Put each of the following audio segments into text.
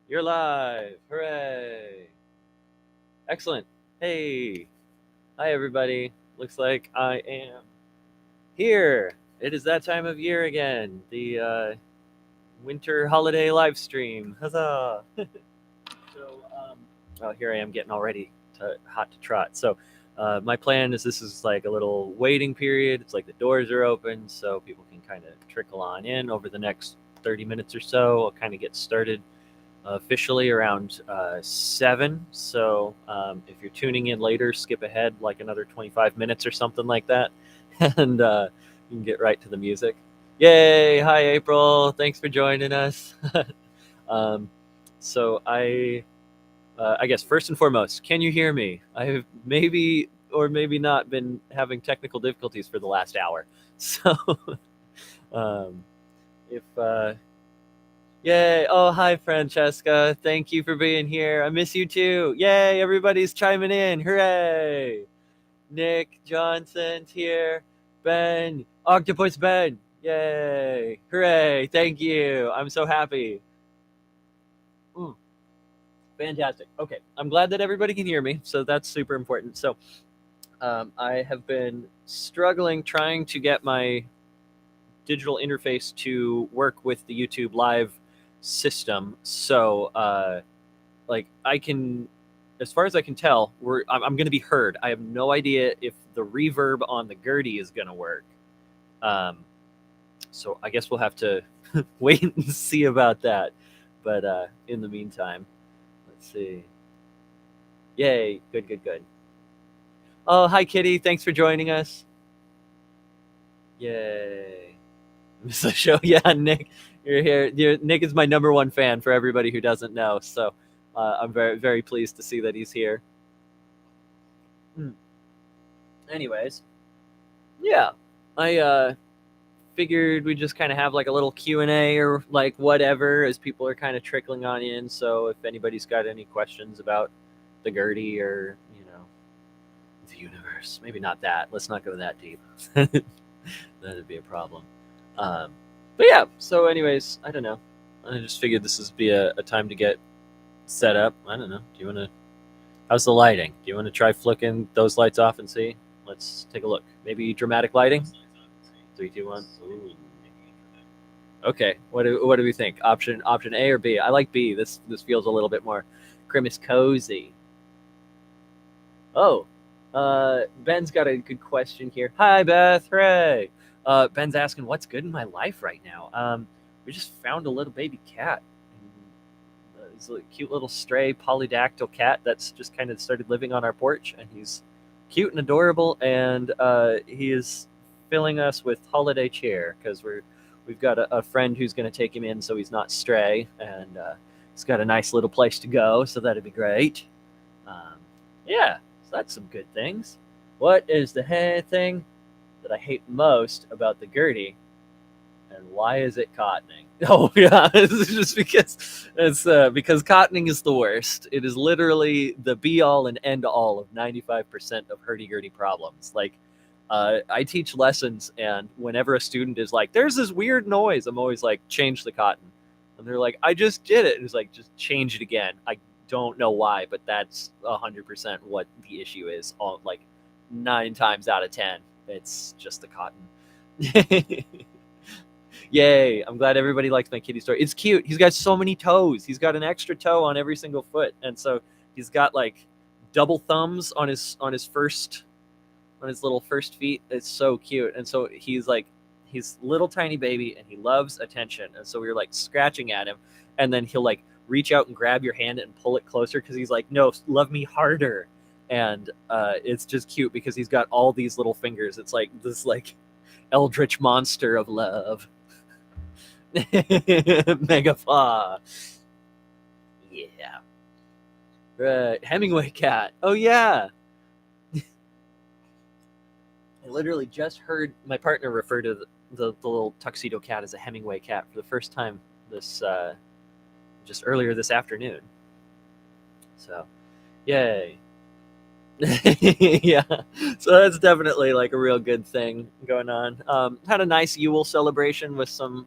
You're live. Hooray. Excellent. Hey. Hi, everybody. Looks like I am here. It is that time of year again. The winter holiday live stream. Huzzah. So, well, here I am getting all ready hot to trot. So, my plan is this is like a little waiting period. It's like the doors are open, so people can kind of trickle on in over the next 30 minutes or so. I'll kind of get started officially around 7. So if you're tuning in later, skip ahead like another 25 minutes or something like that, and you can get right to the music. Yay! Hi, April. Thanks for joining us. um, so I guess first and foremost, can you hear me? I have maybe or maybe not been having technical difficulties for the last hour. So um, if Yay. Oh, hi, Francesca. Thank you for being here. I miss you too. Yay. Everybody's chiming in. Hooray. Nick Johnson's here. Ben. Octopus Ben. Yay. Hooray. Thank you. I'm so happy. Mm, fantastic. Okay. I'm glad that everybody can hear me. So that's super important. So I have been struggling trying to get my digital interface to work with the YouTube live system. So like I can, as far as I can tell, I'm going to be heard. I have no idea if the reverb on the Gertie is going to work. Um, so I guess we'll have to wait and see about that. But in the meantime, let's see. Yay! Good, good, good. Oh, hi, Kitty. Thanks for joining us. Yay! Miss the show. Yeah, Nick, you're here. Nick is my number one fan for everybody who doesn't know. So I'm very, very pleased to see that he's here. Hmm. Anyways, yeah, I figured we just kind of have like a little Q&A or like whatever as people are kind of trickling on in. So if anybody's got any questions about the Gertie or the universe, maybe not that. Let's not go that deep. That'd be a problem. Um, but yeah. So anyways, I don't know. I just figured this would be a time to get set up. I don't know. Do you want to? How's the lighting? Do you want to try flicking those lights off and see? Let's take a look. Maybe dramatic lighting. 3, 2, 1. Ooh. Okay. What do we think? Option A or B? I like B. This feels a little bit more Grimace cozy. Oh, Ben's got a good question here. Hi, Beth. Hooray. Ben's asking, what's good in my life right now? We just found a little baby cat. He's a cute little stray polydactyl cat that's just kind of started living on our porch, and he's cute and adorable, and he is filling us with holiday cheer because we've got a friend who's going to take him in so he's not stray, and he's got a nice little place to go, so that'd be great. Um, yeah, so that's some good things. What is the thing that I hate most about the Gertie, and why is it cottoning? Oh yeah, it's just because cottoning is the worst. It is literally the be all and end all of 95% of hurdy-gurdy problems. Like, I teach lessons, and whenever a student is like, "There's this weird noise," I'm always like, "Change the cotton," and they're like, "I just did it." And it's like, "Just change it again." I don't know why, but that's 100% what the issue is. All like 9 times out of 10, it's just the cotton. Yay. I'm glad everybody likes my kitty story. It's cute. He's got so many toes. He's got an extra toe on every single foot. And so he's got like double thumbs on his little first feet. It's so cute. And so he's little tiny baby and he loves attention. And so we were like scratching at him, and then he'll like reach out and grab your hand and pull it closer because he's like, "No, love me harder." And it's just cute because he's got all these little fingers. It's like this like eldritch monster of love. Megapaw. Yeah. Right. Hemingway cat. Oh yeah. I literally just heard my partner refer to the little tuxedo cat as a Hemingway cat for the first time this just earlier this afternoon. So, yay. Yeah. So that's definitely like a real good thing going on. Had a nice Yule celebration with some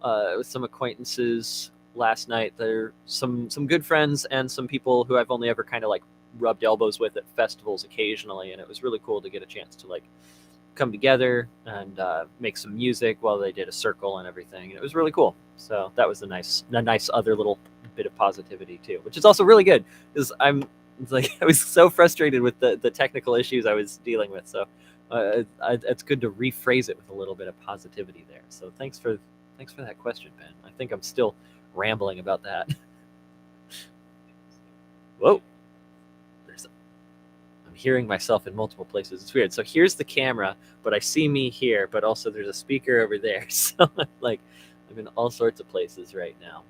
acquaintances last night. There some good friends and some people who I've only ever kind of like rubbed elbows with at festivals occasionally, and it was really cool to get a chance to like come together and make some music while they did a circle and everything. And it was really cool. So that was a nice other little bit of positivity too, which is also really good because it's like I was so frustrated with the technical issues I was dealing with. So it's good to rephrase it with a little bit of positivity there. So thanks for that question, Ben. I think I'm still rambling about that. Whoa. I'm hearing myself in multiple places. It's weird. So here's the camera, but I see me here, but also there's a speaker over there. So I'm in all sorts of places right now.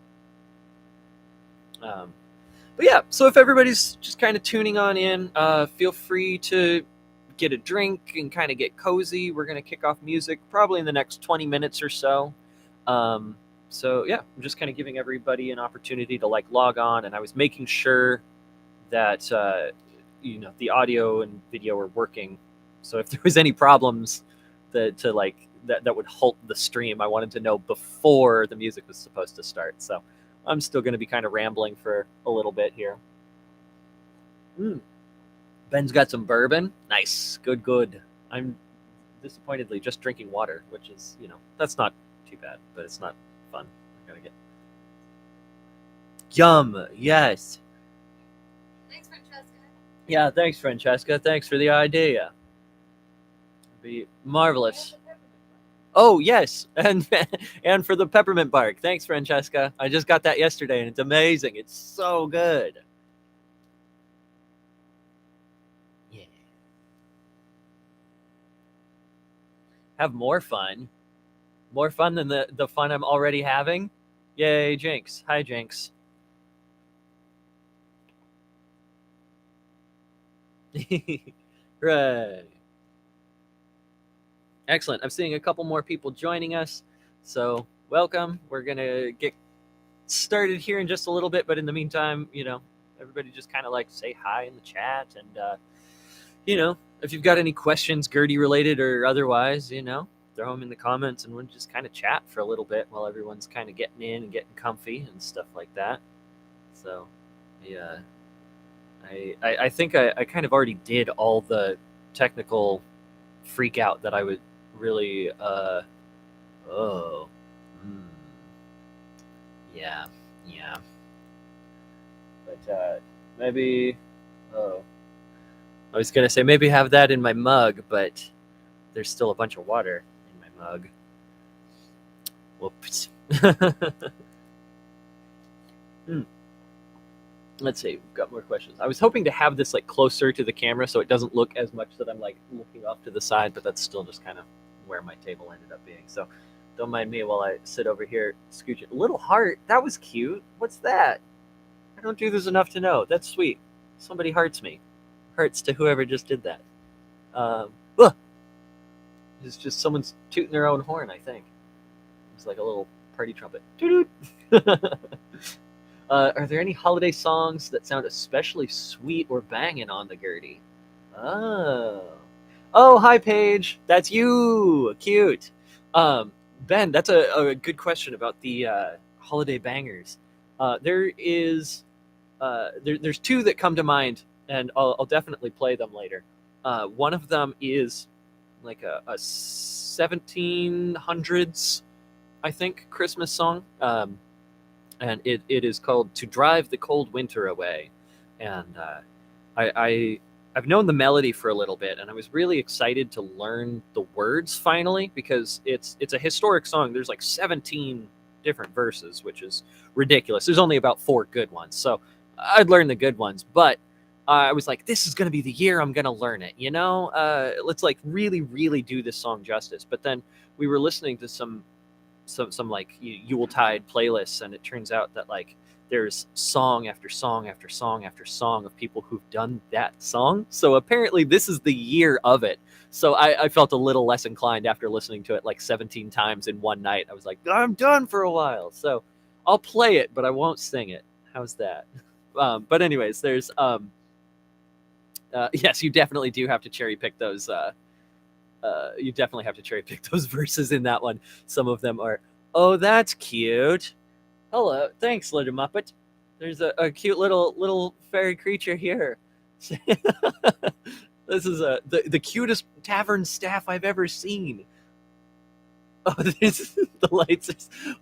But yeah, so if everybody's just kind of tuning on in, feel free to get a drink and kind of get cozy. We're going to kick off music probably in the next 20 minutes or so. So yeah, I'm just kind of giving everybody an opportunity to like log on, and I was making sure that the audio and video are working. So if there was any problems that would halt the stream, I wanted to know before the music was supposed to start. So I'm still going to be kind of rambling for a little bit here. Ben's got some bourbon. Nice. Good. I'm disappointedly just drinking water, which is, that's not too bad, but it's not fun. I gotta get... Yum. Yes. Thanks, Francesca. Yeah, thanks, Francesca. Thanks for the idea. It'd be marvelous. Oh, yes. And for the peppermint bark. Thanks, Francesca. I just got that yesterday, and it's amazing. It's so good. Yeah. Have more fun. More fun than the fun I'm already having. Yay, Jinx. Hi, Jinx. Right. Excellent. I'm seeing a couple more people joining us. So welcome. We're going to get started here in just a little bit. But in the meantime, everybody just kind of like say hi in the chat. And, if you've got any questions, Gertie related or otherwise, throw them in the comments, and we'll just kind of chat for a little bit while everyone's kind of getting in and getting comfy and stuff like that. So, yeah. I think I kind of already did all the technical freak out that I would really yeah but maybe I was gonna say maybe have that in my mug, but there's still a bunch of water in my mug. Whoops. Let's see, we've got more questions. I was hoping to have this like closer to the camera so it doesn't look as much that I'm like looking off to the side, but that's still just kind of where my table ended up being. So don't mind me while I sit over here scooching. Little heart, that was cute. What's that? I don't do this enough to know. That's sweet. Somebody hearts me. Hearts to whoever just did that. It's just someone's tooting their own horn, I think. It's like a little party trumpet. Are there any holiday songs that sound especially sweet or banging on the Gertie? Oh, hi, Paige. That's you. Cute. Ben, that's a good question about the holiday bangers. There's two that come to mind, and I'll definitely play them later. One of them is like a 1700s, I think, Christmas song. And it is called "To Drive the Cold Winter Away," and I've known the melody for a little bit, and I was really excited to learn the words finally, because it's a historic song. There's like 17 different verses, which is ridiculous. There's only about 4 good ones, so I'd learn the good ones. But I was like, this is gonna be the year I'm gonna learn it. Let's like really, really do this song justice. But then we were listening to some like Yuletide playlists, and it turns out that like there's song after song after song after song of people who've done that song. So apparently this is the year of it. So I felt a little less inclined after listening to it like 17 times in one night. I was like, I'm done for a while. So I'll play it, but I won't sing it. How's that? But anyways, there's yes, you definitely do have to cherry pick those you definitely have to cherry pick those verses in that one. Some of them are, oh, that's cute. Hello, thanks, little Muppet. There's a cute little fairy creature here. This is the cutest tavern staff I've ever seen. Oh, the lights are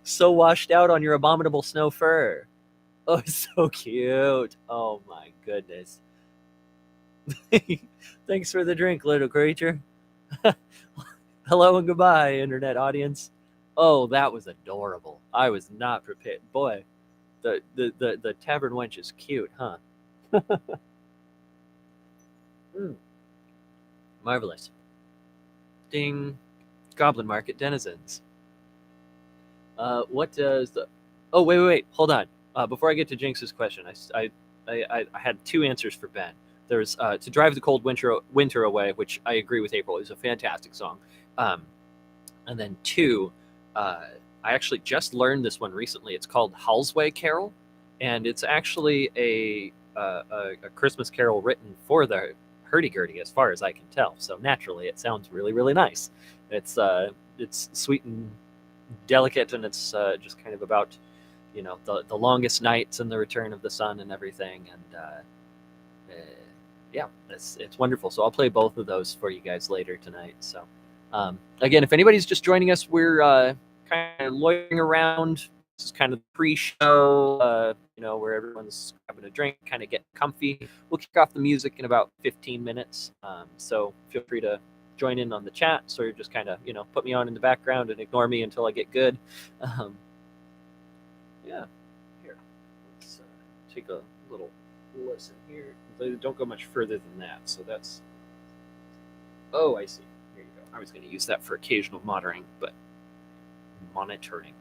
so washed out on your abominable snow fur. Oh, it's so cute. Oh my goodness. Thanks for the drink, little creature. Hello and goodbye, internet audience. Oh, that was adorable. I was not prepared. Boy, the tavern wench is cute, huh? Mm, marvelous. Ding. Goblin Market denizens. What does the? Oh, wait. Hold on. Before I get to Jinx's question, I had two answers for Ben. There's "To Drive the Cold Winter Away," which I agree with April is a fantastic song. Um, and then two, I actually just learned this one recently. It's called "Halsway Carol," and it's actually a Christmas carol written for the hurdy-gurdy, as far as I can tell. So naturally, it sounds really really nice. It's sweet and delicate, and it's just kind of about the longest nights and the return of the sun and everything. And yeah, it's wonderful. So I'll play both of those for you guys later tonight. So again, if anybody's just joining us, we're kind of loitering around. This is kind of the pre-show, where everyone's grabbing a drink, kind of getting comfy. We'll kick off the music in about 15 minutes. So feel free to join in on the chat, so you're just kind of put me on in the background and ignore me until I get good. Yeah, here, let's take a little listen here. They don't go much further than that, so that's. Oh, I see. Here you go. I was going to use that for occasional monitoring.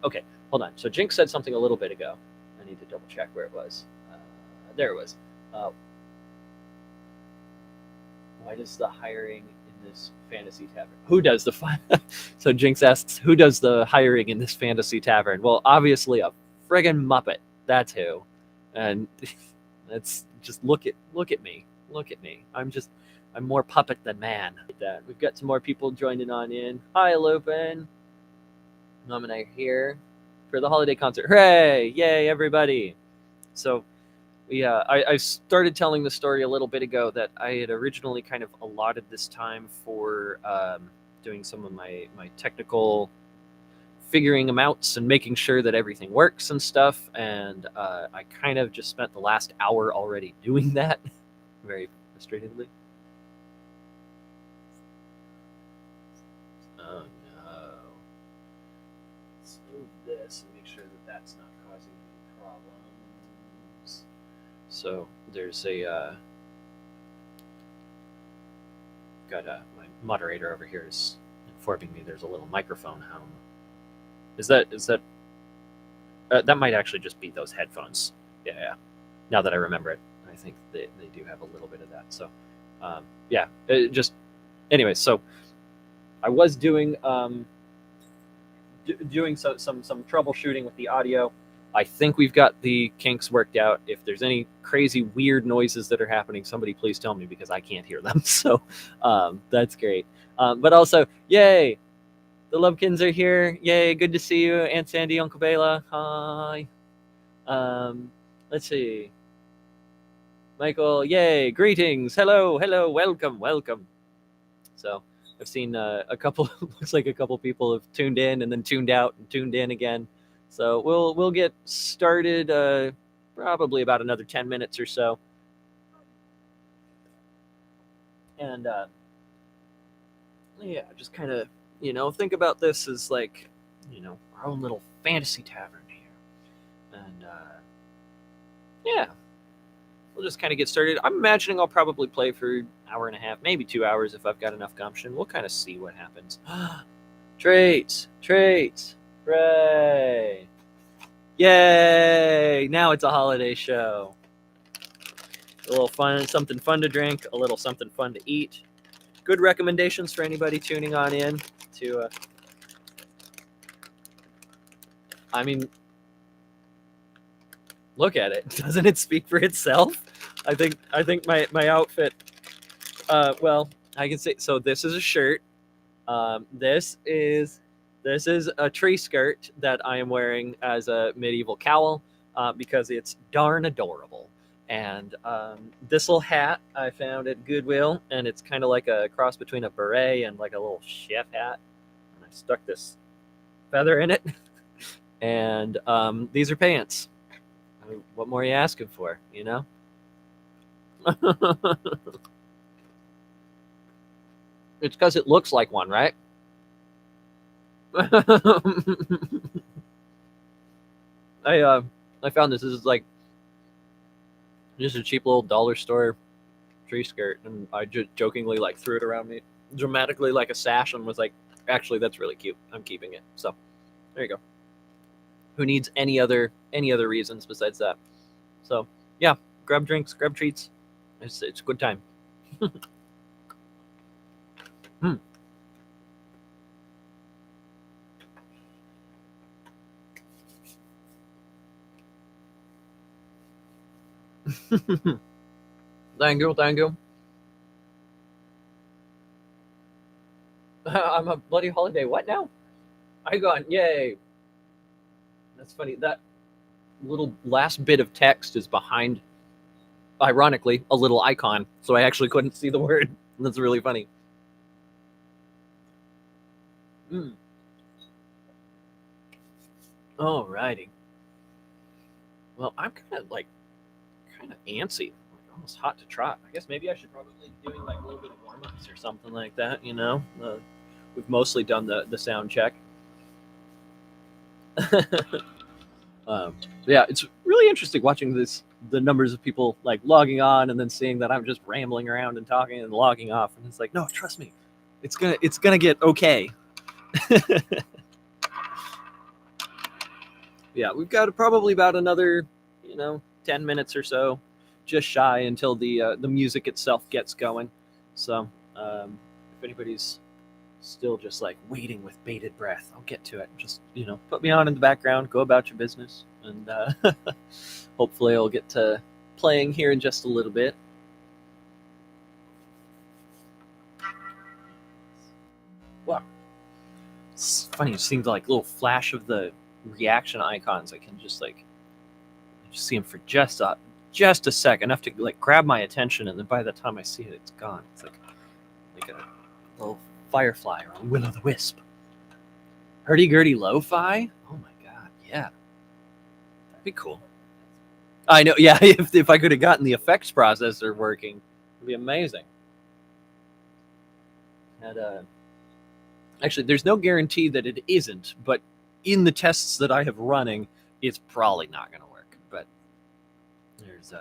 Okay, hold on. So Jinx said something a little bit ago. I need to double check where it was. There it was. Why does the hiring in this fantasy tavern? Who does the So Jinx asks, who does the hiring in this fantasy tavern? Well, obviously a friggin' Muppet. That's who. And that's just look at me. Look at me. I'm more puppet than man. That we've got some more people joining on in. Hi, Lupin. Mom and I are here for the holiday concert. Hooray! Yay, everybody! So I started telling the story a little bit ago that I had originally kind of allotted this time for doing some of my technical figuring them out and making sure that everything works and stuff. And I kind of just spent the last hour already doing that, very frustratedly. Oh no. Let's move this and make sure that that's not causing any problems. So there's my moderator over here is informing me there's a little microphone hum. Is that that might actually just be those headphones. Yeah. Now that I remember it, I think they do have a little bit of that. So yeah, anyway. So I was doing some troubleshooting with the audio. I think we've got the kinks worked out. If there's any crazy weird noises that are happening, somebody please tell me, because I can't hear them. So that's great. But also, yay, the Lovekins are here. Yay, good to see you, Aunt Sandy, Uncle Bela. Hi. Let's see. Michael, yay, greetings. Hello, welcome. So I've seen a couple, looks like a couple people have tuned in and then tuned out and tuned in again. So we'll get started probably about another 10 minutes or so. And yeah, just kind of, think about this as like, our own little fantasy tavern here. And yeah, we'll just kind of get started. I'm imagining I'll probably play for an hour and a half, maybe 2 hours if I've got enough gumption. We'll kind of see what happens. Traits. Hooray. Yay! Now it's a holiday show. A little fun, something fun to drink, a little something fun to eat. Good recommendations for anybody tuning on in to I mean, look at it. Doesn't it speak for itself? I think my outfit well, I can say, so this is a shirt. This is This is a tree skirt that I am wearing as a medieval cowl because it's darn adorable. And this little hat I found at Goodwill, and it's kind of like a cross between a beret and like a little chef hat. And I stuck this feather in it. And these are pants. What more are you asking for, you know? It's because it looks like one, right? I found this. This is like just a cheap little dollar store tree skirt, and I just jokingly like threw it around me dramatically like a sash, and was like, "Actually, that's really cute. I'm keeping it." So there you go. Who needs any other reasons besides that? So yeah, grab drinks, grab treats. It's a good time. Hmm. Thank you, thank you. I'm a bloody holiday. What now? I got yay. That's funny. That little last bit of text is behind, ironically, a little icon, so I actually couldn't see the word. That's really funny. Mm. Alrighty. Well, I'm kind of antsy, like almost hot to trot. I guess maybe I should probably be doing like a little bit of warm ups or something like that. You know, we've mostly done the sound check. Yeah, it's really interesting watching the numbers of people like logging on and then seeing that I'm just rambling around and talking and logging off, and it's like, no, trust me, it's gonna get okay. Yeah, we've got probably about another 10 minutes or so, just shy, until the music itself gets going. So if anybody's still just like waiting with bated breath, I'll get to it. Just put me on in the background, go about your business, and hopefully I'll get to playing here in just a little bit. Wow, it's funny. It seems like a little flash of the reaction icons. I can just see them for just a sec, enough to like grab my attention, and then by the time I see it, it's gone. It's like a little firefly or a will-o'-the-wisp. Hurdy-gurdy lo-fi? Oh my god, yeah. That'd be cool. I know, yeah, if I could have gotten the effects processor working, it'd be amazing. And actually, there's no guarantee that it isn't, but in the tests that I have running, it's probably not going to work. But there's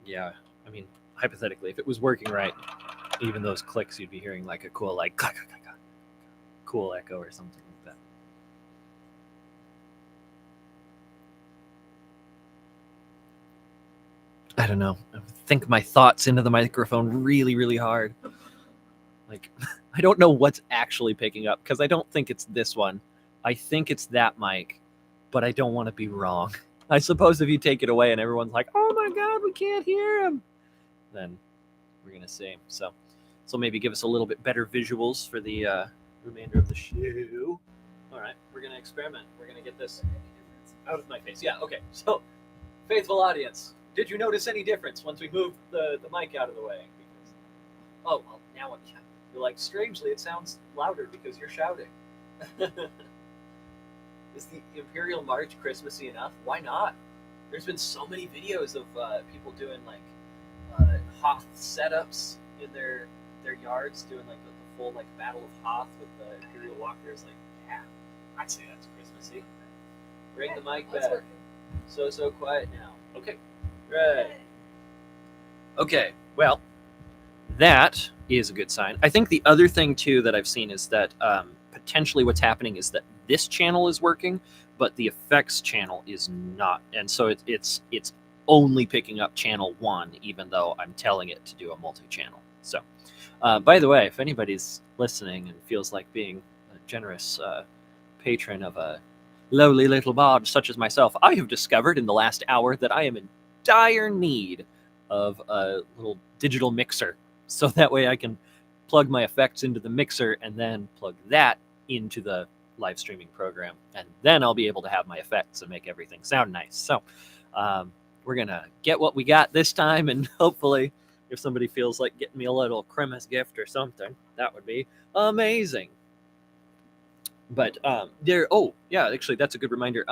yeah, I mean, hypothetically, if it was working right, even those clicks, you'd be hearing like a cool cool echo or something like that. I don't know. I think my thoughts into the microphone really, really hard. Like, I don't know what's actually picking up, because I don't think it's this one. I think it's that mic, but I don't want to be wrong. I suppose if you take it away and everyone's like, "Oh my god, we can't hear him," then we're gonna see. So maybe give us a little bit better visuals for the remainder of the show. All right, we're gonna experiment. We're gonna get this out of my face. Yeah, okay. So, faithful audience, did you notice any difference once we moved the mic out of the way? Because, oh well, now you're like, strangely, it sounds louder because you're shouting. Is the Imperial March Christmassy enough? Why not? There's been so many videos of people doing like Hoth setups in their yards, doing like the full like Battle of Hoth with the Imperial walkers. Like, yeah, I'd say that's Christmassy. Bring the mic back. So quiet now. Okay, right. Okay, well, that is a good sign. I think the other thing too that I've seen is that potentially what's happening is that this channel is working, but the effects channel is not, and so it's only picking up channel 1, even though I'm telling it to do a multi-channel. So by the way, if anybody's listening and feels like being a generous patron of a lowly little bard such as myself, I have discovered in the last hour that I am in dire need of a little digital mixer, so that way I can plug my effects into the mixer and then plug that into the live streaming program, and then I'll be able to have my effects and make everything sound nice. So we're gonna get what we got this time, and hopefully if somebody feels like getting me a little Christmas gift or something, that would be amazing. But actually that's a good reminder.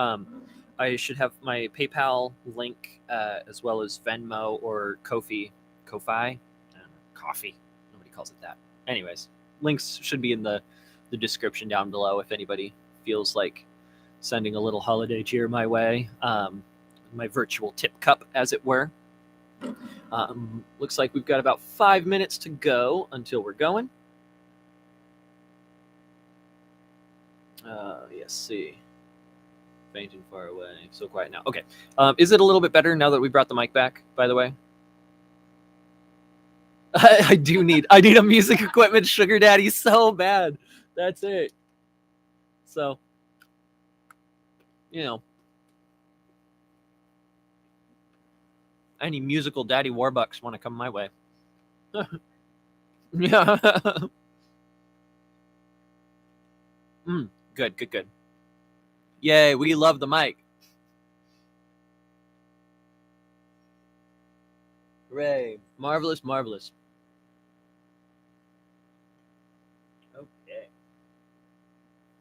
I should have my PayPal link as well as Venmo or Kofi. Coffee. Nobody calls it that. Anyways, links should be in the description down below if anybody feels like sending a little holiday cheer my way. My virtual tip cup, as it were. Looks like we've got about 5 minutes to go until we're going. Yes, see. Fainting far away. So quiet now. Okay. Is it a little bit better now that we brought the mic back, by the way? I need a music equipment sugar daddy so bad. That's it. So, any musical daddy warbucks want to come my way. Yeah. Good. Yay, we love the mic. Hooray. Marvelous. Okay.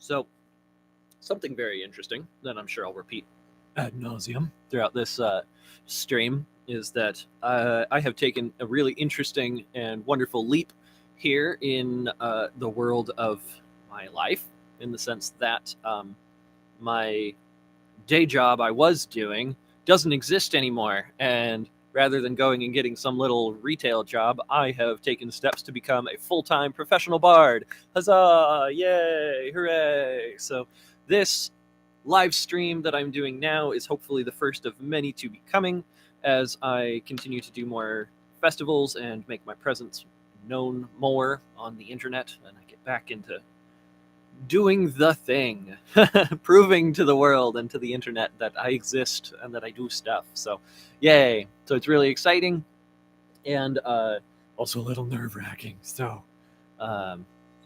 So, something very interesting that I'm sure I'll repeat ad nauseum throughout this stream is that I have taken a really interesting and wonderful leap here in the world of my life, in the sense that my day job I was doing doesn't exist anymore. And rather than going and getting some little retail job, I have taken steps to become a full-time professional bard. Huzzah! Yay! Hooray! So this live stream that I'm doing now is hopefully the first of many to be coming as I continue to do more festivals and make my presence known more on the internet, and I get back into doing the thing, proving to the world and to the internet that I exist and that I do stuff. So, yay. So it's really exciting and also a little nerve-wracking. So,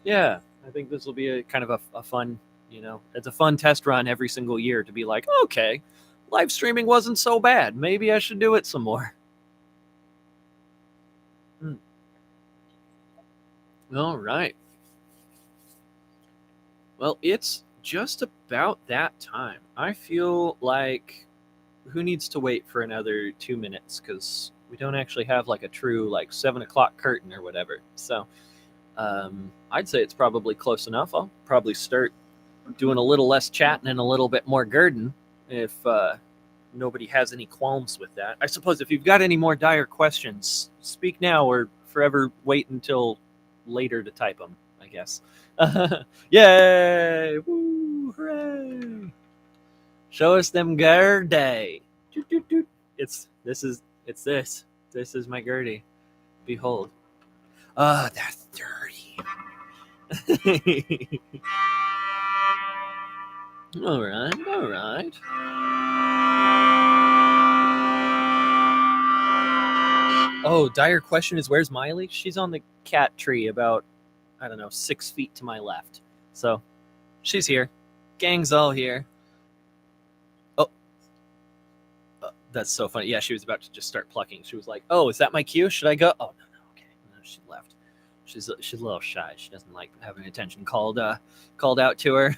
yeah, I think this will be a kind of a fun, it's a fun test run every single year to be like, okay, live streaming wasn't so bad. Maybe I should do it some more. All right. Well, it's just about that time. I feel like who needs to wait for another 2 minutes, because we don't actually have like a true 7 o'clock curtain or whatever. So I'd say it's probably close enough. I'll probably start doing a little less chatting and a little bit more girding if nobody has any qualms with that. I suppose if you've got any more dire questions, speak now or forever wait until later to type them, I guess. Yay! Woo! Hooray! Show us them Gertie. It's this. This is my Gertie. Behold. That's dirty. All right. Oh, dire question is, where's Miley? She's on the cat tree about, 6 feet to my left. So, she's here. Gang's all here. Oh. That's so funny. Yeah, she was about to just start plucking. She was like, oh, is that my cue? Should I go? Oh, no. Okay. No, she left. She's a little shy. She doesn't like having attention called out to her.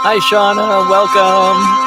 Hi, Shauna. Welcome.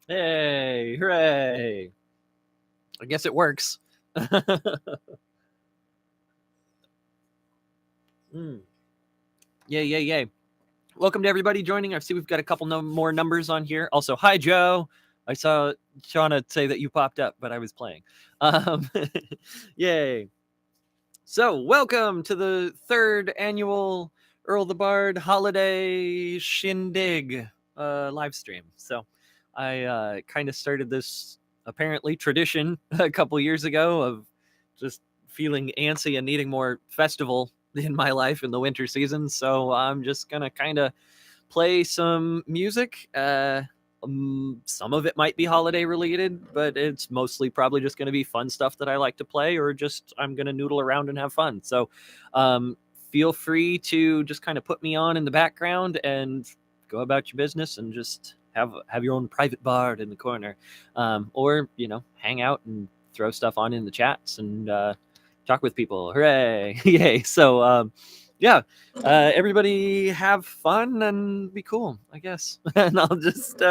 Hey, hooray. I guess it works. Mm. Yay, yay, yay. Welcome to everybody joining. I see we've got a couple more numbers on here. Also, hi, Joe. I saw Shauna say that you popped up, but I was playing. Yay. So, welcome to the third annual Earl the Bard holiday shindig live stream. So, I kind of started this apparently tradition a couple years ago of just feeling antsy and needing more festival in my life in the winter season. So, I'm just going to kind of play some music. Some of it might be holiday related, but it's mostly probably just going to be fun stuff that I like to play, or just I'm going to noodle around and have fun. So feel free to just kind of put me on in the background and go about your business and just have your own private bard in the corner, or hang out and throw stuff on in the chats and talk with people. Hooray! Yay! So yeah, everybody have fun and be cool, I guess. And I'll just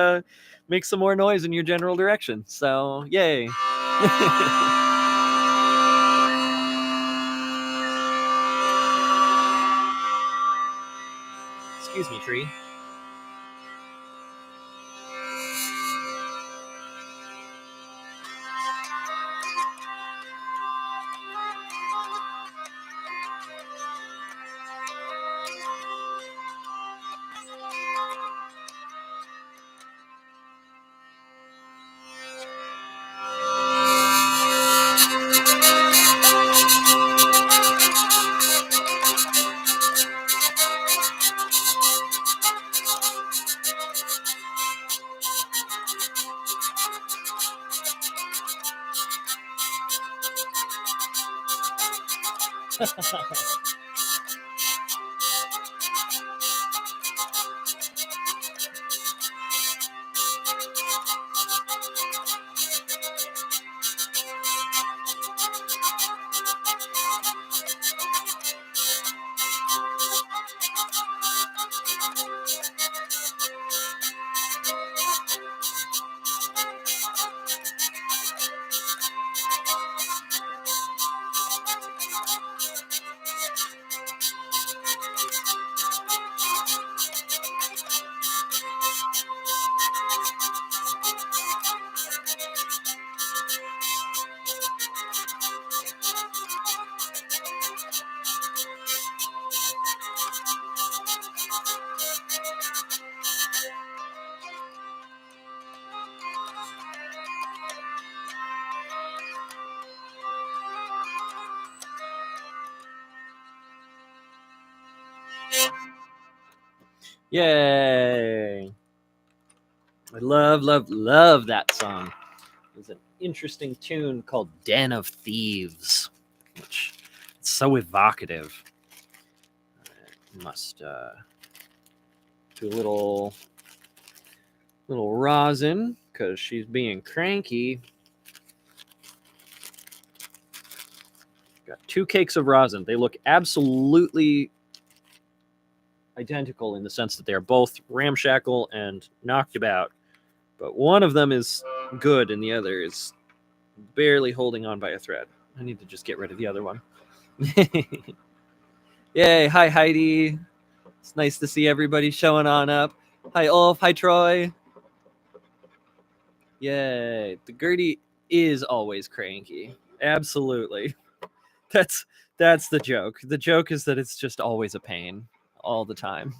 make some more noise in your general direction. So, yay. Excuse me, tree. Yay! I love that song. It's an interesting tune called Den of Thieves, which is so evocative. Must do a little rosin because she's being cranky. Got 2 cakes of rosin. They look absolutely identical in the sense that they're both ramshackle and knocked about, but one of them is good and the other is barely holding on by a thread. I need to just get rid of the other one. Yay! Hi Heidi. It's nice to see everybody showing on up. Hi Ulf. Hi Troy. Yay! The Gertie is always cranky. Absolutely. That's the joke. The joke is that it's just always a pain all the time.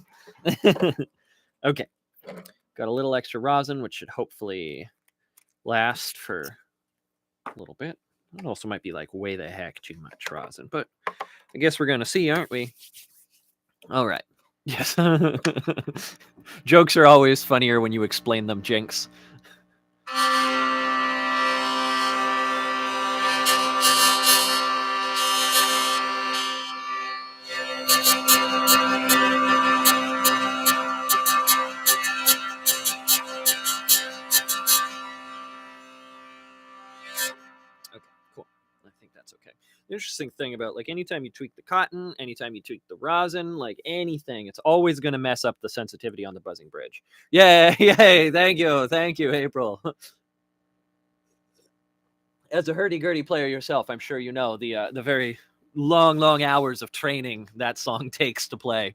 Okay. Got a little extra rosin, which should hopefully last for a little bit. It also might be like way the heck too much rosin, but I guess we're going to see, aren't we? All right. Yes. Jokes are always funnier when you explain them, Jinx. The interesting thing about like anytime you tweak the cotton, anytime you tweak the rosin, like anything, it's always going to mess up the sensitivity on the buzzing bridge. Yay! Thank you, April. As a hurdy-gurdy player yourself, I'm sure you know the very long hours of training that song takes to play.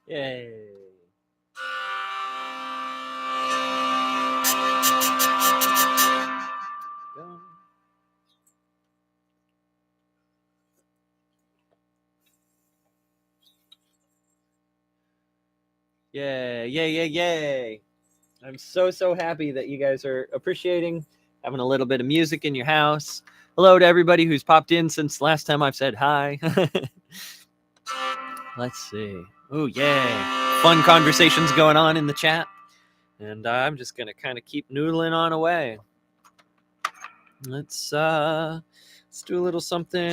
Yay. Go. Yay, yay, yay, yay. I'm so happy that you guys are appreciating having a little bit of music in your house. Hello to everybody who's popped in since last time I've said hi. Let's see. Oh, yay. Fun conversations going on in the chat. And I'm just going to kind of keep noodling on away. Let's do a little something.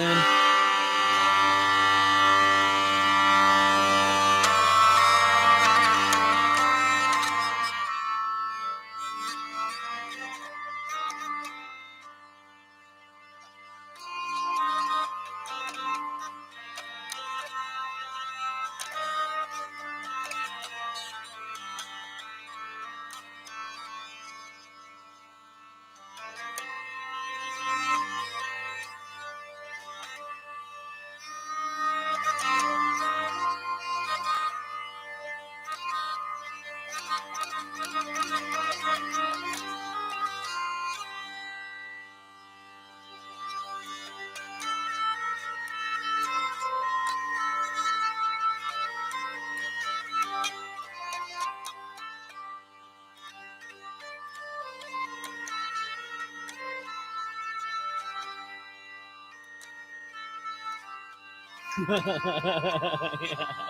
Yeah.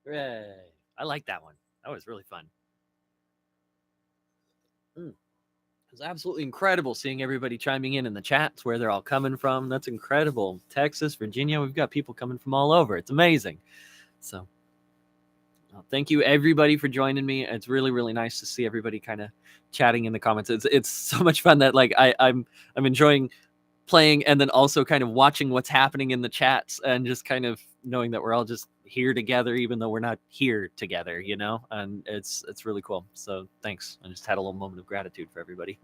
Hooray. I like that one. That was really fun. It was absolutely incredible seeing everybody chiming in the chats where they're all coming from. That's incredible. Texas, Virginia, we've got people coming from all over. It's amazing. So thank you everybody for joining me. It's really, really nice to see everybody kind of chatting in the comments. It's so much fun that like I'm enjoying playing and then also kind of watching what's happening in the chats and just kind of knowing that we're all just here together even though we're not here together, you know, and it's really cool. So thanks. I just had a little moment of gratitude for everybody.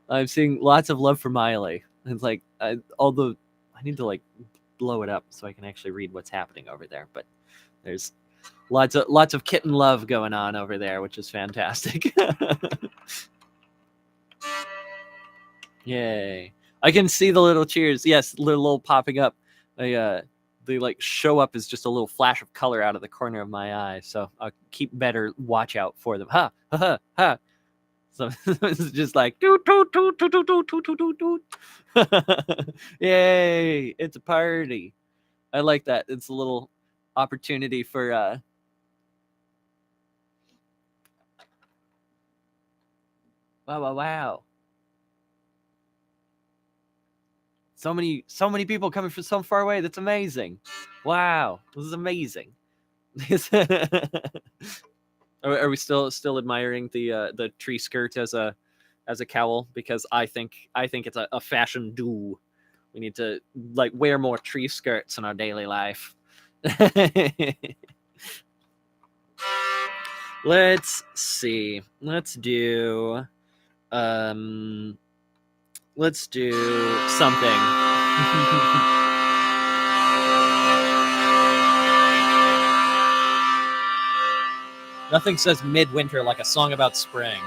I'm seeing lots of love for Miley. It's like I need to like blow it up so I can actually read what's happening over there, but there's lots of kitten love going on over there, which is fantastic. Yay. I can see the little cheers. Yes, little popping up. They like show up as just a little flash of color out of the corner of my eye. So I'll keep better watch out for them. Ha ha ha ha. So it's just like doot doot doot doot doot doot doot doot doot. Yay! It's a party. I like that. It's a little opportunity for wow. So many people coming from so far away. That's amazing. Wow, this is amazing. Are we still admiring the tree skirt as a cowl? Because I think it's a fashion do. We need to like wear more tree skirts in our daily life. Let's see. Let's do something. Nothing says midwinter like a song about spring.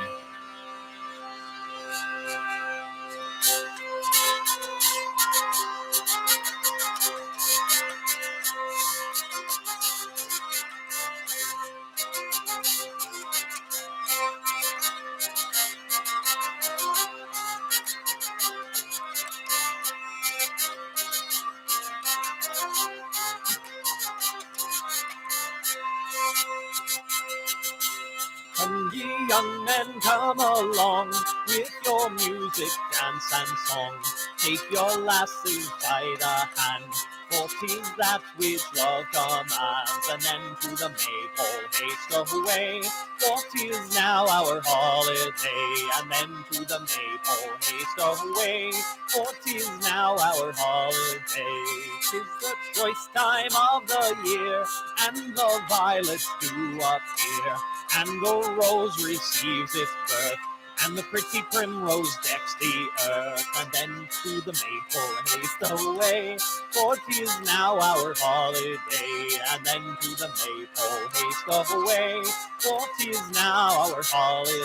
Come ye young men, come along with your music, dance and song. Take your lasses by the hand, for 'tis that which love commands. And then to the maypole haste away, for 'tis now our holiday. And then to the maypole haste away, for 'tis now our holiday. 'Tis the choice time of the year, and the violets do appear, and the rose receives its birth, and the pretty primrose decks the earth. And then to the maypole haste away, for 'tis now our holiday. And then to the maypole haste away, for 'tis now our holiday.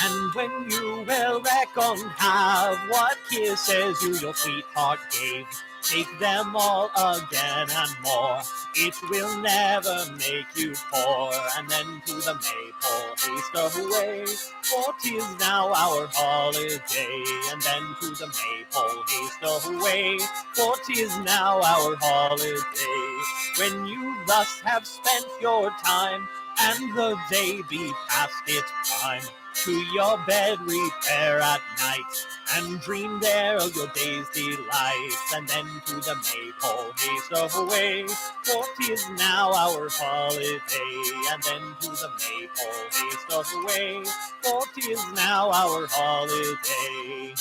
And when you will reckon have what kisses you your sweetheart gave, take them all again and more. It will never make you poor. And then to the maypole haste away, for 'tis now our holiday. And then to the maypole haste away, for 'tis now our holiday. When you thus have spent your time, and the day be past its prime, to your bed repair at night, and dream there of your day's delights. And then to the maypole haste away, for 'tis now our holiday. And then to the maypole haste away, for 'tis now our holiday.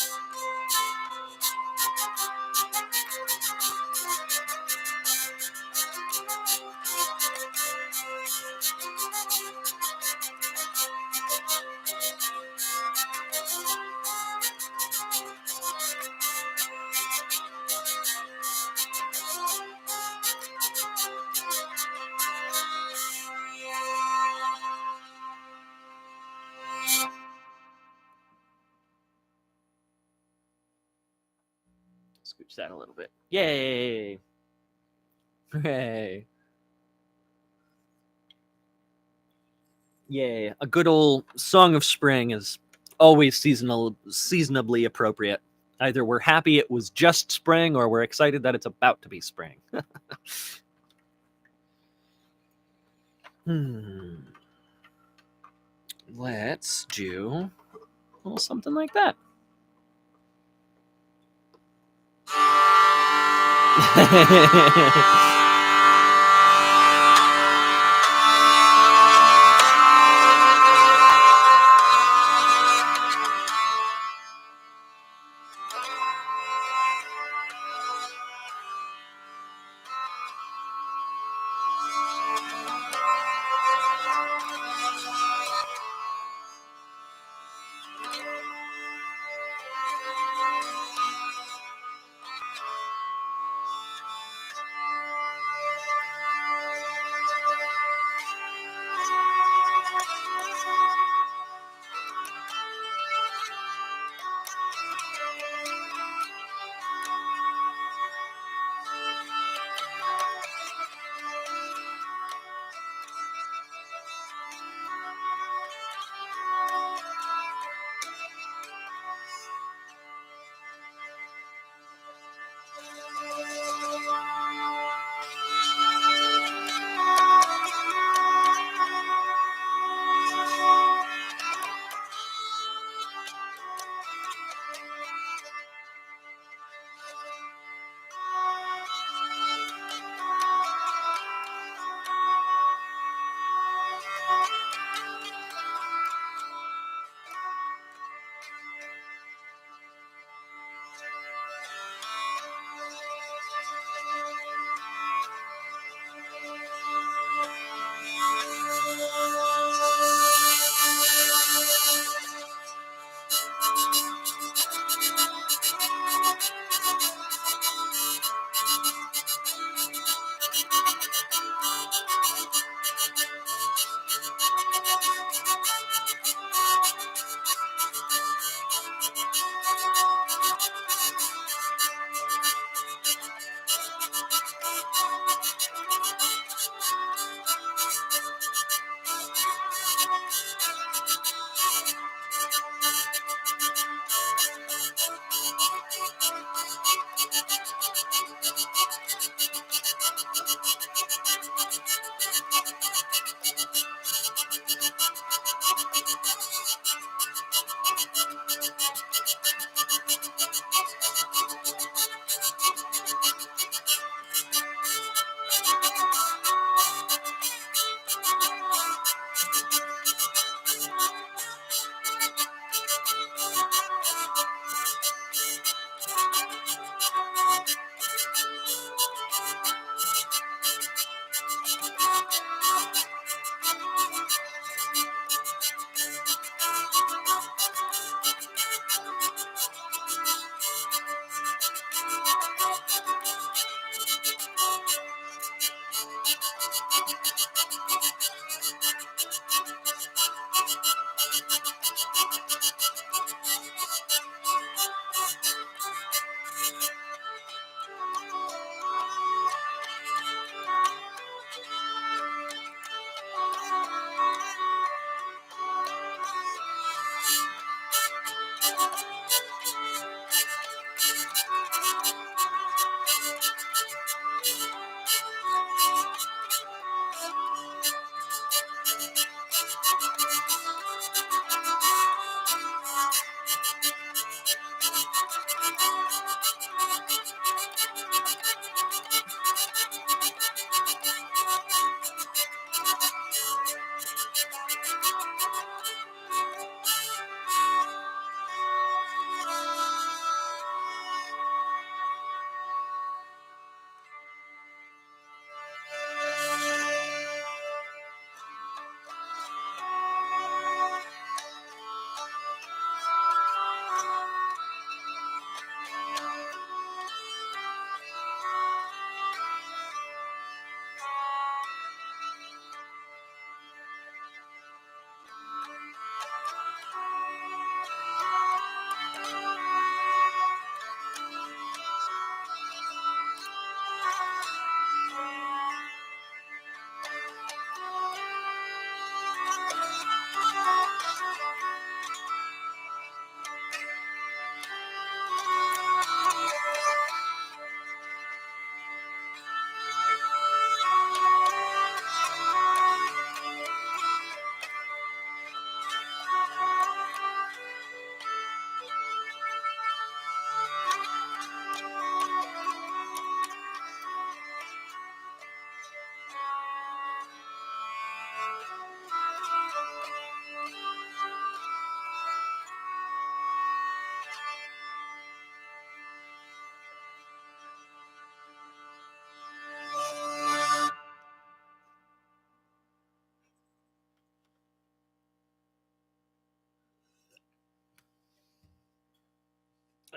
that a little bit. Yay! Hooray! Yay! A good old song of spring is always seasonably appropriate. Either we're happy it was just spring, or we're excited that it's about to be spring. Let's do a little something like that.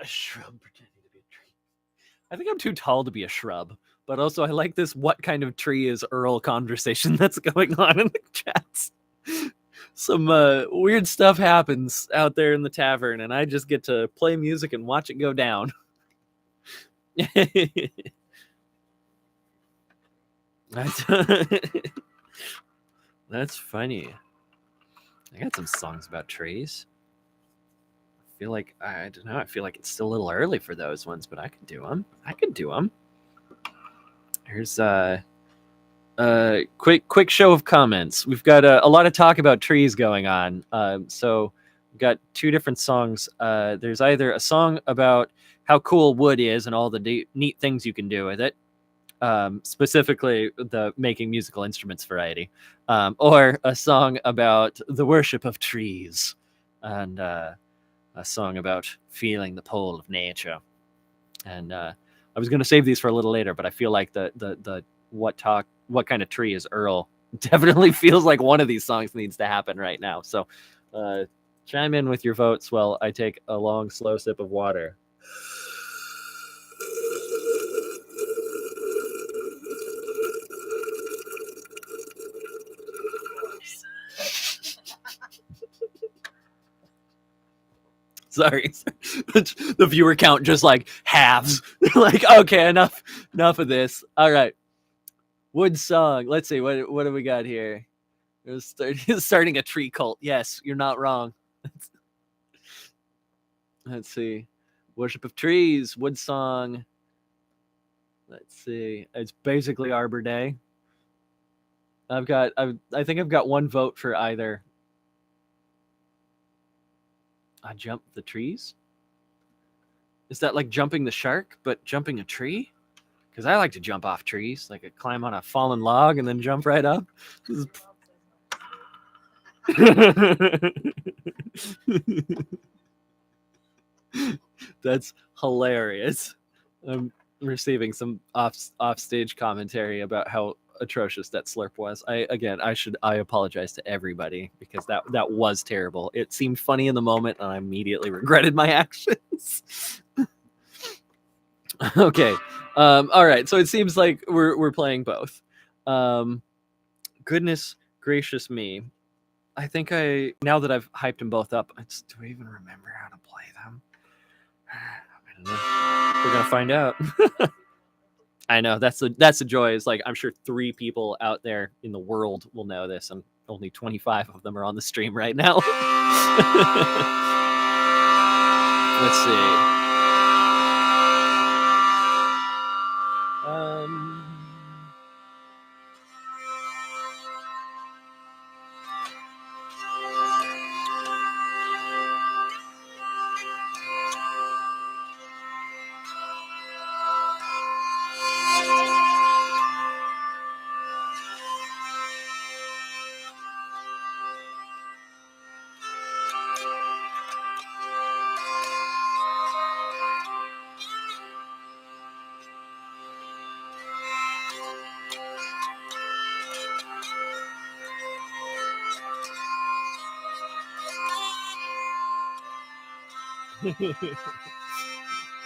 A shrub pretending to be a tree. I think I'm too tall to be a shrub, but also I like this what kind of tree is Earl conversation that's going on in the chats. Some weird stuff happens out there in the tavern, and I just get to play music and watch it go down. That's funny. I got some songs about trees. I feel like I don't know. I feel like it's still a little early for those ones, but I can do them. I can do them. Here's quick show of comments. We've got a lot of talk about trees going on. So we've got two different songs. There's either a song about how cool wood is and all the neat things you can do with it, specifically the making musical instruments variety, or a song about the worship of trees, and a song about feeling the pull of nature. And I was going to save these for a little later, but I feel like the what kind of tree is Earl definitely feels like one of these songs needs to happen right now. So chime in with your votes while I take a long, slow sip of water. Sorry. The viewer count just like halves. Like, okay, enough of this. All right. Wood song. Let's see. What do we got here? Starting a tree cult. Yes, you're not wrong. Let's see. Worship of trees. Wood song. Let's see. It's basically Arbor Day. I think I've got one vote for either. I jump the trees? Is that like jumping the shark, but jumping a tree? Because I like to jump off trees, like I climb on a fallen log and then jump right up. That's hilarious. I'm receiving some off-stage commentary about how atrocious that slurp was. I apologize to everybody because that was terrible. It seemed funny in the moment and I immediately regretted my actions. Okay. All right. So it seems like we're playing both. Goodness gracious me. I think now that I've hyped them both up, do I even remember how to play them? I don't know. We're gonna find out. I know that's the joy. Is like I'm sure 3 people out there in the world will know this, and only 25 of them are on the stream right now. Let's see.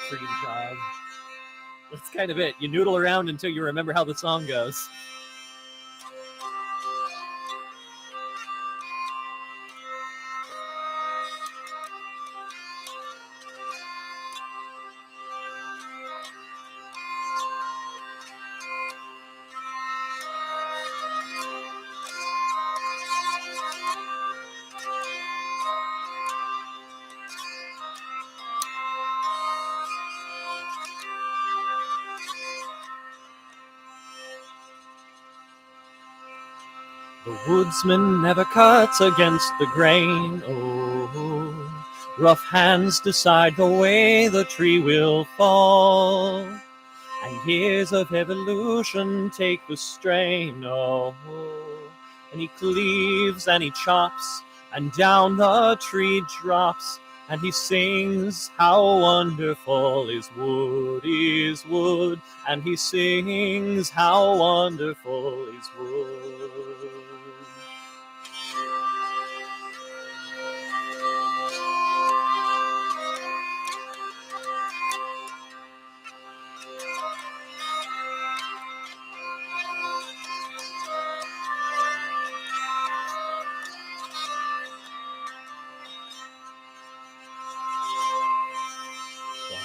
Freaking God. That's kind of it. You noodle around until you remember how the song goes. The woodsman never cuts against the grain. Oh, rough hands decide the way the tree will fall, and years of evolution take the strain. Oh, and he cleaves and he chops, and down the tree drops, and he sings, how wonderful is wood, and he sings, how wonderful is wood.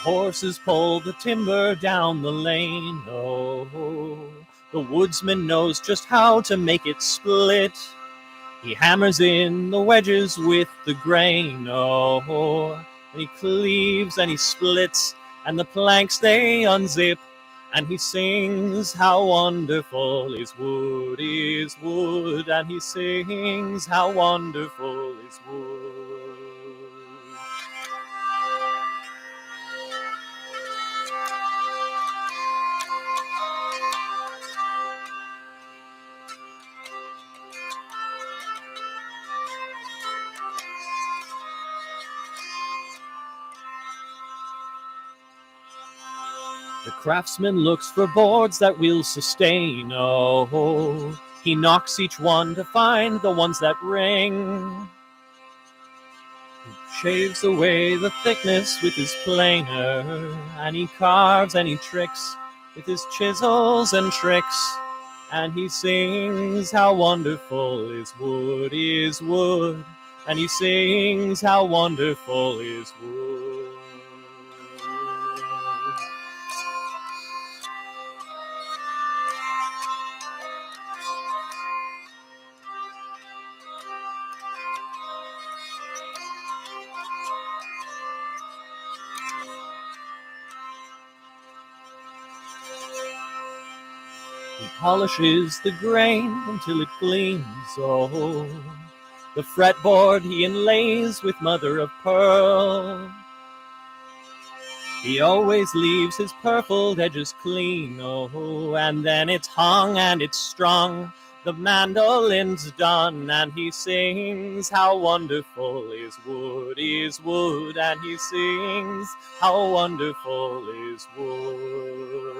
Horses pull the timber down the lane. Oh, the woodsman knows just how to make it split. He hammers in the wedges with the grain. Oh, and he cleaves and he splits, and the planks they unzip. And he sings how wonderful is wood, and he sings how wonderful is wood. The craftsman looks for boards that will sustain. Oh, he knocks each one to find the ones that ring. He shaves away the thickness with his planer, and he carves and he tricks with his chisels and tricks. And he sings how wonderful is wood, and he sings how wonderful is wood. He polishes the grain until it gleams. Oh, the fretboard he inlays with mother of pearl. He always leaves his purpled edges clean. Oh, and then it's hung and it's strung. The mandolin's done, and he sings how wonderful is wood, and he sings how wonderful is wood.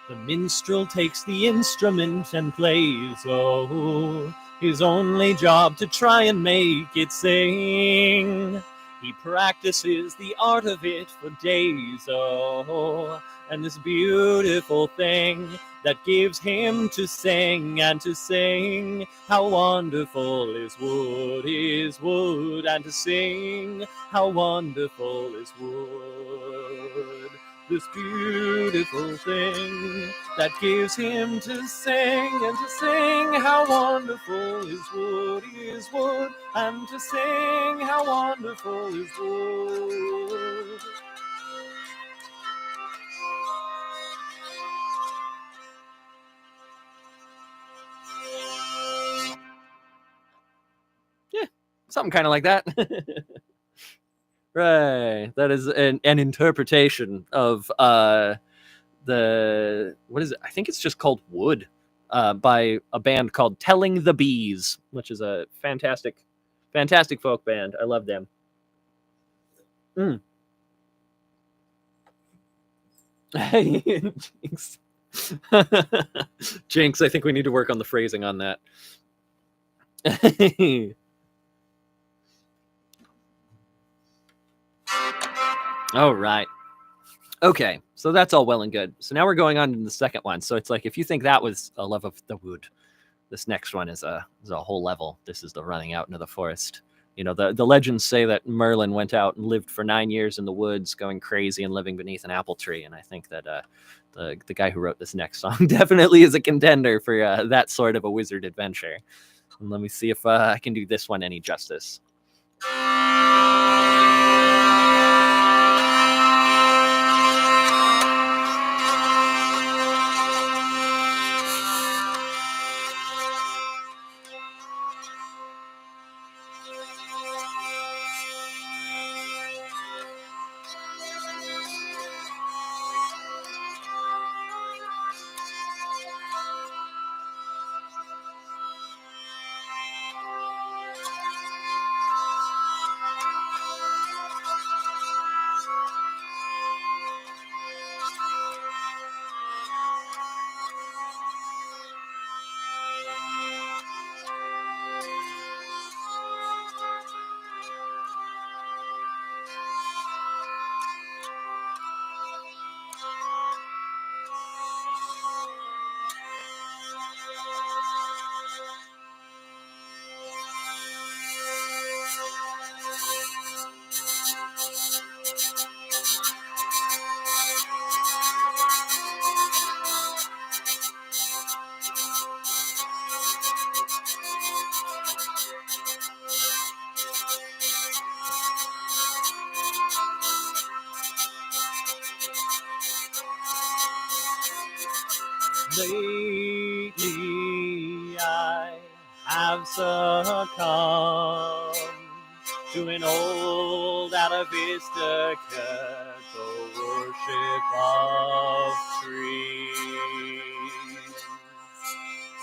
The minstrel takes the instrument and plays, oh, his only job to try and make it sing. He practices the art of it for days, oh, and this beautiful thing that gives him to sing and to sing how wonderful is wood, and to sing how wonderful is wood. This beautiful thing that gives him to sing and to sing how wonderful is wood, and to sing how wonderful is wood. Yeah, something kind of like that. Right, that is an interpretation of the, what is it? I think it's just called Wood, by a band called Telling the Bees, which is a fantastic folk band. I love them. Jinx. Jinx, I think we need to work on the phrasing on that. All right. Okay, so that's all well and good. So now we're going on to the second one. So it's like, if you think that was a love of the wood, this next one is a whole level. This is the running out into the forest. You know, the legends say that Merlin went out and lived for 9 years in the woods, going crazy and living beneath an apple tree. And I think that the guy who wrote this next song definitely is a contender for that sort of a wizard adventure. And let me see if I can do this one any justice. Lately, I have succumbed to an old Vista cat, the worship of trees.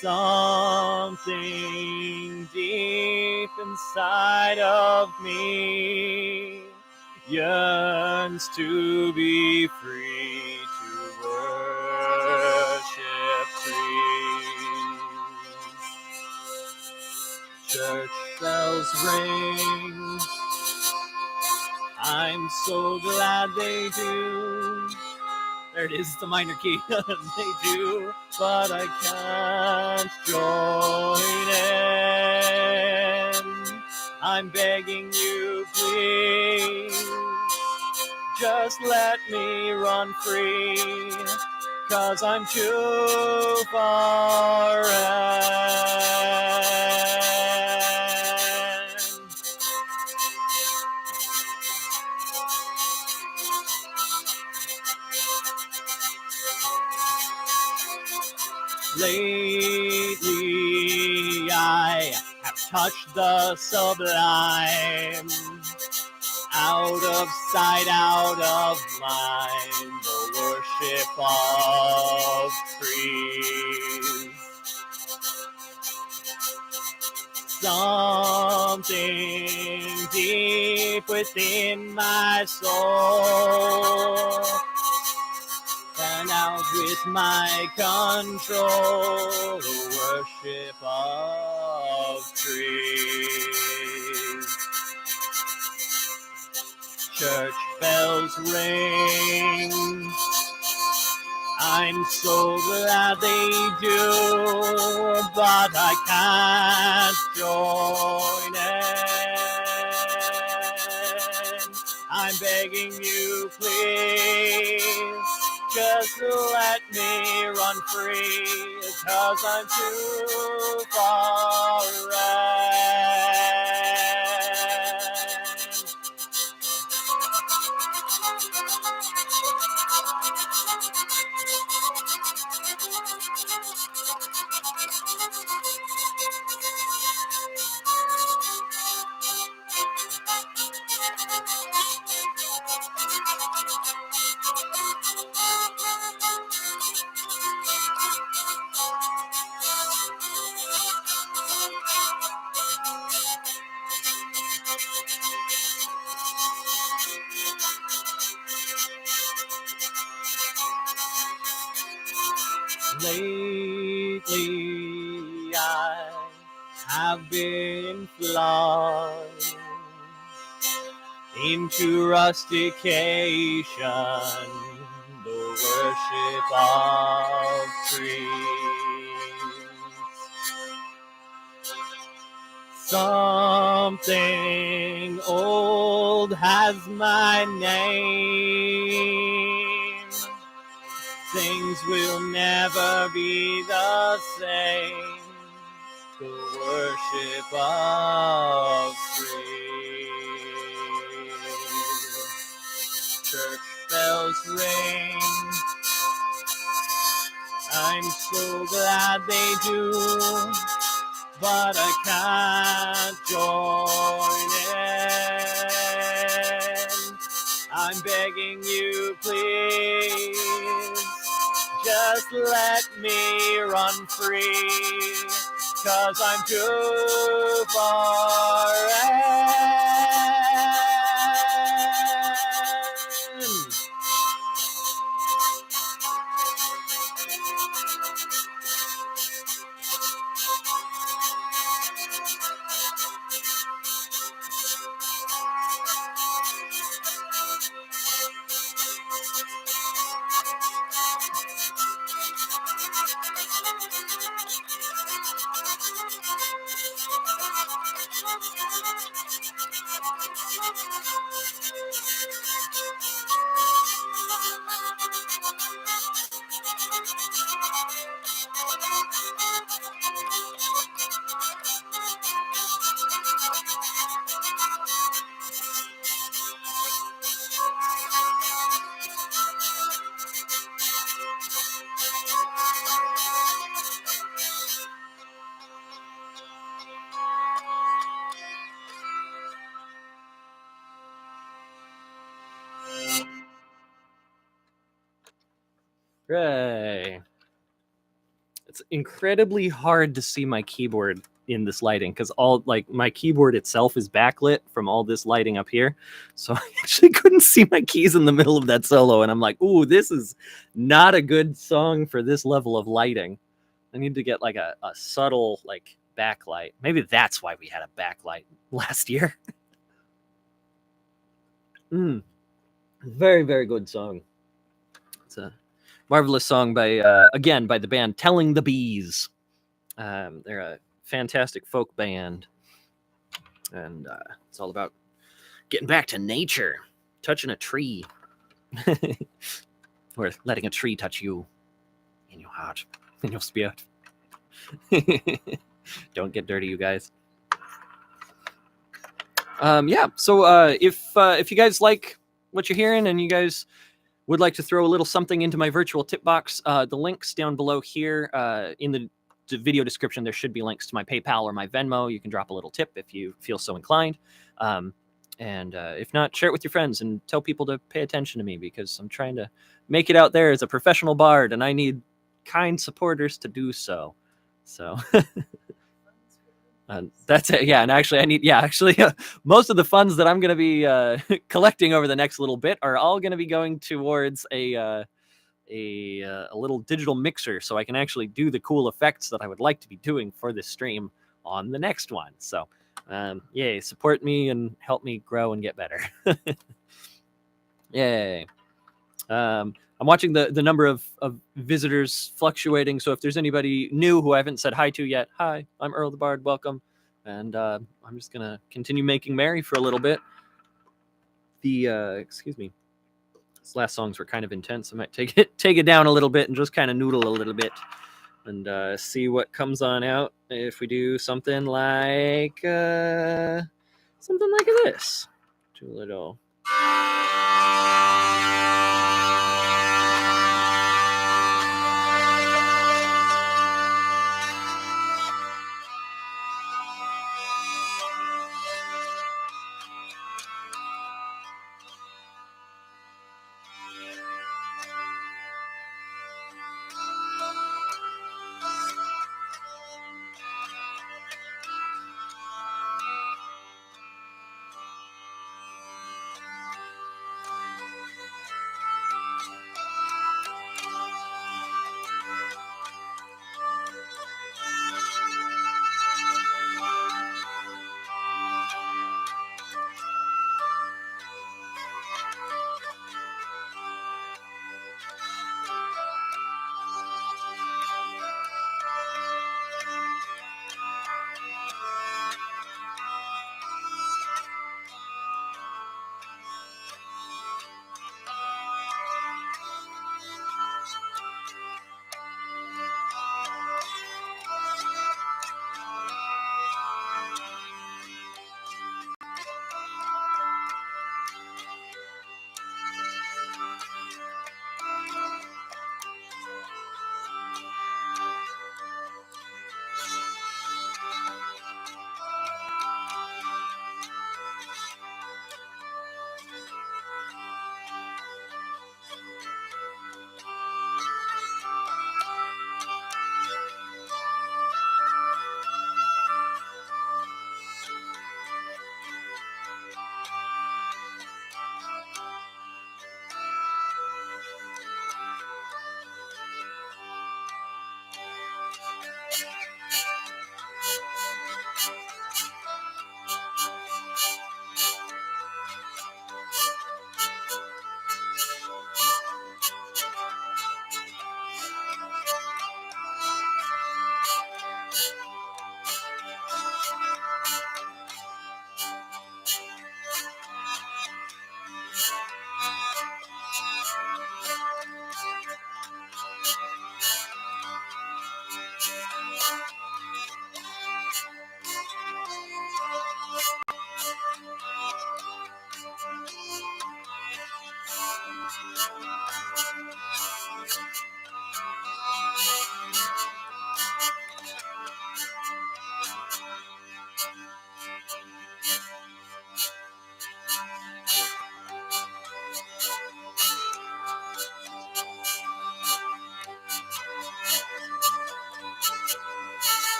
Something deep inside of me yearns to be free to worship trees. Church bells ring, I'm so glad they do. There it is, the minor key. They do, but I can't join in. I'm begging you, please, just let me run free, 'cause I'm too far in. Lately, I have touched the sublime. Out of sight, out of mind, the worship of trees. Something deep within my soul, and out with my control, the worship of trees. Church bells ring, I'm so glad they do, but I can't join in. I'm begging you, please, just let me run free, 'cause I'm too far in. Lately, I have been flung into rustication, the worship of trees. Something old has my name. Things will never be the same. The worship of trees. Church bells ring, I'm so glad they do, but I can't join in. I'm begging you, please, just let me run free, 'cause I'm too far in. Hooray. It's incredibly hard to see my keyboard in this lighting because all like my keyboard itself is backlit from all this lighting up here. So I actually couldn't see my keys in the middle of that solo. And I'm like, ooh, this is not a good song for this level of lighting. I need to get like a subtle like backlight. Maybe that's why we had a backlight last year. Very, very good song. It's a marvelous song by again by the band Telling the Bees. They're a fantastic folk band, and it's all about getting back to nature, touching a tree, or letting a tree touch you in your heart, in your spirit. Don't get dirty, you guys. Yeah. So if you guys like what you're hearing and you guys would like to throw a little something into my virtual tip box, the links down below here in the video description, there should be links to my PayPal or my Venmo. You can drop a little tip if you feel so inclined. And if not, share it with your friends and tell people to pay attention to me because I'm trying to make it out there as a professional bard and I need kind supporters to do so. So that's it. Yeah. And actually, most of the funds that I'm going to be collecting over the next little bit are all going to be going towards a little digital mixer so I can actually do the cool effects that I would like to be doing for this stream on the next one. So, yay, support me and help me grow and get better. Yay. I'm watching the number of visitors fluctuating. So if there's anybody new who I haven't said hi to yet, hi, I'm Earl the Bard. Welcome. And I'm just going to continue making merry for a little bit. Excuse me. These last songs were kind of intense. I might take it down a little bit and just kind of noodle a little bit and see what comes on out if we do something like this. Do a little.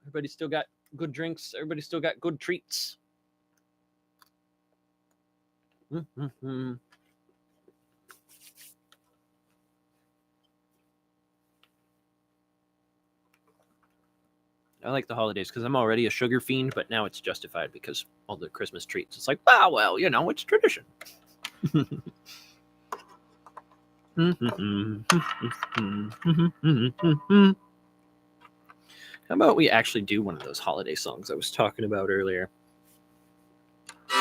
Everybody still got good drinks. Everybody still got good treats. I like the holidays because I'm already a sugar fiend, but now it's justified because all the Christmas treats. It's like, ah, well, you know, it's tradition. How about we actually do one of those holiday songs I was talking about earlier? Let's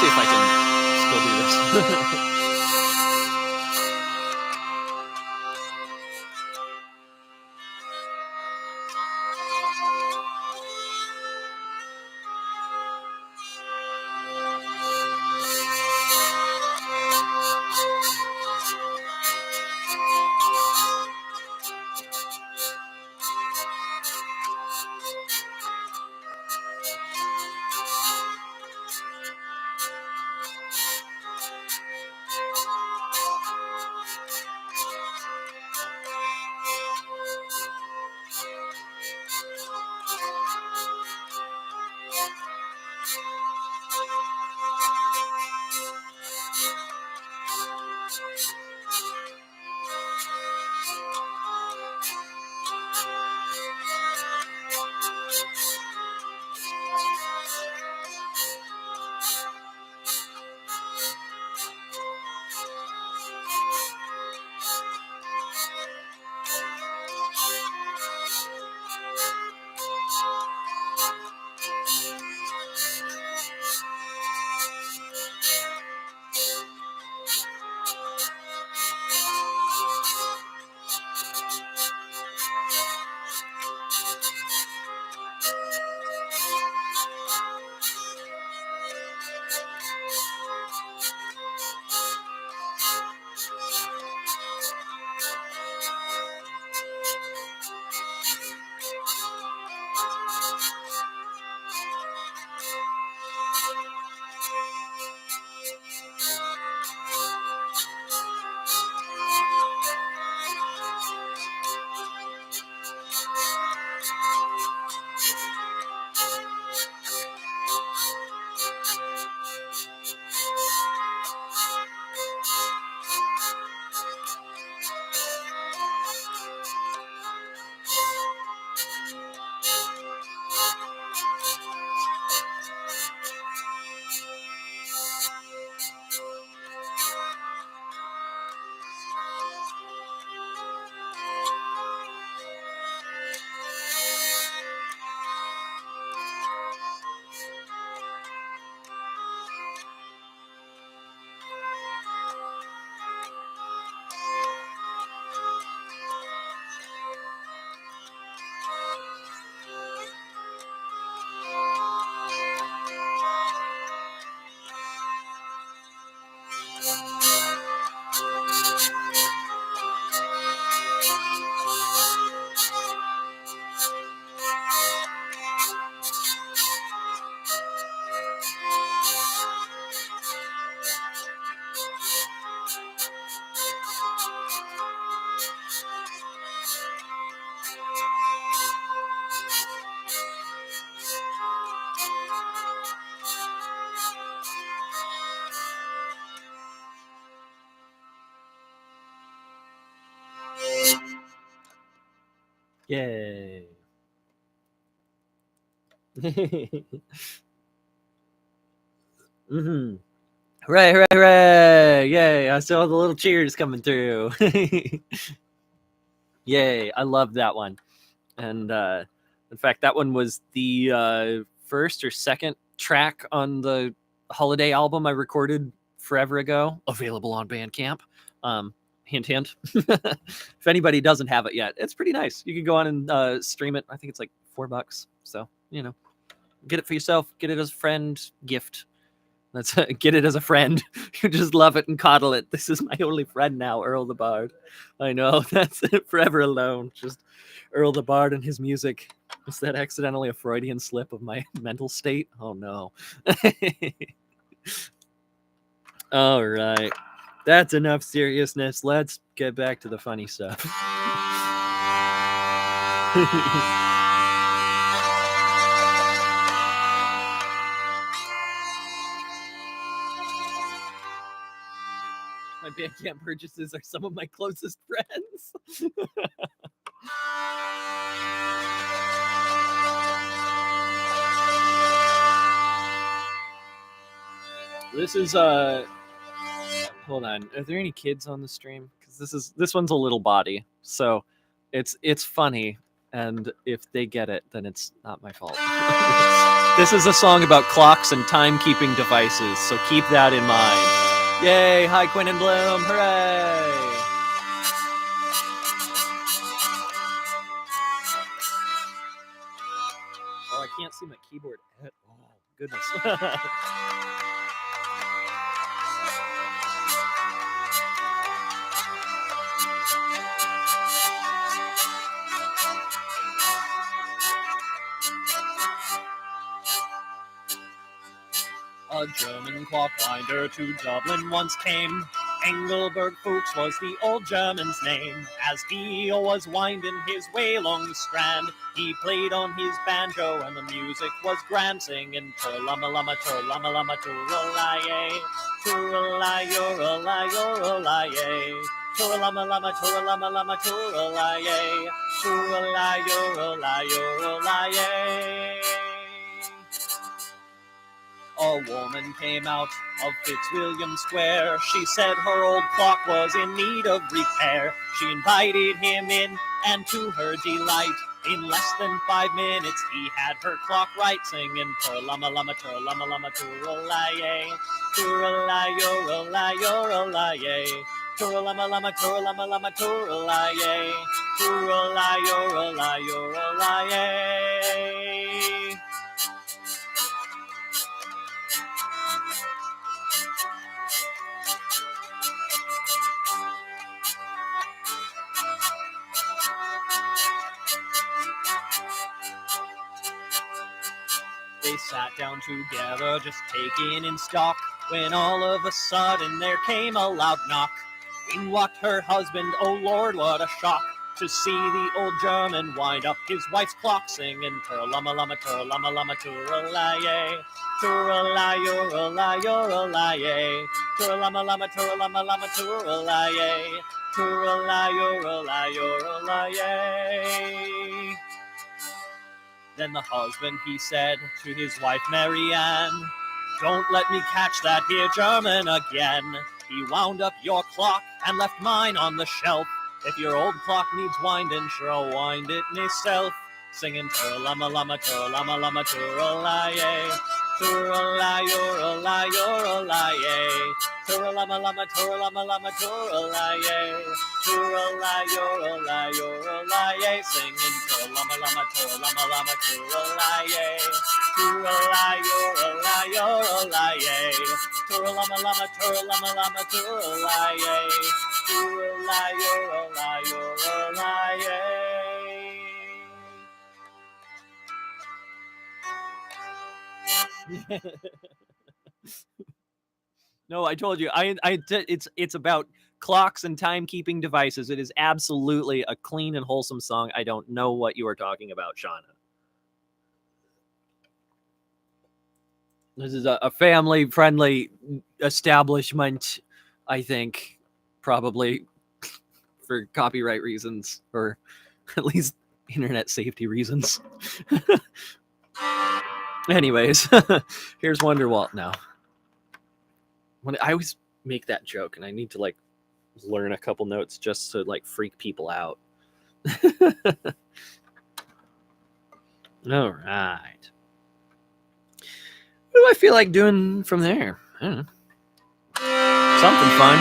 see if I can still do this. Yay. Hooray, hooray, hooray! Yay, I saw the little cheers coming through. Yay, I love that one. And in fact, that one was the first or second track on the holiday album I recorded forever ago, available on Bandcamp. Hint, hint. If anybody doesn't have it yet, it's pretty nice. You can go on and stream it. I think it's like $4. So, you know, get it for yourself. Get it as a friend gift. Let's get it as a friend. You just love it and coddle it. This is my only friend now, Earl the Bard. I know, that's it forever alone. Just Earl the Bard and his music. Was that accidentally a Freudian slip of my mental state? Oh no. All right. That's enough seriousness. Let's get back to the funny stuff. My Bandcamp purchases are some of my closest friends. This is hold on. Are there any kids on the stream? Because this one's a little body, so it's funny, and if they get it, then it's not my fault. This is a song about clocks and timekeeping devices, so keep that in mind. Yay! Hi, Quinn and Bloom! Hooray! Oh, I can't see my keyboard at all. Goodness. A German clockwinder to Dublin once came. Engelbert Fuchs was the old German's name. As he was winding his way along the strand, he played on his banjo and the music was grand, singing tur-lama-lama, tur-lama-lama, tur-la-ye, tur-la-yo-ra-la, yo-ra-la-ye, tur-lama-lama, tur-lama-lama, tur-la-ye, tur-la-yo-ra-la, yo-ra-la-ye. A woman came out of Fitzwilliam Square. She said her old clock was in need of repair. She invited him in, and to her delight, in less than 5 minutes, he had her clock right, singing tur-lama-lama, tur-lama-lama, tur-la-ye, tur-la-yo-ra-la-yo-ra-la-ye, tur-lama-lama, tur-lama-lama, tur-la-ye, tur-la-yo-ra-la-yo-ra-la-ye. They sat down together, just taking in stock, when all of a sudden there came a loud knock. In walked her husband, oh Lord, what a shock, to see the old German wind up his wife's clock, singing tur-lama-lama, tur-lama-lama, tur-la-ye, tur-la-yo-ra-la-yo-ra-la-ye, tur-lama-lama, tur-lama-lama, tur-la-ye, tur-la-yo-ra-la-yo-ra-la-ye. Then the husband, he said to his wife Marianne, don't let me catch that here German again. He wound up your clock and left mine on the shelf. If your old clock needs winding, sure I'll wind it myself. Singing tur-lama-lama, tur-lama-lama, tur-la-ye, tur-la-yo-ra-la-yo-ra-la-ye, tur-lama-lama, tur-lama-lama, tur-la-ye, tur-la-yo-ra-la-yo-ra-la-ye, singing tur-lama-lama, tur-lama-lama, tur-la-ye, tur-la-yo-ra-la-yo-ra-la-ye, tur-lama-lama, tur-lama-lama, tur-la-ye, tur-la-yo-ra-la-yo-ra-la-ye. No, I told you. It's about clocks and timekeeping devices. It is absolutely a clean and wholesome song. I don't know what you are talking about, Shauna. This is a family-friendly establishment, I think, probably for copyright reasons, or at least internet safety reasons. Anyways, here's Wonderwalt now. I always make that joke, and I need to like learn a couple notes just to like freak people out. All right. What do I feel like doing from there? I don't know. Something fun.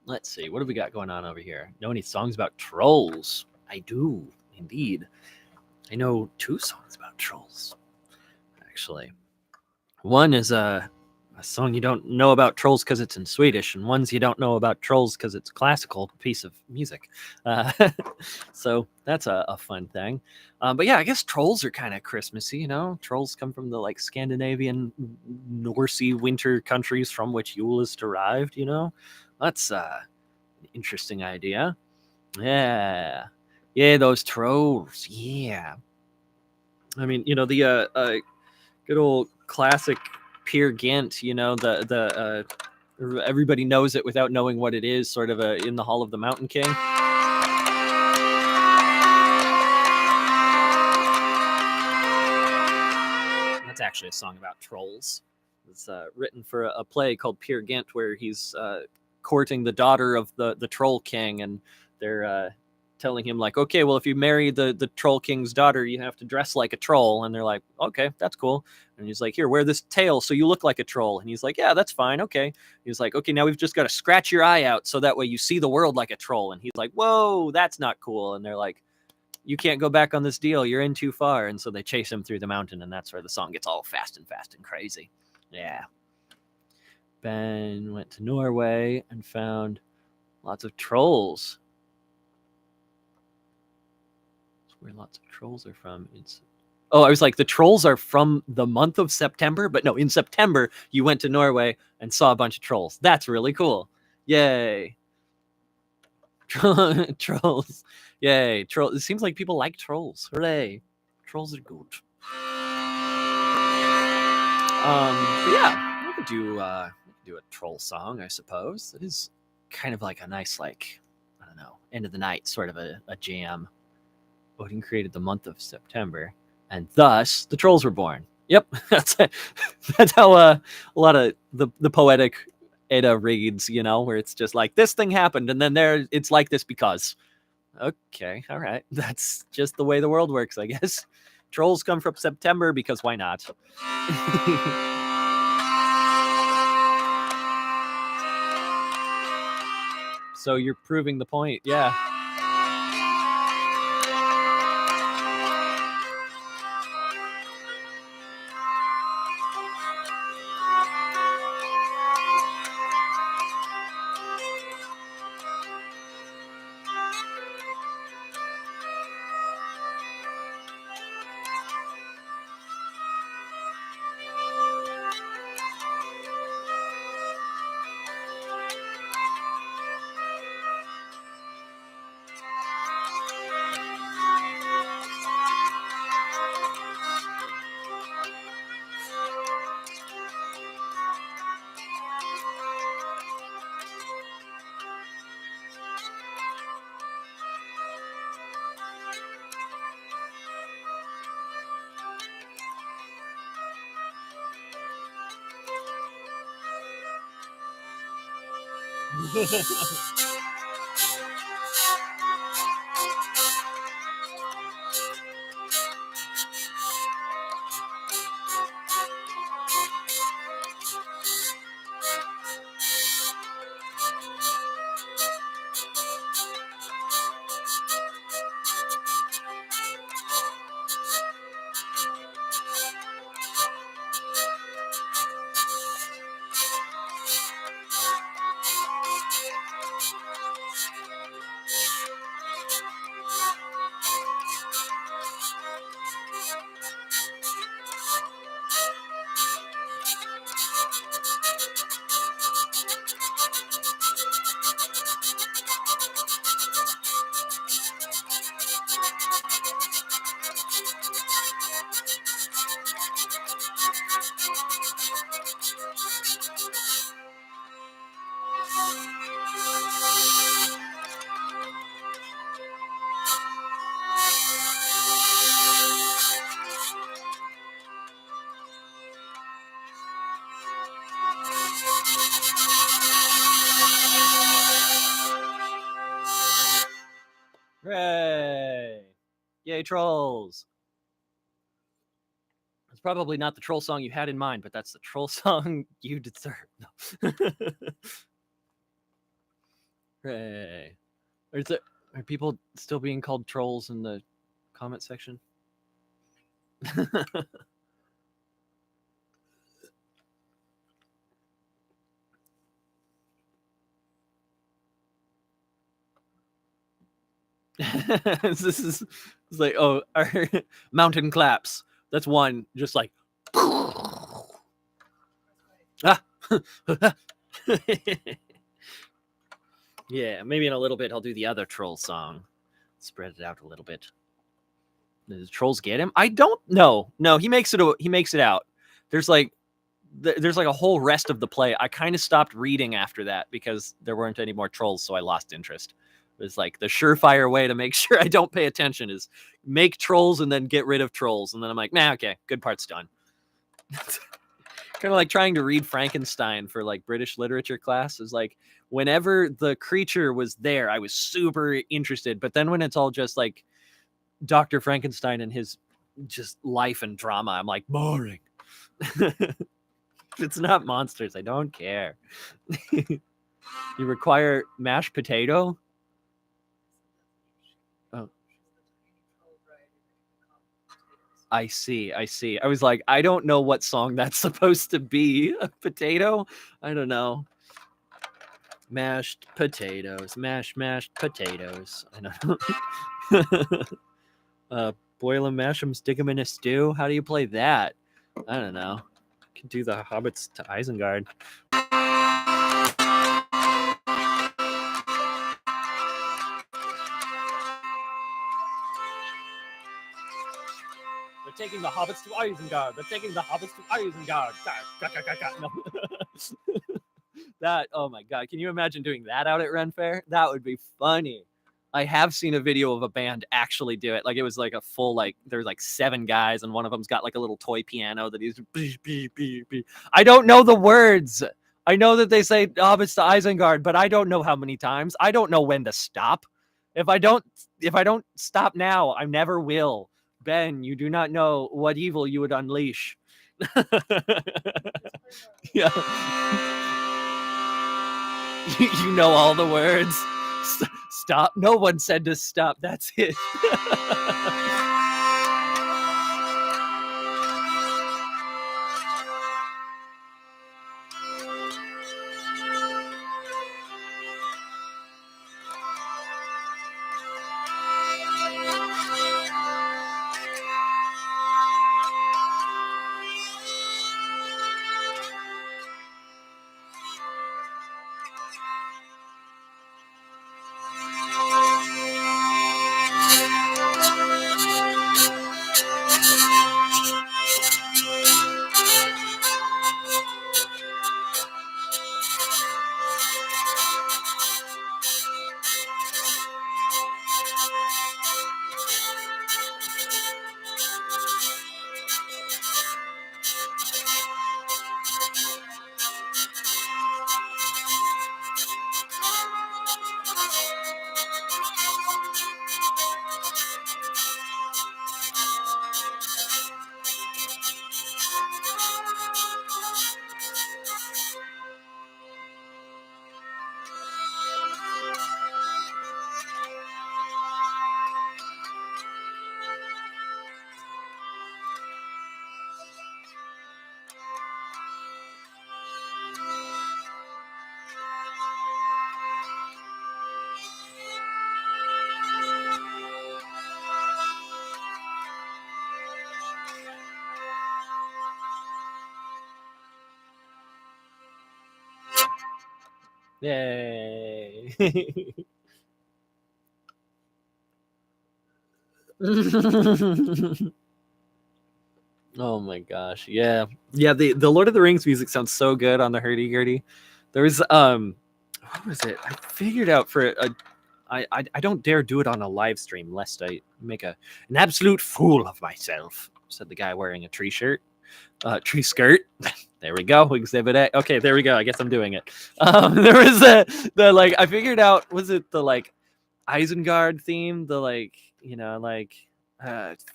Let's see, what have we got going on over here? Know any songs about trolls? I do, indeed. I know 2 songs about trolls, actually. One is a song you don't know about trolls because it's in Swedish, and ones you don't know about trolls because it's a classical piece of music. Uh, so that's a fun thing. But yeah, I guess trolls are kind of Christmassy. You know, trolls come from the like Scandinavian, Norsey winter countries from which Yule is derived. You know, that's an interesting idea. Yeah, yeah, those trolls. Yeah, I mean, you know, the good old classic Peer Gynt, you know, the everybody knows it without knowing what it is, sort of a in the Hall of the Mountain King. That's actually a song about trolls. It's written for a play called Peer Gynt, where he's courting the daughter of the Troll King, and they're telling him like, okay, well, if you marry the Troll King's daughter, you have to dress like a troll. And they're like, okay, that's cool. And he's like, here, wear this tail so you look like a troll. And he's like, yeah, that's fine. Okay. He's like, okay, now we've just got to scratch your eye out so that way you see the world like a troll. And he's like, whoa, that's not cool. And they're like, you can't go back on this deal. You're in too far. And so they chase him through the mountain. And that's where the song gets all fast and crazy. Yeah. Ben went to Norway and found lots of trolls. That's where lots of trolls are from. Oh, I was like, the trolls are from the month of September, but no, in September you went to Norway and saw a bunch of trolls. That's really cool. Yay. Trolls. Yay. Troll. It seems like people like trolls. Hooray. Trolls are good. But yeah, we could do a troll song, I suppose. It is kind of like a nice, like, I don't know, end of the night sort of a jam. Odin created the month of September, and thus the trolls were born. Yep, that's how a lot of the poetic Edda reads, you know, where it's just like this thing happened, and then there it's like this because. Okay, all right, that's just the way the world works, I guess. Trolls come from September because why not? So you're proving the point, yeah. Hooray! Yay, trolls! It's probably not the troll song you had in mind, but that's the troll song you deserve. No. Hooray. Are people still being called trolls in the comment section? This is it's like, oh, our mountain claps. That's one. Just like, ah. Yeah, maybe in a little bit I'll do the other troll song. Spread it out a little bit. Does trolls get him? I don't know. No, he makes it out. There's like a whole rest of the play. I kind of stopped reading after that because there weren't any more trolls, so I lost interest. It was like the surefire way to make sure I don't pay attention is make trolls and then get rid of trolls. And then I'm like, nah, okay, good part's done. Kind of like trying to read Frankenstein for like British literature class is like whenever the creature was there, I was super interested. But then when it's all just like Dr. Frankenstein and his just life and drama, I'm like, boring. If it's not monsters, I don't care. You require mashed potato? Oh. I see. I was like, I don't know what song that's supposed to be. A potato? I don't know. Mashed potatoes. Mashed potatoes. I don't know. Boil them, mash them, stick them in a stew. How do you play that? I don't know. I can do the Hobbits to Isengard. They're taking the hobbits to Isengard. They're taking the hobbits to Isengard. No. That, oh my god. Can you imagine doing that out at Ren Faire? That would be funny. I have seen a video of a band actually do it. Like it was like a full, like there's like 7 guys and one of them's got like a little toy piano that he's. I don't know the words. I know that they say hobbits to Isengard, but I don't know how many times. I don't know when to stop. If I don't stop now, I never will. Ben, you do not know what evil you would unleash. Yeah. You know all the words. Stop. No one said to stop. That's it. Yay. Oh my gosh. Yeah. Yeah, the Lord of the Rings music sounds so good on the hurdy-gurdy. There was what was it? I figured out for I don't dare do it on a live stream lest I make an absolute fool of myself, said the guy wearing a tree shirt. Tree skirt. There we go. Exhibit A. Okay, there we go. I guess I'm doing it. There was the like I figured out, was it the like Isengard theme? The like, you know, like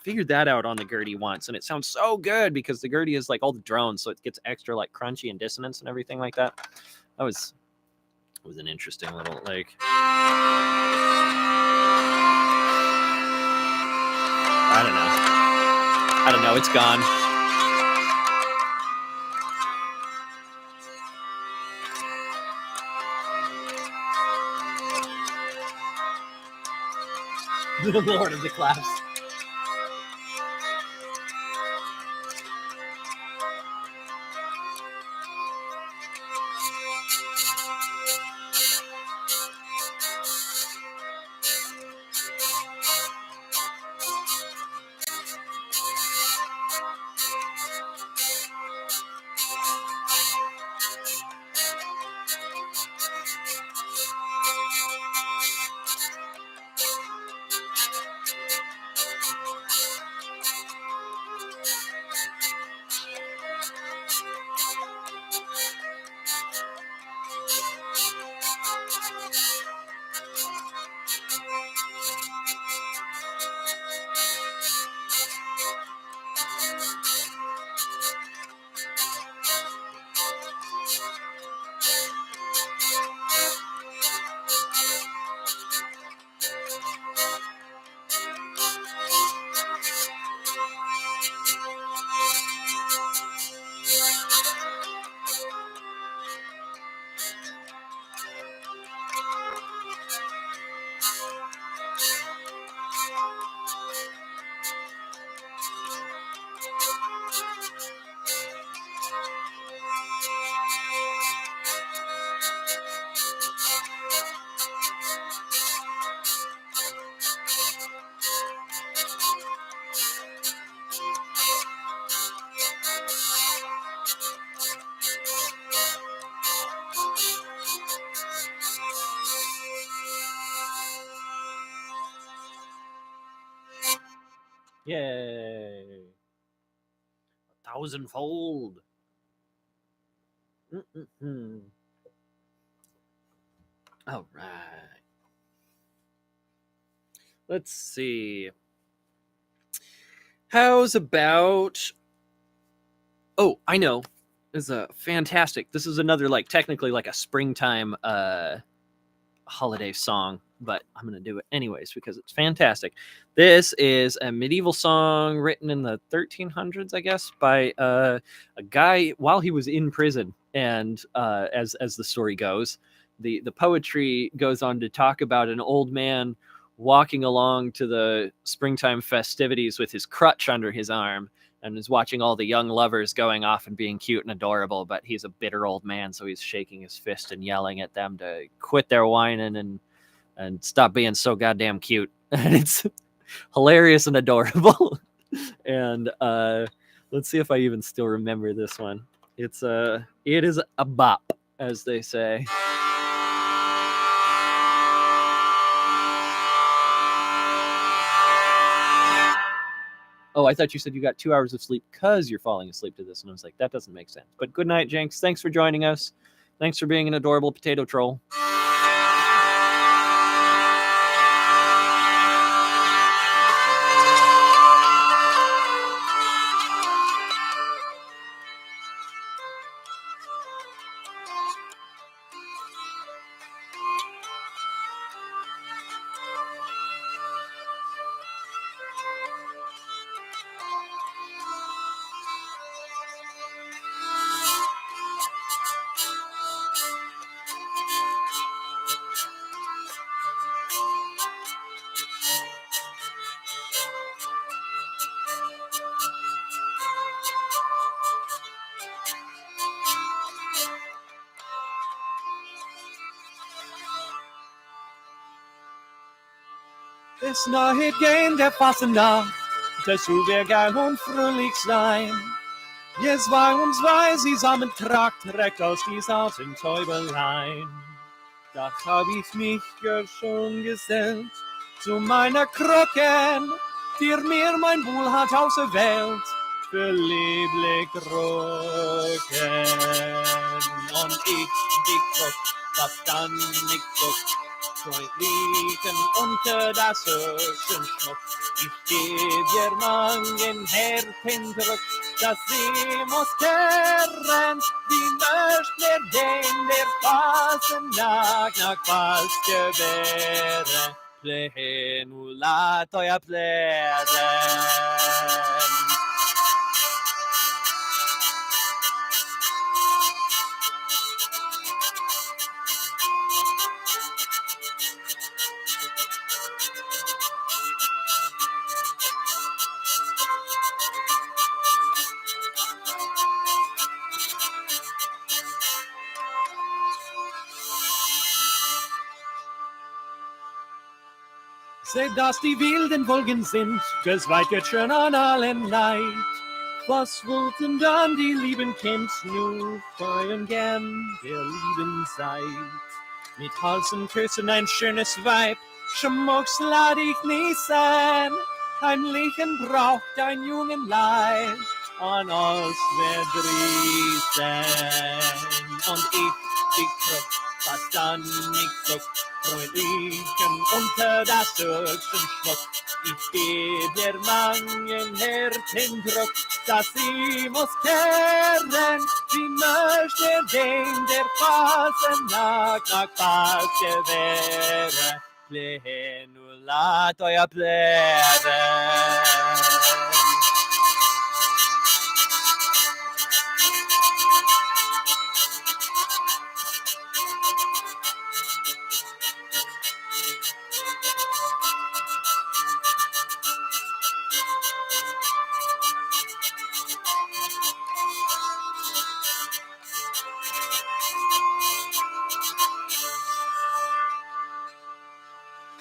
Figured that out on the Gurdy once, and it sounds so good because the Gurdy is like all the drones, so it gets extra like crunchy and dissonance and everything like that. That was an interesting little like. I don't know. It's gone. The Lord of the Claps. Yay! 1,000-fold. All right. Let's see. How's about... Oh, I know. This is a fantastic... This is another, like, technically like a springtime holiday song, but I'm going to do it anyways because it's fantastic. This is a medieval song written in the 1300s, I guess, by a guy while he was in prison. And as the story goes, the poetry goes on to talk about an old man walking along to the springtime festivities with his crutch under his arm and is watching all the young lovers going off and being cute and adorable, but he's a bitter old man, so he's shaking his fist and yelling at them to quit their whining and stop being so goddamn cute. And it's hilarious and adorable. And let's see if I even still remember this one. It is a bop, as they say. Oh, I thought you said you got 2 hours of sleep because you're falling asleep to this. And I was like, that doesn't make sense. But good night, Jinx. Thanks for joining us. Thanks for being an adorable potato troll. Es nahet gehen der Fasnacht, dazu wir geil und fröhlich sein. Jetzt bei uns weiß sie Sammentracht direkt aus die alten Täubelein. Da hab ich mich schon gesellt zu meiner Krocken, die mir mein Buhl hat auserwählt für lieblich Krocken. Und ich, die Krock, was dann nicht Krock, Freund liegen unter das Schmuck, Ich geb dir mangen Herpendruck, dass sie muss kehren, wie möcht mir den der Passen nach Pass gewähren. Plenulato ja plären. Seht, dass die wilden Wolken sind, das weit jetzt schön an allen Neid. Was wollten dann die lieben Kind nur feiern gern der lieben Zeit? Mit Hals und Küssen ein schönes Weib, Schmucks lad ich nie sein. Heimlichen braucht ein jungen Leib, an uns verdrießen. Und ich, die Krück, was dann nicht zuck, freundlichen unter das höchsten Schmuck. Ich geb dir mangen Herzendruck, dass sie muss kehren, sie möchte den der Passen nach Pass gewähren. Plenulato ja plären.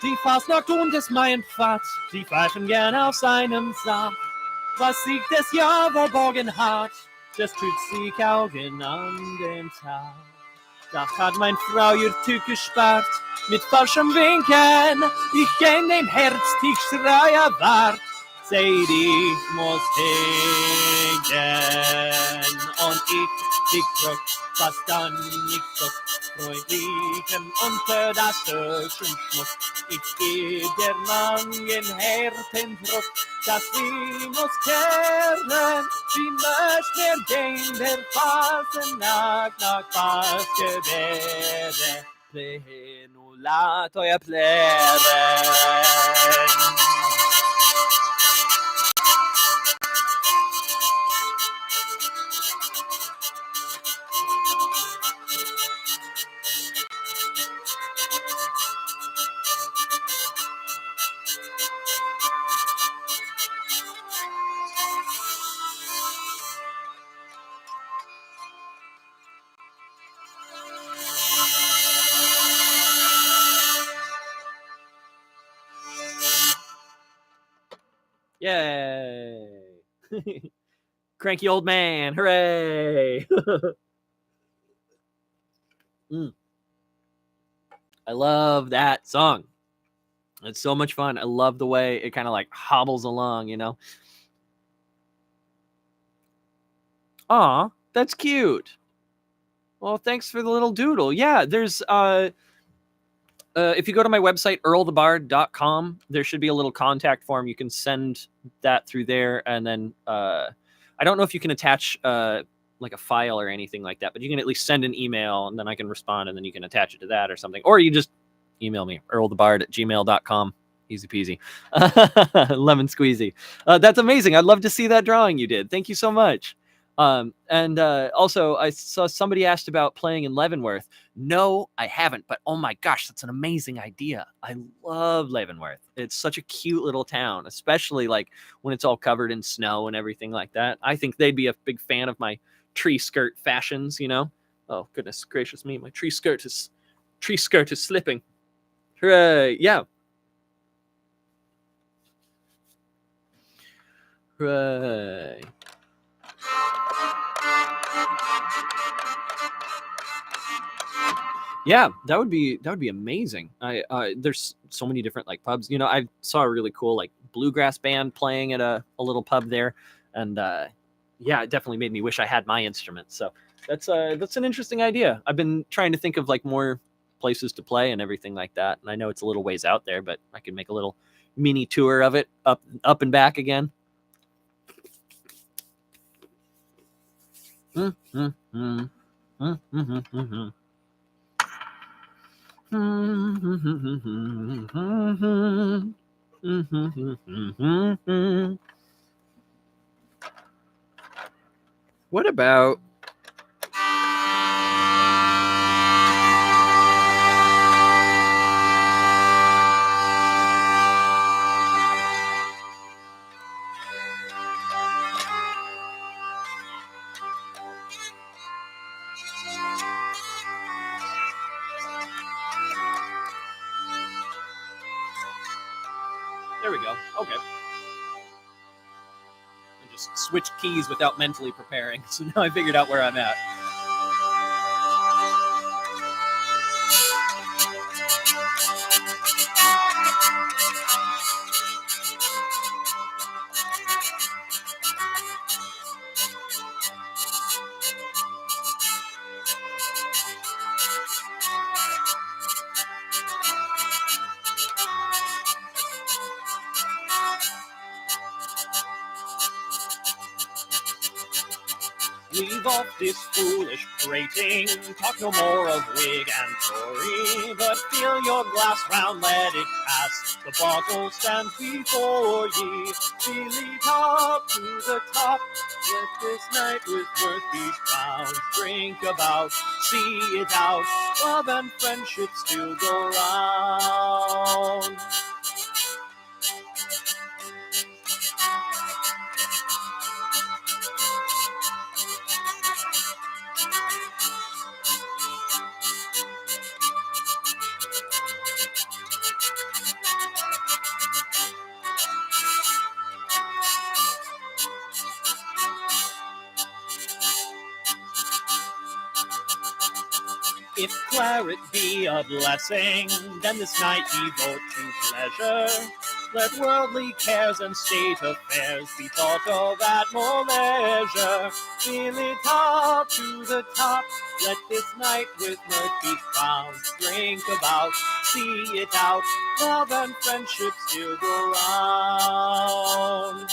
Die Fastnacht und des Maienpfad, die pfeifen gern auf seinem Sarg. Was sich des Jahr verborgen hat, das tut sich Augen an den Tag. Doch hat mein Frau ihr Tück gespart, mit falschem Winken. Ich in dem Herz, die Schreier wart, seht, ich muss hingehen. Und ich, die Krück, was dann nicht zuck, freundlichen unter das höchsten Schmuck. Ich geb der mangen Herpendruck, dass sie muss kehren, sie möcht mir den der Passen nach Pass gewähren. Plenulato ja plären. Yay! Cranky old man, hooray! I love that song. It's so much fun. I love the way it kind of like hobbles along, you know? Aw, that's cute. Well, thanks for the little doodle. Yeah, there's if you go to my website, earlthebard.com, there should be a little contact form. You can send that through there. And then I don't know if you can attach like a file or anything like that, but you can at least send an email and then I can respond and then you can attach it to that or something. Or you just email me, earlthebard@gmail.com. Easy peasy. Lemon squeezy. That's amazing. I'd love to see that drawing you did. Thank you so much. Also, I saw somebody asked about playing in Leavenworth. No, I haven't, but oh my gosh, that's an amazing idea. I love Leavenworth. It's such a cute little town, especially like when it's all covered in snow and everything like that. I think they'd be a big fan of my tree skirt fashions, you know? Oh, goodness gracious me, my tree skirt is slipping. Hooray, yeah. Hooray. Yeah, that would be amazing. There's so many different like pubs. You know, I saw a really cool like bluegrass band playing at a little pub there, and yeah, it definitely made me wish I had my instrument. So that's an interesting idea. I've been trying to think of like more places to play and everything like that. And I know it's a little ways out there, but I could make a little mini tour of it, up and back again. What about there we go. Okay. I just switched keys without mentally preparing, so now I figured out where I'm at. Leave off this foolish prating, talk no more of Whig and Tory, but fill your glass round, let it pass, the bottle stands before ye. Fill it up to the top, let this night with mirth be crowned. Drink about, see it out, love and friendship still go round. If claret be a blessing, then this night devote to pleasure. Let worldly cares and state affairs be thought of at more leisure. Fill it up to the top, let this night with mirth be crowned. Drink about, see it out, love and friendship still go round.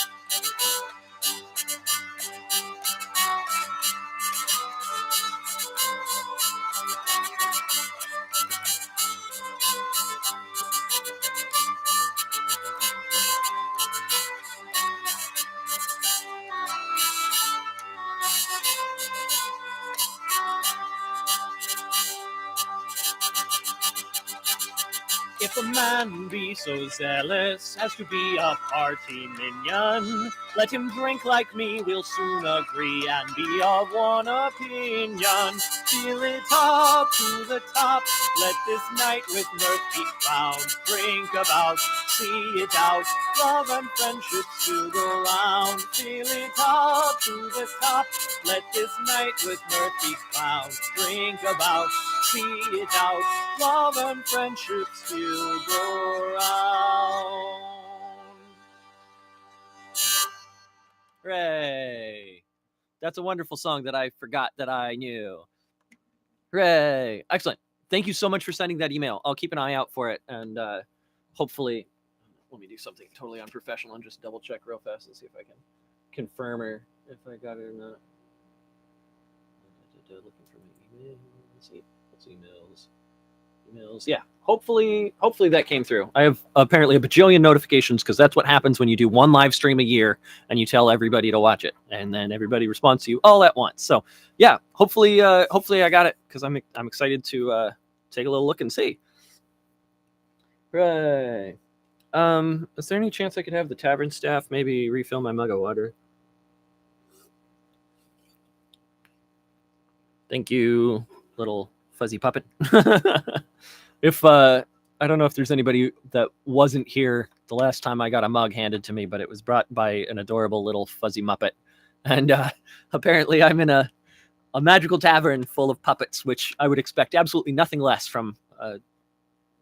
If a man be so zealous as to be a party minion, let him drink like me, we'll soon agree and be of one opinion. Fill it up to the top, let this night with mirth be crowned. Drink about, see it out, love and friendship still go round. Fill it up to the top, let this night with mirth be crowned. Drink about, see it out, love and friendship still go round. Hooray! That's a wonderful song that I forgot that I knew. Hooray! Excellent. Thank you so much for sending that email. I'll keep an eye out for it, and hopefully, let me do something totally unprofessional and just double check real fast and see if I can confirm or if I got it or not. Looking for my email. Let's see. Emails. Yeah. Hopefully that came through. I have apparently a bajillion notifications because that's what happens when you do one live stream a year and you tell everybody to watch it, and then everybody responds to you all at once. So yeah, hopefully I got it because I'm excited to take a little look and see. Right. Is there any chance I could have the tavern staff maybe refill my mug of water? Thank you, little fuzzy puppet. If I don't know if there's anybody that wasn't here the last time I got a mug handed to me, but it was brought by an adorable little fuzzy muppet. And apparently I'm in a magical tavern full of puppets, which I would expect absolutely nothing less from a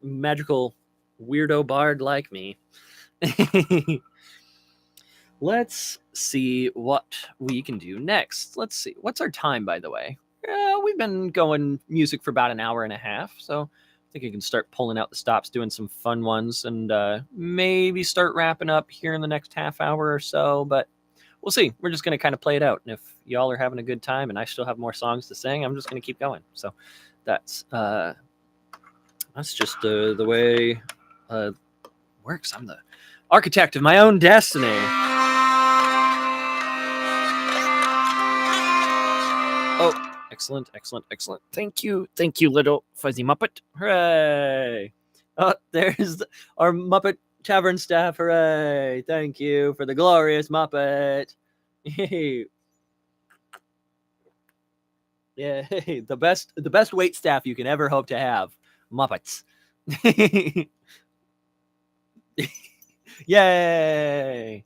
magical weirdo bard like me. Let's see what we can do next. Let's see. What's our time, by the way? We've been going music for about an hour and a half. So if think I can start pulling out the stops, doing some fun ones, and maybe start wrapping up here in the next half hour or so. But we'll see. We're just going to kind of play it out. And if y'all are having a good time and I still have more songs to sing, I'm just going to keep going. So that's just the way it works. I'm the architect of my own destiny. Oh, excellent, excellent, excellent. Thank you, little fuzzy Muppet. Hooray! Oh, there's our Muppet Tavern staff. Hooray! Thank you for the glorious Muppet. Yay! Yay! The best wait staff you can ever hope to have. Muppets. Yay!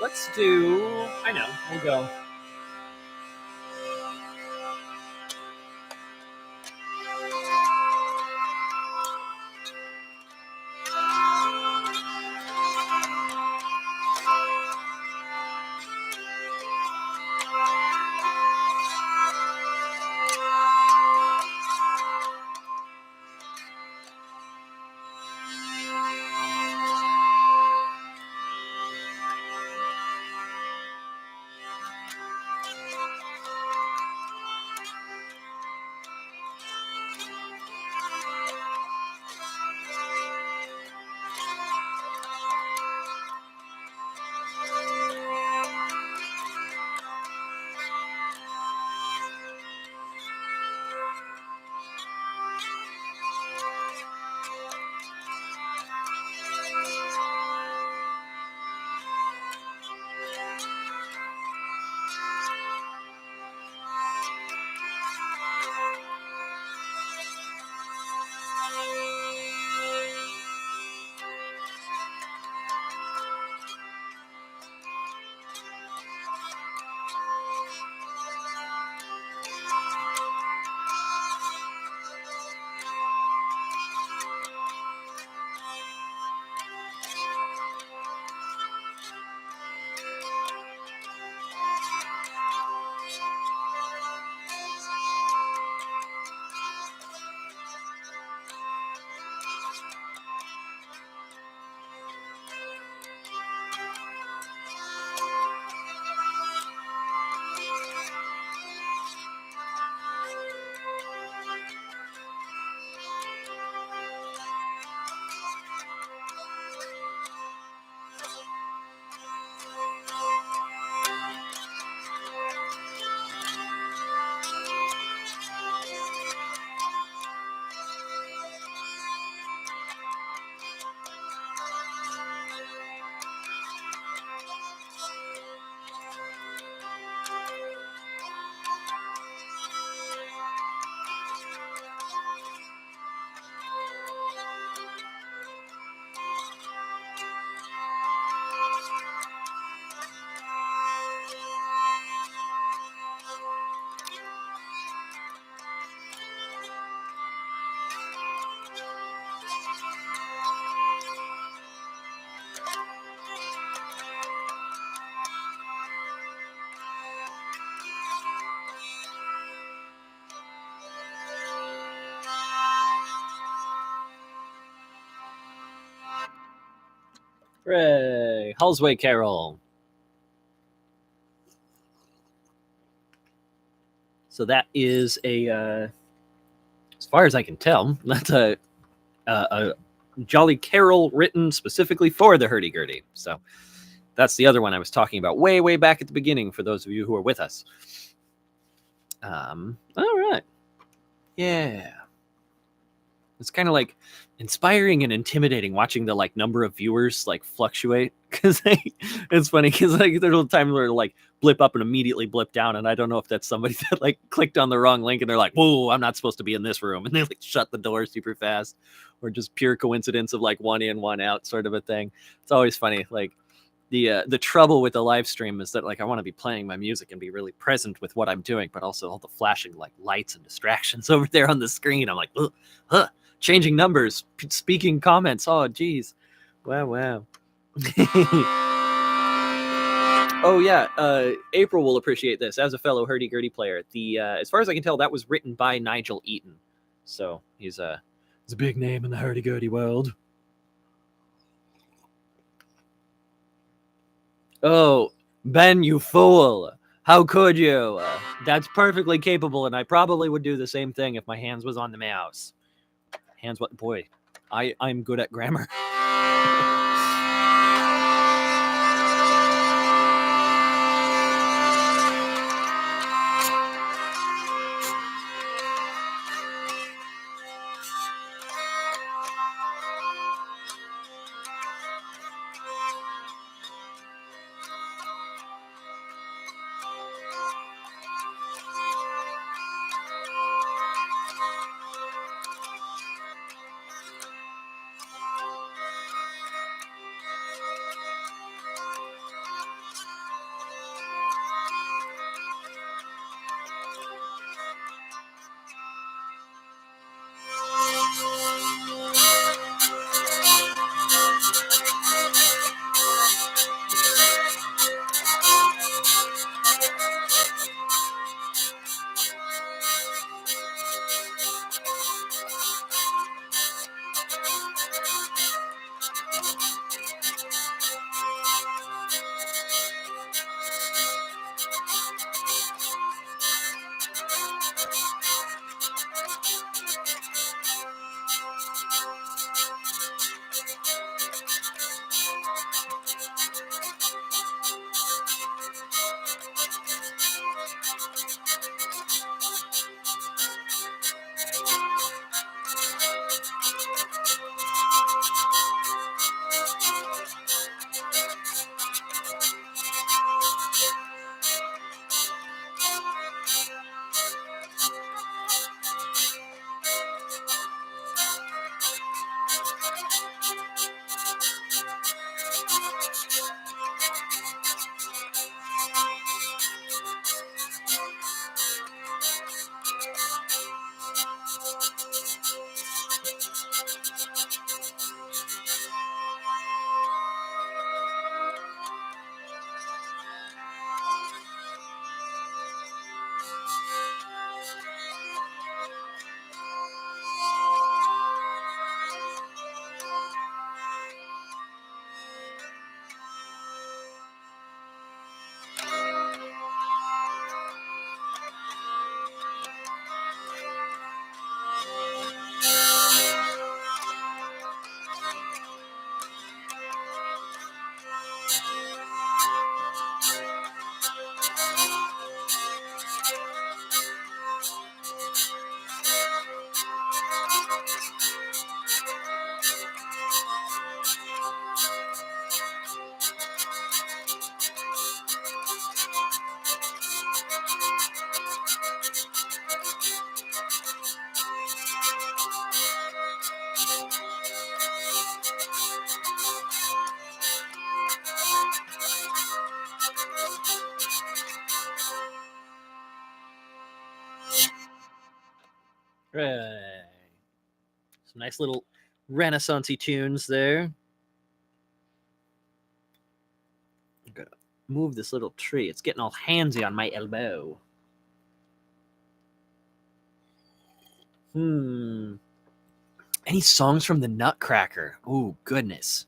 Let's do. I know. We'll go. Hooray! Halsway Carol. So that is as far as I can tell, that's a jolly carol written specifically for the hurdy-gurdy. So that's the other one I was talking about way back at the beginning for those of you who are with us. All right. Yeah. It's kind of like inspiring and intimidating watching the like number of viewers like fluctuate, because it's funny because like there's a time where it'll like blip up and immediately blip down, and I don't know if that's somebody that like clicked on the wrong link and they're like, whoa, I'm not supposed to be in this room, and they like shut the door super fast, or just pure coincidence of like one in one out sort of a thing. It's always funny. Like the trouble with the live stream is that like I want to be playing my music and be really present with what I'm doing, but also all the flashing like lights and distractions over there on the screen. I'm like, changing numbers, speaking comments. Oh, geez. Wow. Oh, yeah. April will appreciate this. As a fellow hurdy-gurdy player, the as far as I can tell, that was written by Nigel Eaton. So he's a big name in the hurdy-gurdy world. Oh, Ben, you fool. How could you? That's perfectly capable, and I probably would do the same thing if my hands was on the mouse. Hands, what? Boy, I'm good at grammar. Right. Some nice little Renaissance-y tunes there. I'm gonna move this little tree. It's getting all handsy on my elbow. Any songs from the Nutcracker? Oh, goodness.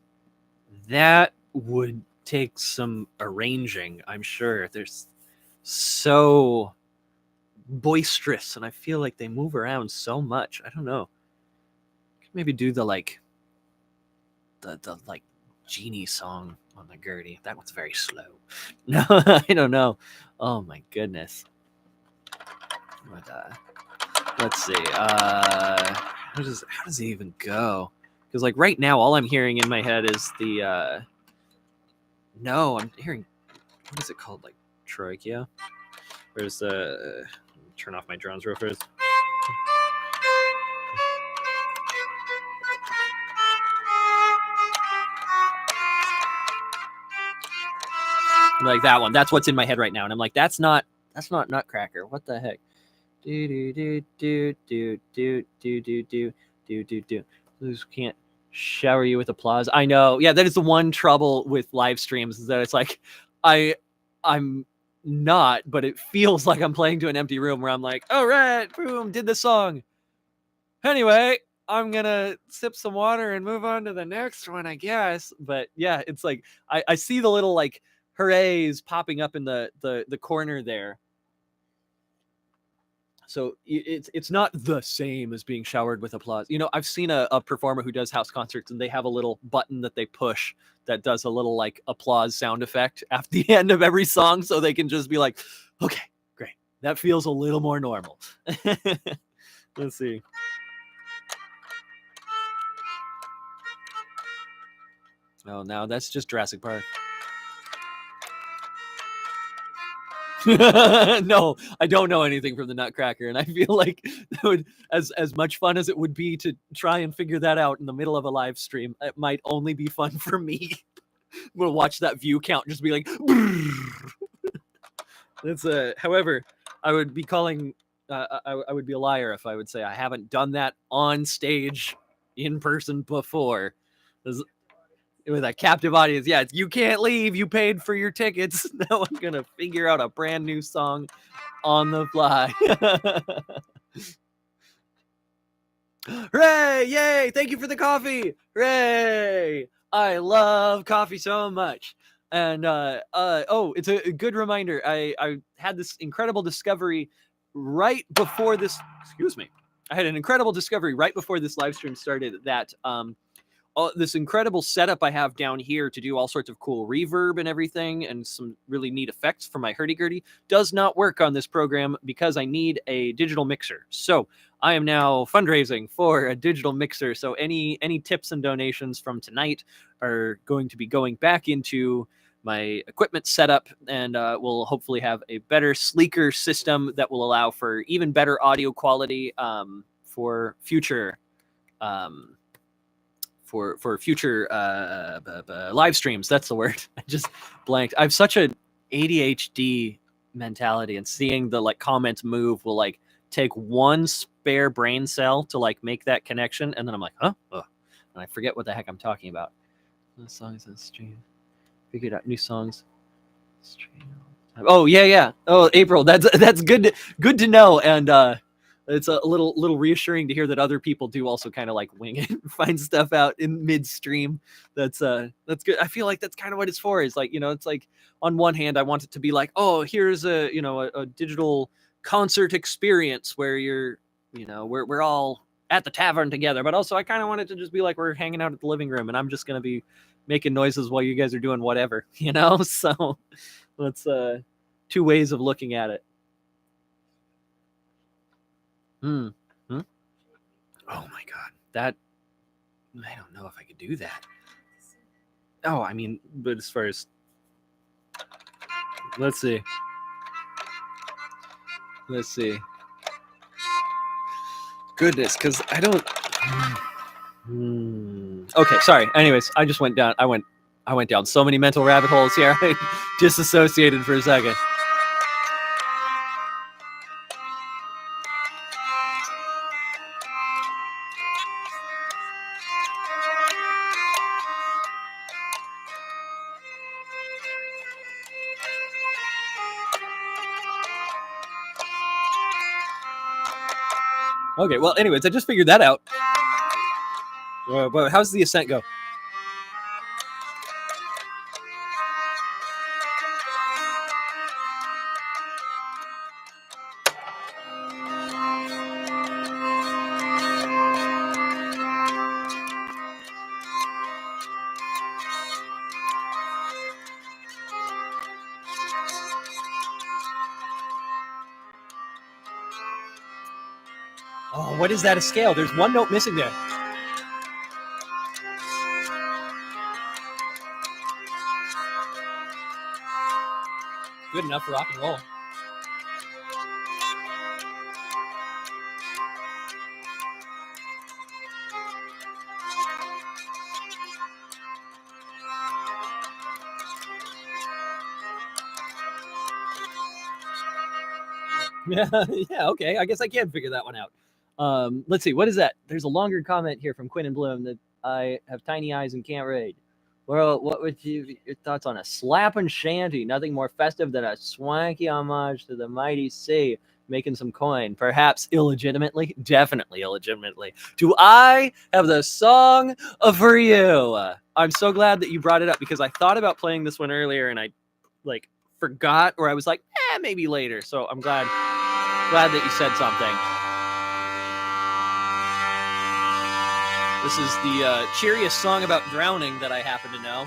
That would take some arranging, I'm sure. They're so boisterous, and I feel like they move around so much. I don't know. Maybe do the like genie song on the Gurdy. That one's very slow. No, I don't know. Oh my goodness. But, let's see. how does it even go? Because like right now, all I'm hearing in my head is the no, I'm hearing, what is it called? Like trachea. Where's the turn off my drones real fast. Like that one. That's what's in my head right now, and I'm like, that's not Nutcracker. What the heck? Do do do do do do do do do do do do. Those can't shower you with applause. I know. Yeah, that is the one trouble with live streams, is that it's like I'm not, but it feels like I'm playing to an empty room where I'm like, all right, boom, did the song. Anyway, I'm gonna sip some water and move on to the next one, I guess. But yeah, it's like I see the little like hoorays popping up in the corner there. So it's not the same as being showered with applause. You know, I've seen a performer who does house concerts, and they have a little button that they push that does a little like applause sound effect at the end of every song, so they can just be like, okay, great, that feels a little more normal. Let's see. Oh, now that's just Jurassic Park. No, I don't know anything from the Nutcracker, and I feel like that would, as much fun as it would be to try and figure that out in the middle of a live stream, it might only be fun for me. I'm gonna watch that view count just be like. That's however, I would be calling. I would be a liar if I would say I haven't done that on stage, in person before. With a captive audience. Yeah, you can't leave. You paid for your tickets. Now I'm gonna figure out a brand new song on the fly. Hooray! Yay! Thank you for the coffee. Hooray! I love coffee so much. And oh, it's a good reminder. I had this incredible discovery right before this. Excuse me. I had an incredible discovery right before this live stream started that this incredible setup I have down here to do all sorts of cool reverb and everything and some really neat effects for my hurdy-gurdy does not work on this program because I need a digital mixer. So I am now fundraising for a digital mixer. So any tips and donations from tonight are going to be going back into my equipment setup, and we'll hopefully have a better, sleeker system that will allow for even better audio quality for future for future live streams. That's the word. I just blanked. I have such a ADHD mentality, and seeing the like comments move will like take one spare brain cell to like make that connection, and then I'm like, huh? Ugh. And I forget what the heck I'm talking about. The songs on stream. Figured out new songs. Stream. Oh yeah. Oh, April. That's good. Good to know. And it's a little reassuring to hear that other people do also kind of like wing it, find stuff out in midstream. That's good. I feel like that's kind of what it's for. Is like, you know, it's like on one hand, I want it to be like, oh, here's a digital concert experience where you're, we're all at the tavern together. But also, I kind of want it to just be like we're hanging out at the living room, and I'm just gonna be making noises while you guys are doing whatever, So that's two ways of looking at it. Oh my god, that I don't know if I could do that. Oh, I mean, but as far as let's see. Goodness, because I don't. Okay, sorry. Anyways, I just went down. I went down so many mental rabbit holes here. I disassociated for a second. Okay, well, anyways, I just figured that out. But how's the ascent go? Oh, what is that, a scale? There's one note missing there. Good enough for rock and roll. Yeah, okay. I guess I can figure that one out. Let's see. What is that? There's a longer comment here from Quinn and Bloom that I have tiny eyes and can't read. Well, what would your thoughts on a slapping shanty? Nothing more festive than a swanky homage to the mighty sea, making some coin, perhaps illegitimately, definitely illegitimately. Do I have the song for you? I'm so glad that you brought it up because I thought about playing this one earlier and I forgot, or I was like, maybe later. So I'm glad that you said something. This is the cheeriest song about drowning that I happen to know.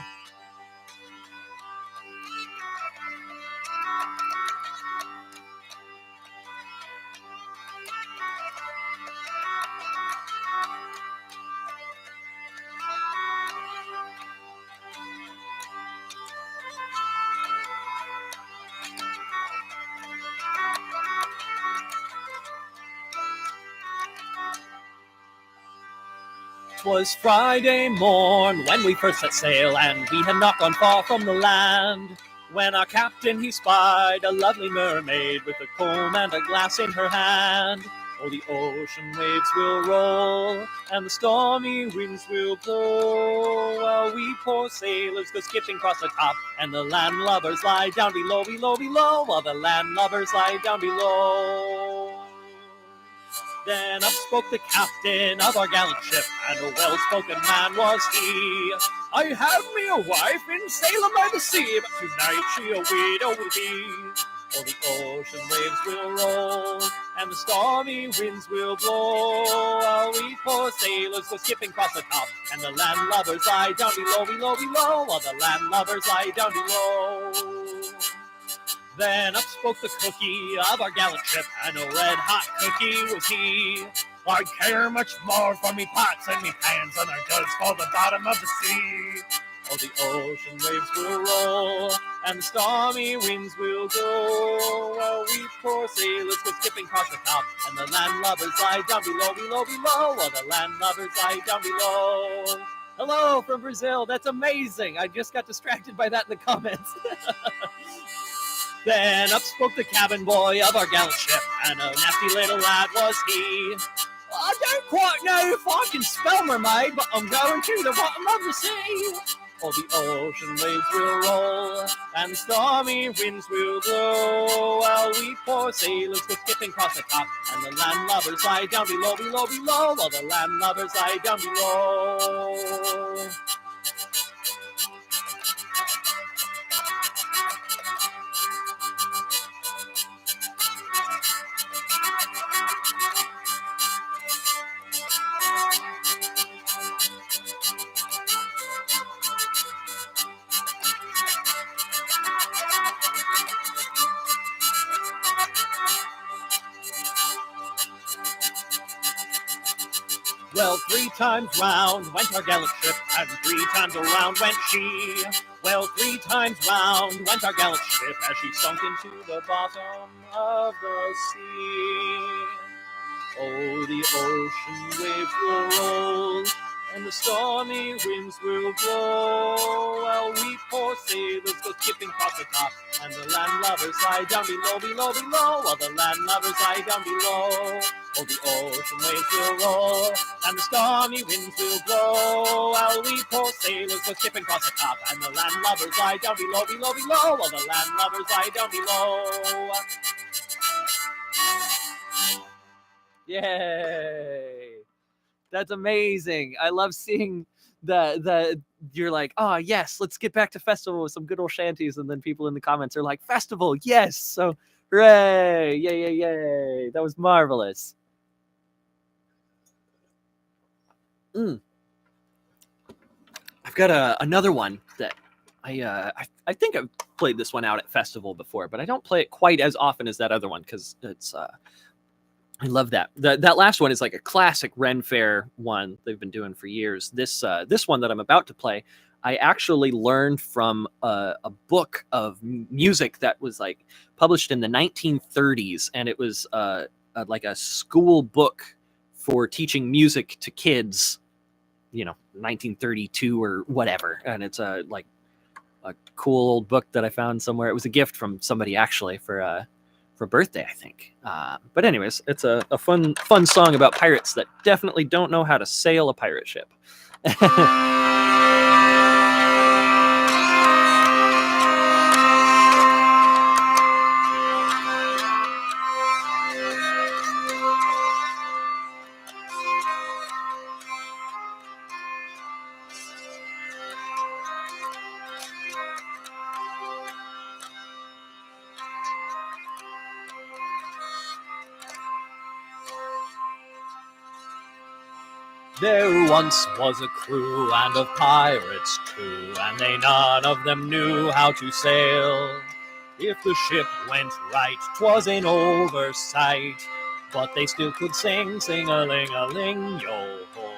'Twas Friday morn when we first set sail, and we had not gone far from the land, when our captain he spied a lovely mermaid with a comb and a glass in her hand. Oh, the ocean waves will roll and the stormy winds will blow, while we poor sailors go skipping across the top, and the landlubbers lie down below, below, below, while the landlubbers lie down below. Then up spoke the captain of our gallant ship, and a well-spoken man was he. I have me a wife in Salem by the sea, but tonight she a widow will be. Oh, the ocean waves will roll, and the stormy winds will blow, while we poor sailors go skipping across the top, and the landlubbers lie down below, below, below, while the landlubbers lie down below. Then up spoke the cookie of our gallant ship, and a red-hot cookie was he. I care much more for me pots and me pans than I does for the bottom of the sea. Oh, the ocean waves will roll, and the stormy winds will blow, while we poor sailors go skipping across the top, and the landlubbers lie down below, below, below, while the landlubbers lie down below. Hello from Brazil. That's amazing. I just got distracted by that in the comments. Then up spoke the cabin boy of our gallant ship, and a nasty little lad was he. I don't quite know if I can spell mermaid, but I'm going to the bottom of the sea. Oh, the ocean waves will roll, and the stormy winds will blow, while we poor sailors go skipping across the top, and the landlubbers lie down below, below, below, while the landlubbers lie down below. Well, 3 times round went our gallant ship, and 3 times around went she. Well, 3 times round went our gallant ship, as she sunk into the bottom of the sea. Oh, the ocean waves will roll, and the stormy winds will blow, while we poor sailors go skipping across the top, and the landlubbers lie down below, below, below, while the landlubbers lie down below. Oh, the ocean waves will roll, and the stormy winds will blow, while we poor sailors go skipping across the top, and the landlubbers lie down below, below, below, while the landlubbers lie down below. Yay! That's amazing. I love seeing the you're like, oh yes, let's get back to festival with some good old shanties, and then people in the comments are like, festival, yes. So hooray! Yay, yay, yay! That was marvelous. I've got another one that I think I've played this one out at festival before, but I don't play it quite as often as that other one because it's I love that. That last one is like a classic Ren Faire one they've been doing for years. This one that I'm about to play, I actually learned from a book of music that was like published in the 1930s, and it was like a school book for teaching music to kids. 1932 or whatever, and it's like a cool old book that I found somewhere. It was a gift from somebody actually for birthday, I think. But anyways, it's a fun song about pirates that definitely don't know how to sail a pirate ship. There once was a crew, and of pirates too, and they none of them knew how to sail. If the ship went right, 'twas an oversight, but they still could sing, sing-a-ling-a-ling, yo-ho.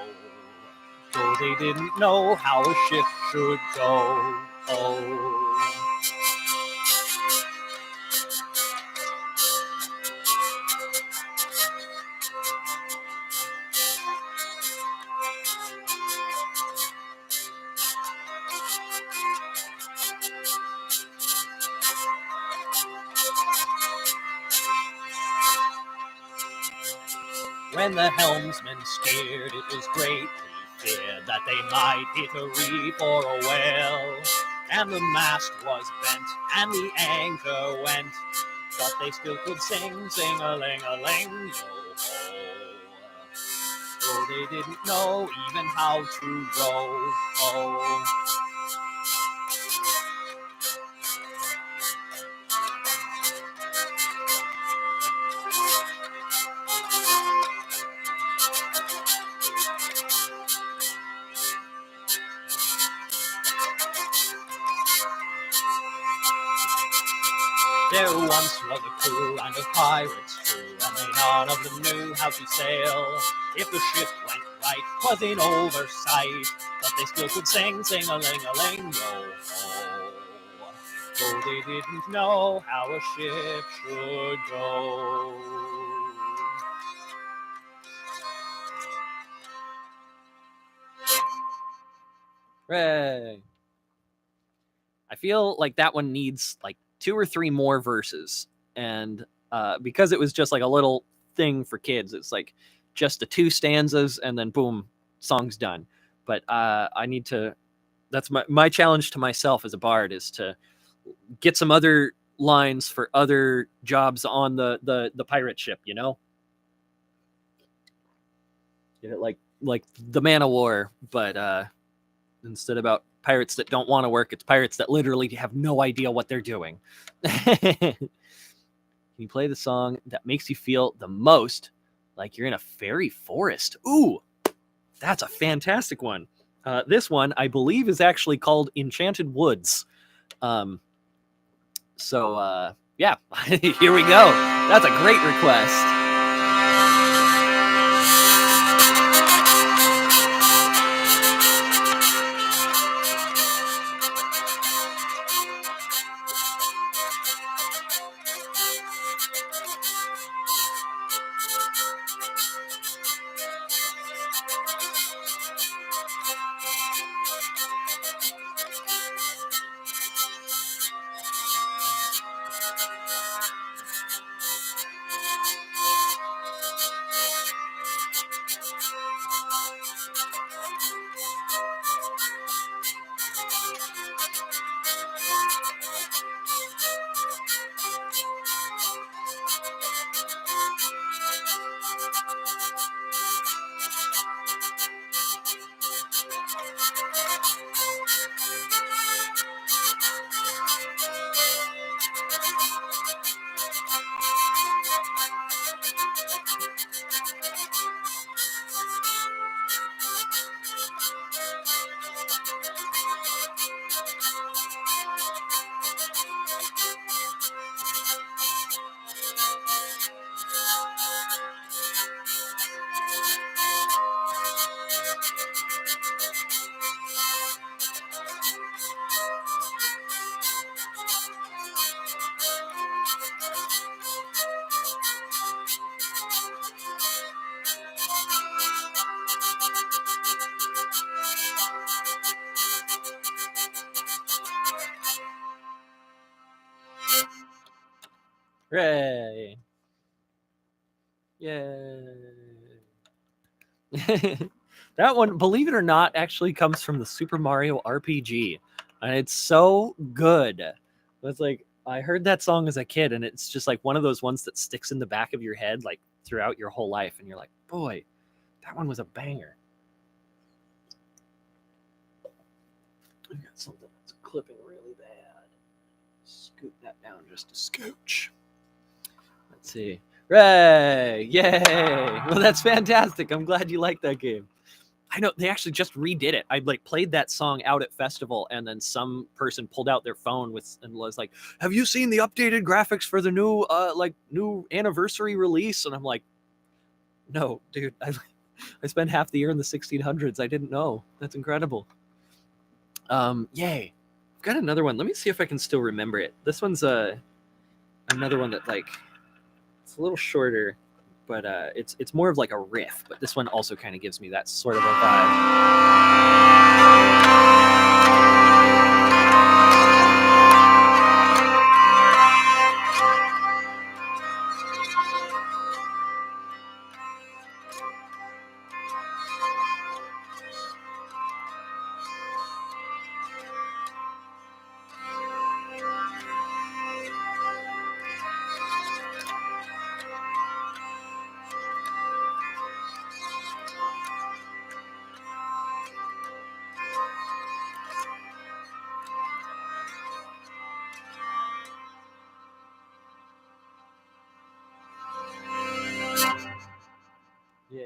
Though they didn't know how a ship should go, oh. When the helmsman steered, it was greatly feared that they might hit a reef or a whale. And the mast was bent, and the anchor went, but they still could sing, sing-a-ling-a-ling, yo-ho. Though they didn't know even how to row, oh. There once was a crew, and of pirates true, and they none of them knew how to sail. If the ship went right, 'twas an oversight, but they still could sing, sing-a-ling-a-ling, yo-ho. Though they didn't know how a ship should go. Hooray! I feel like that one needs like 2 or 3 more verses, and because it was just like a little thing for kids, it's like just the 2 stanzas and then boom, song's done. But I need to. That's my challenge to myself as a bard, is to get some other lines for other jobs on the pirate ship. Get it like the Man of War, but instead about pirates that don't want to work, it's pirates that literally have no idea what they're doing. Can you play the song that makes you feel the most like you're in a fairy forest? Ooh, that's a fantastic one. This one, I believe, is actually called Enchanted Woods. So, yeah, here we go. That's a great request. Hooray! Yay! That one, believe it or not, actually comes from the Super Mario RPG, and it's so good. It's like I heard that song as a kid, and it's just like one of those ones that sticks in the back of your head like throughout your whole life, and you're like, boy, that one was a banger. I got something that's clipping really bad. Scoot that down just a scooch. Let's see. Ray! Yay! Well, that's fantastic. I'm glad you like that game. I know they actually just redid it. I like played that song out at festival, and then some person pulled out their phone with and was like, "Have you seen the updated graphics for the new anniversary release?" And I'm like, "No, dude. I spent half the year in the 1600s. I didn't know. That's incredible." Yay! I've got another one. Let me see if I can still remember it. This one's another one that like it's a little shorter, but it's more of like a riff. But this one also kind of gives me that sort of a Yay.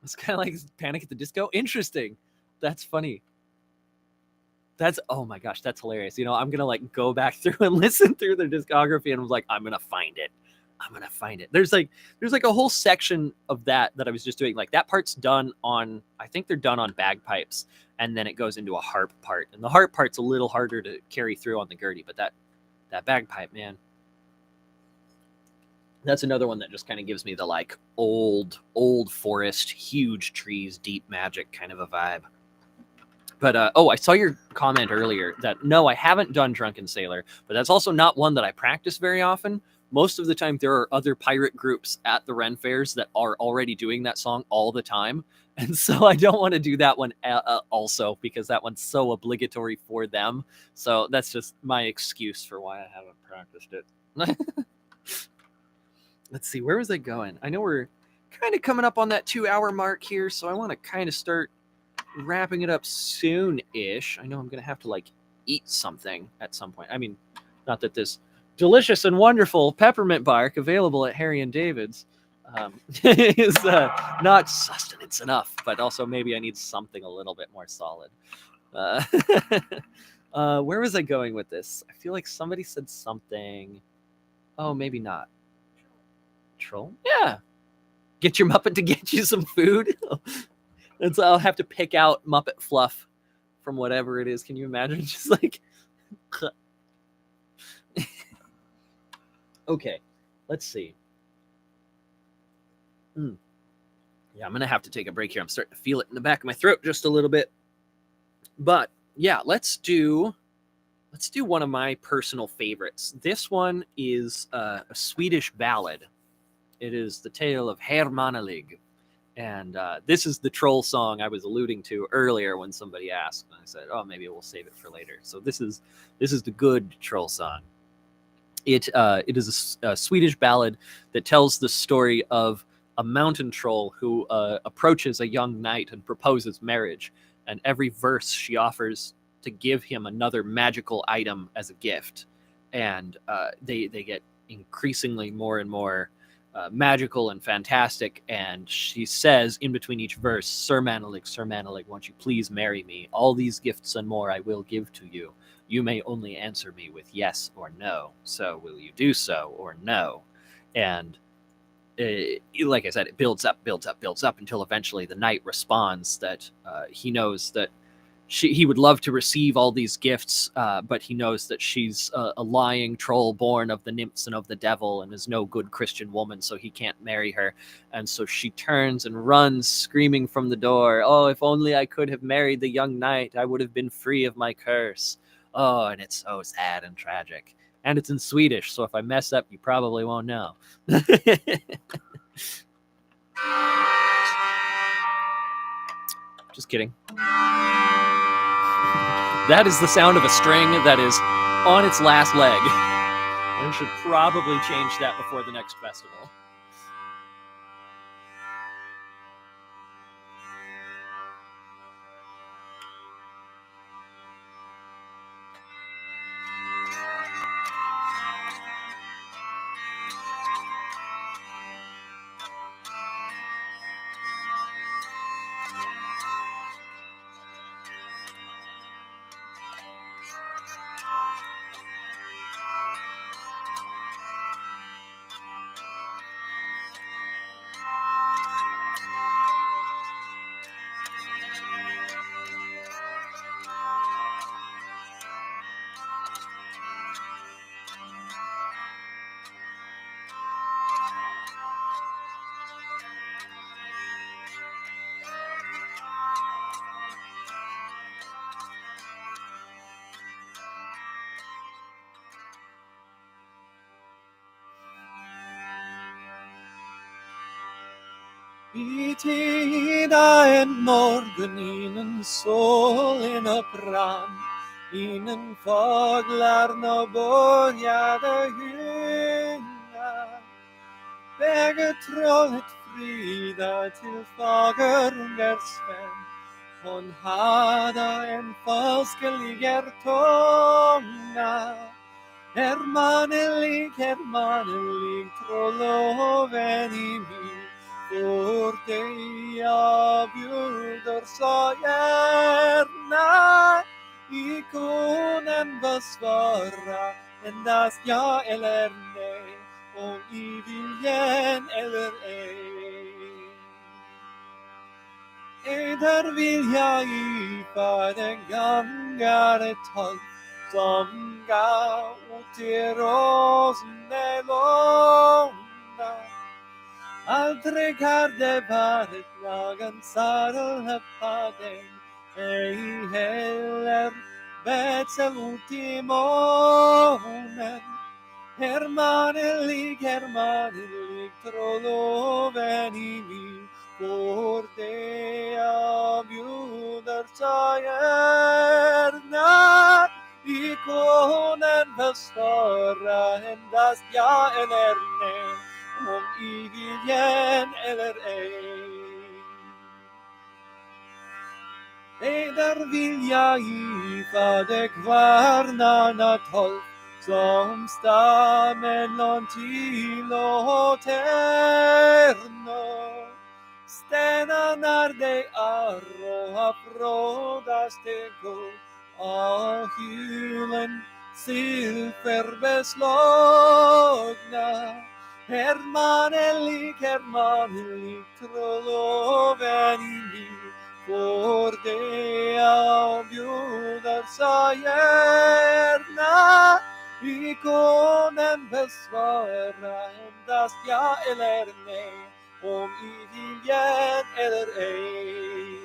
It's kind of like Panic at the Disco. Interesting. That's funny. That's oh my gosh, that's hilarious. You know, I'm gonna like go back through and listen through their discography, and was like, I'm gonna find it. I'm gonna find it. There's like a whole section of that I was just doing. Like that part's done on. I think they're done on bagpipes, and then it goes into a harp part. And the harp part's a little harder to carry through on the gurdy, but that bagpipe, man, that's another one that just kind of gives me the like old forest, huge trees, deep magic kind of a vibe. But I saw your comment earlier that no, I haven't done Drunken Sailor, but that's also not one that I practice very often. Most of the time, there are other pirate groups at the Ren Fairs that are already doing that song all the time. And so I don't want to do that one also because that one's so obligatory for them. So that's just my excuse for why I haven't practiced it. Let's see, where was I going? I know we're kind of coming up on that 2-hour mark here, so I want to kind of start wrapping it up soon-ish. I know I'm going to have to like eat something at some point. I mean, not that this delicious and wonderful peppermint bark available at Harry and David's is not sustenance enough, but also maybe I need something a little bit more solid. Where was I going with this? I feel like somebody said something. Oh, maybe not. Troll? Yeah. Get your Muppet to get you some food. And so I'll have to pick out Muppet fluff from whatever it is. Can you imagine? Just like, okay, let's see. Yeah, I'm gonna have to take a break here. I'm starting to feel it in the back of my throat just a little bit. But yeah, let's do one of my personal favorites. This one is a Swedish ballad. It is the tale of Hermanelig. And this is the troll song I was alluding to earlier when somebody asked. And I said, oh, maybe we'll save it for later. So this is the good troll song. It is a Swedish ballad that tells the story of a mountain troll who approaches a young knight and proposes marriage. And every verse she offers to give him another magical item as a gift. And they get increasingly more and more magical and fantastic, and she says in between each verse, Sir Manilig, won't you please marry me? All these gifts and more I will give to you. You may only answer me with yes or no. So will you do so or no? And like I said, it builds up until eventually the knight responds that he knows that he would love to receive all these gifts, but he knows that she's a lying troll born of the nymphs and of the devil and is no good Christian woman, so he can't marry her. And so she turns and runs, screaming from the door, oh, if only I could have married the young knight, I would have been free of my curse. Oh, and it's so sad and tragic. And it's in Swedish, so if I mess up, you probably won't know. Just kidding. That is the sound of a string that is on its last leg. I should probably change that before the next festival. I tida en morgon innan solen brann, innan fåglarna började sjunga, väger trollet Frida till fagerungar Sven. Hon hade en falskelig tunga. Hermanelig, trolloven i min. För dig jag bjuder så gärna. Ikonen besvara endast ja eller nej, om I viljen eller ej. Eder vill jag giva den gångare tolv, som gav till rosen är långa. Aldrig har det varit någon sadel på dig, ej heller betsel ut i månen. Hermanelig, trolloven i min, för det jag bjuder så gärna. Ikonen besvara endast ja eller nej, om I viljen eller ej. Eder vill jag giva det kvarnarna 12, som står mellan till och tärno. Stenarna de arro har frådas det gå, och hjulen silverbeslagna. Hermanelig, trolloven i min, för det jag bjuder så gärna. Ikonen besvara endast ja eller nej, om I viljen eller ej.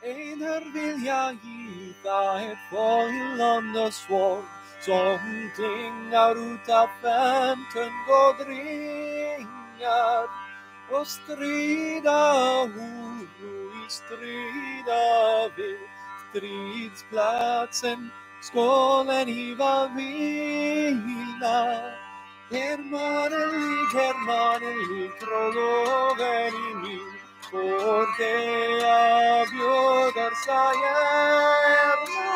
Eder vill jag giva ett förgyllande svärd, som klingar utav 15 godringar, och strida horo i strida vid stridsplatsen, skålen I var vila. Hermanelig, trolloven i min, för det jag bjuder så gärna.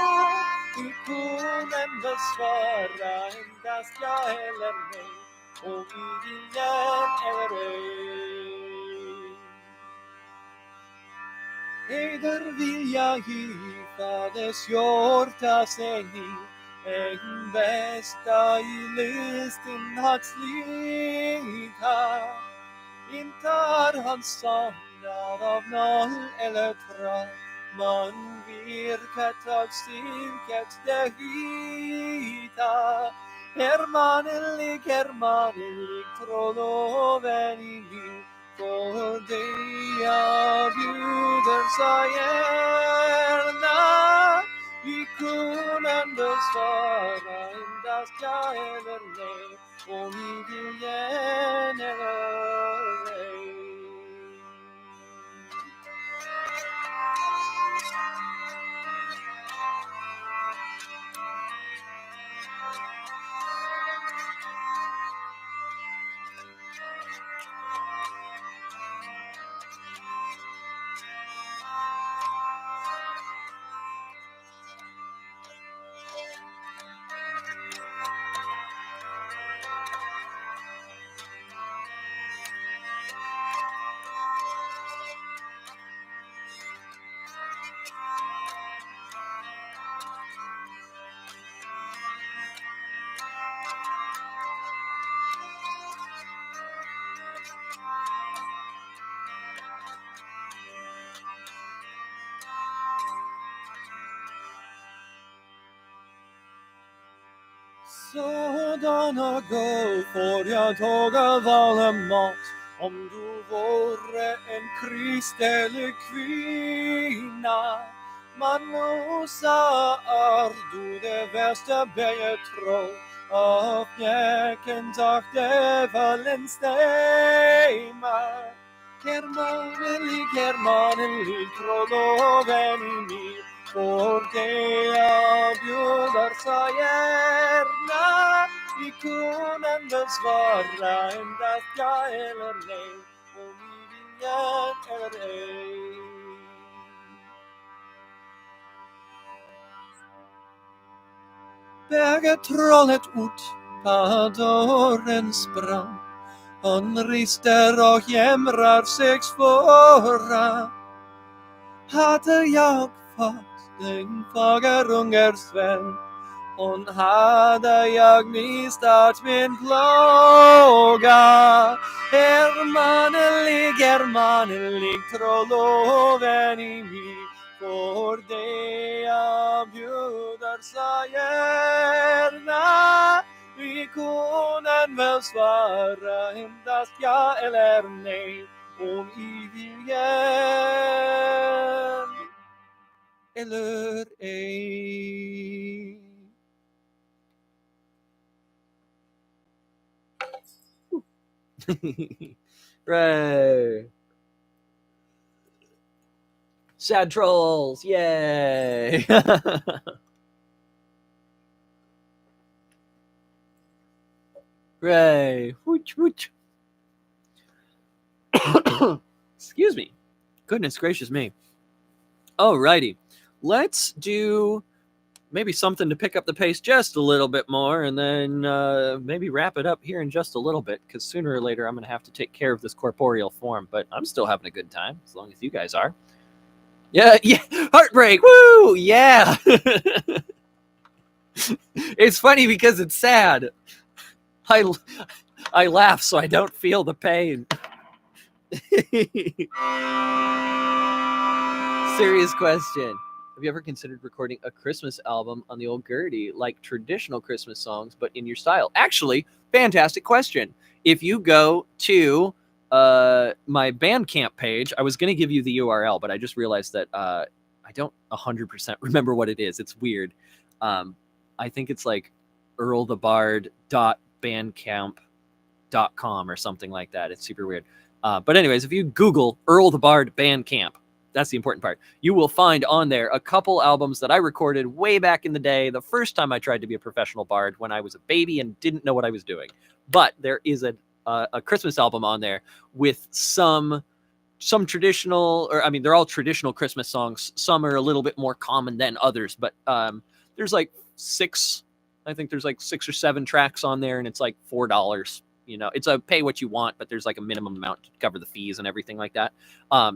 Ikonen besvara endast ja eller nej, om i viljen eller ej. Eder vilja hyfades hjorta sig en bästa i listen hat slita. Intar han samlad av noll eller trav, man virkat av silket det vita. Hermanelig, trolloven i liv, för dig jag bjuder så gärna. Vi kunden besvara endast ja eller nej, om vi vill gärna eller ej. Sådana gå får jag taga valla mat, om du vore en kristelig kvinna. Manusa är du det värsta betrå, av jäken tak djävulen stämma. Hermanelig, trolloven i mig, för det jag bjuder så gärna. Vi kunden besvara endast ja eller nej, om vi viljen eller ej. Bäge trollet ut på dörren sprang, han rister och jämrar sig svåra. Hade jag fått en fagerungersvän, hon hade jag mistat min plåga. Hermanelig, trolloven i mig, för det jag bjuder så gärna. Vi kunden väl svara endast ja eller nej, om i viljen eller ej. Right. Sad trolls, yay! Right. Wooch, wooch. Excuse me. Goodness gracious me. Alrighty. Let's do maybe something to pick up the pace just a little bit more, and then maybe wrap it up here in just a little bit, because sooner or later I'm going to have to take care of this corporeal form, but I'm still having a good time, as long as you guys are. Yeah, heartbreak, woo, yeah! It's funny because it's sad. I laugh so I don't feel the pain. Serious question. Have you ever considered recording a Christmas album on the old Gertie, like traditional Christmas songs, but in your style? Actually, fantastic question. If you go to my Bandcamp page, I was going to give you the URL, but I just realized that I don't 100% remember what it is. It's weird. I think it's like earlthebard.bandcamp.com or something like that. It's super weird. But anyways, if you Google Earl the Bard Bandcamp, that's the important part, you will find on there a couple albums that I recorded way back in the day, the first time I tried to be a professional bard, when I was a baby and didn't know what I was doing. But there is a Christmas album on there with some traditional, or I mean, they're all traditional Christmas songs. Some are a little bit more common than others, but there's like 6 or 7 tracks on there, and it's like $4. You know, it's a pay what you want, but there's like a minimum amount to cover the fees and everything like that.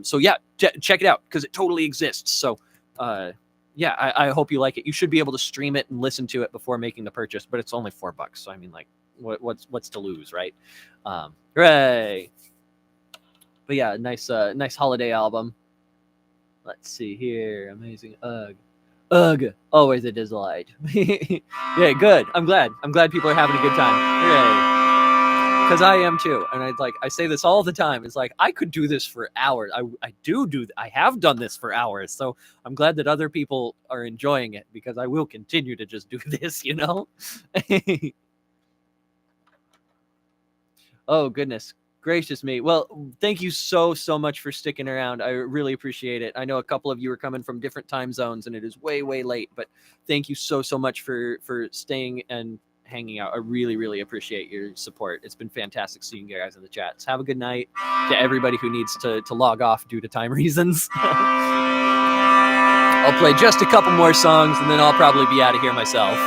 So yeah, check it out because it totally exists. So yeah, I hope you like it. You should be able to stream it and listen to it before making the purchase, but it's only $4. So I mean, like, what's to lose, right? Hooray! But yeah, nice holiday album. Let's see here. Amazing. Ugh. Always a delight. Yeah, good. I'm glad people are having a good time. Hooray. Because I am too. And I say this all the time. It's like, I could do this for hours. I have done this for hours. So I'm glad that other people are enjoying it because I will continue to just do this, you know? Oh, goodness gracious me. Well, thank you so much for sticking around. I really appreciate it. I know a couple of you are coming from different time zones and it is way late, but thank you so much for staying and hanging out. I really appreciate your support. It's been fantastic seeing you guys in the chats. Have a good night to everybody who needs to log off due to time reasons. I'll play just a couple more songs and then I'll probably be out of here myself.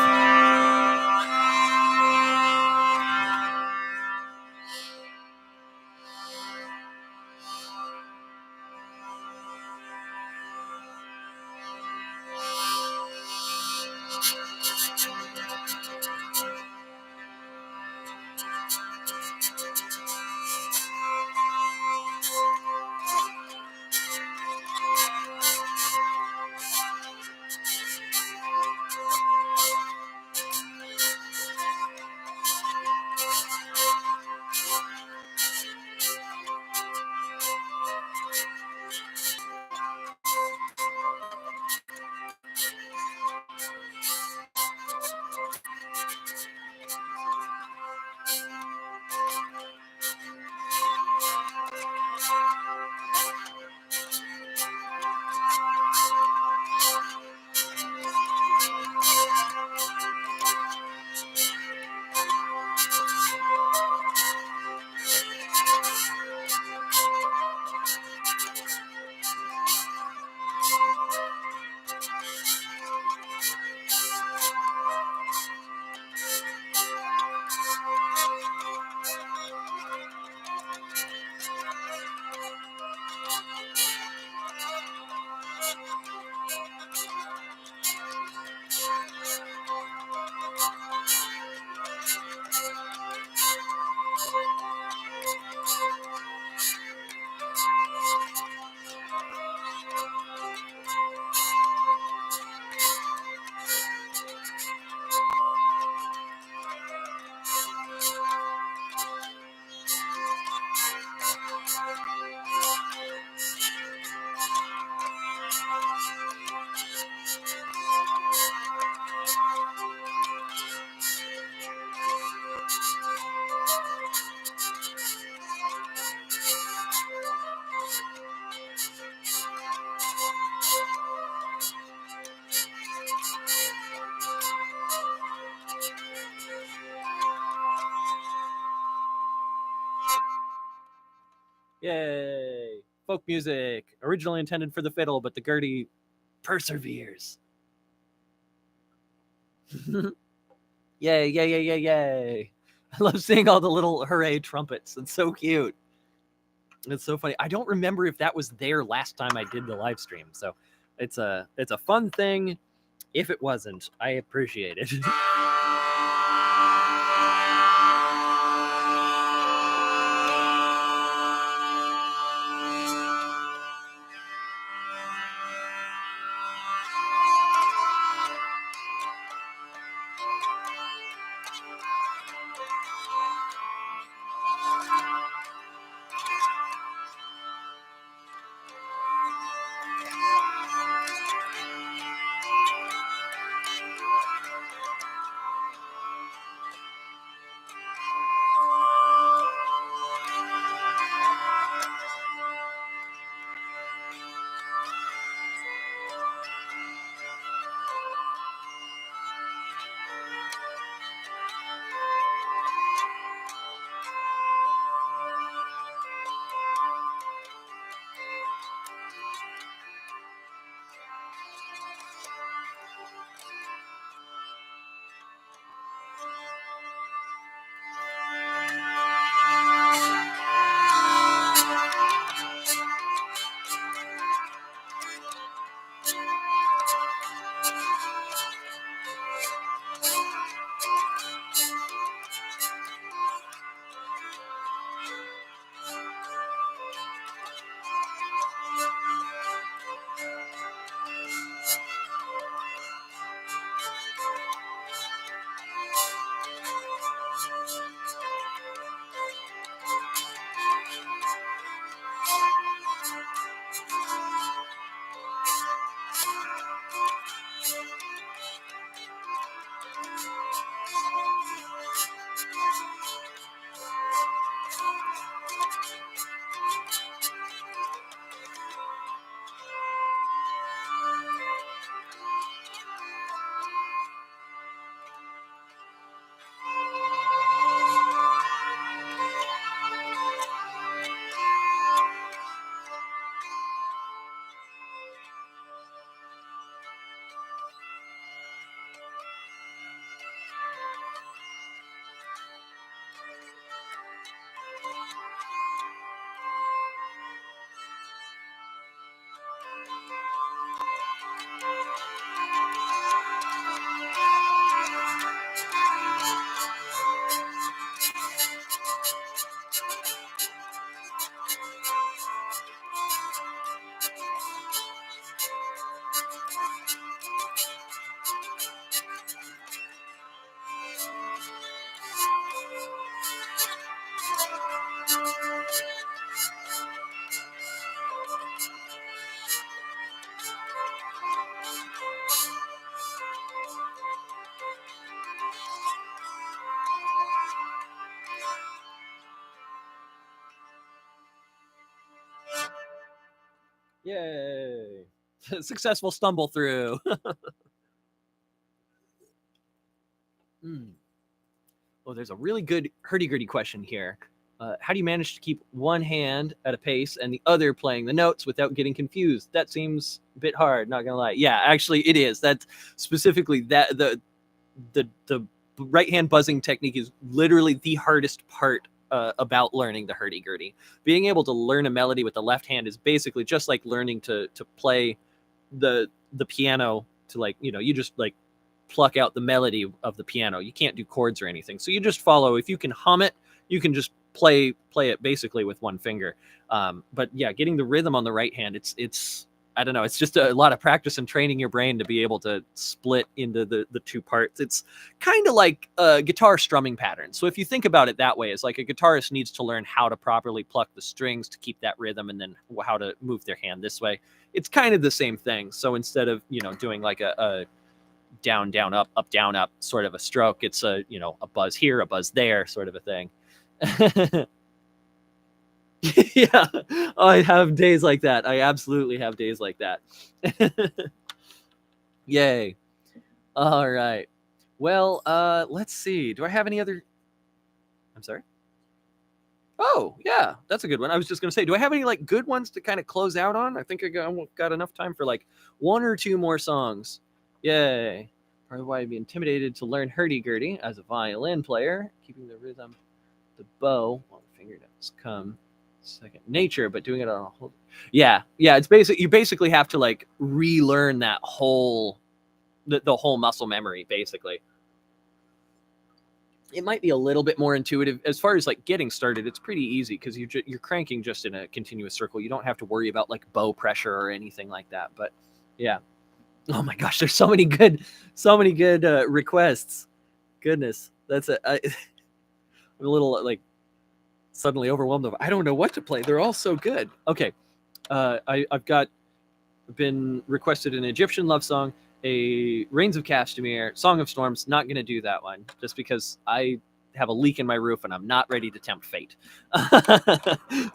Yay! Folk music, originally intended for the fiddle, but the gurdy perseveres. Yay! I love seeing all the little hooray trumpets. It's so cute. It's so funny. I don't remember if that was there last time I did the live stream, so it's a fun thing. If it wasn't, I appreciate it. Yay! Successful stumble through. Mm. Oh, there's a really good hurdy-gurdy question here. How do you manage to keep one hand at a pace and the other playing the notes without getting confused? That seems a bit hard, not gonna lie. Yeah, actually, it is. That's specifically that the right hand buzzing technique is literally the hardest part about learning the hurdy-gurdy. Being able to learn a melody with the left hand is basically just like learning to play the piano. To like, you just like pluck out the melody of the piano. You can't do chords or anything. So you just follow. If you can hum it, you can just play it basically with one finger. But yeah, getting the rhythm on the right hand, it's I don't know. It's just a lot of practice and training your brain to be able to split into the two parts. It's kind of like a guitar strumming pattern. So if you think about it that way, it's like a guitarist needs to learn how to properly pluck the strings to keep that rhythm, and then how to move their hand this way. It's kind of the same thing. So instead of doing like a down down up down up sort of a stroke, it's a buzz here, a buzz there sort of a thing. Yeah, I have days like that. I absolutely have days like that. Yay. All right. Well, let's see. Do I have any other? I'm sorry. Oh, yeah, that's a good one. I was just gonna say, do I have any like good ones to kind of close out on? I think I got enough time for like one or two more songs. Yay. Probably why I'd be intimidated to learn hurdy-gurdy as a violin player, keeping the rhythm, the bow, while the fingertips come second nature, but doing it on a whole. Yeah, it's basic. You basically have to like relearn that whole the whole muscle memory basically. It might be a little bit more intuitive as far as like getting started. It's pretty easy because you're cranking just in a continuous circle. You don't have to worry about like bow pressure or anything like that. But yeah. Oh my gosh, there's so many good requests. Goodness, that's I'm a little like suddenly overwhelmed. I don't know what to play. They're all so good. Okay, I've been requested an Egyptian love song, a Rains of Kashmir, Song of Storms. Not gonna do that one just because I have a leak in my roof and I'm not ready to tempt fate.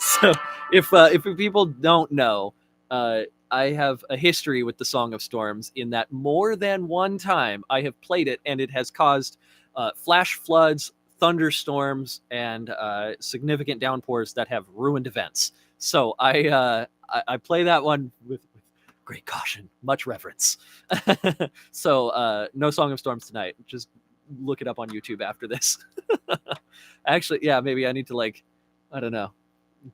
So if people don't know, I have a history with the Song of Storms in that more than one time I have played it and it has caused flash floods, thunderstorms, and significant downpours that have ruined events. So I play that one with great caution, much reverence. So no Song of Storms tonight. Just look it up on YouTube after this. Actually, yeah, maybe I need to like, I don't know,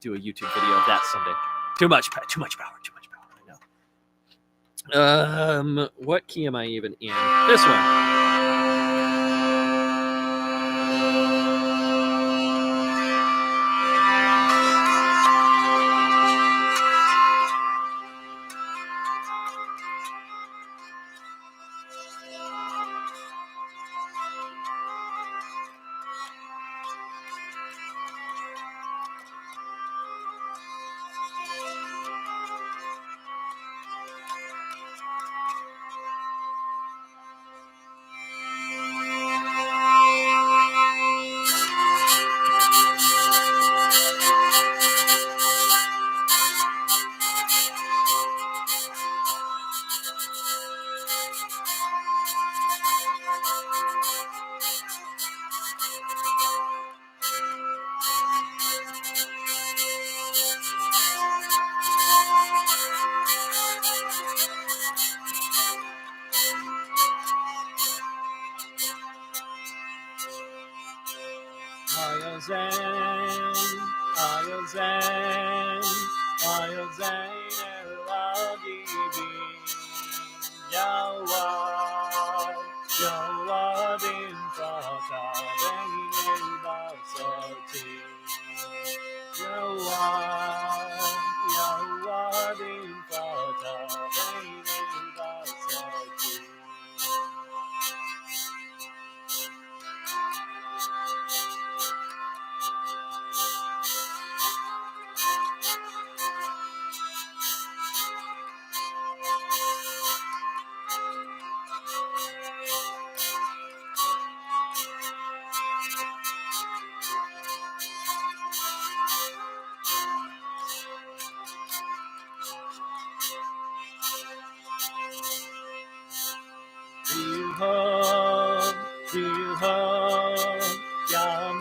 do a YouTube video of that someday. Too much power. I know. What key am I even in? This one.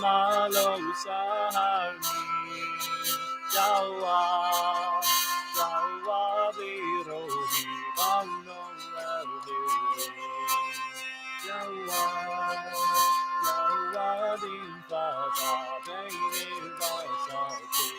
malo sa hangin. Jawa, Jawa biro di bangno leliri. Jawa, Jawa din fata baini basati.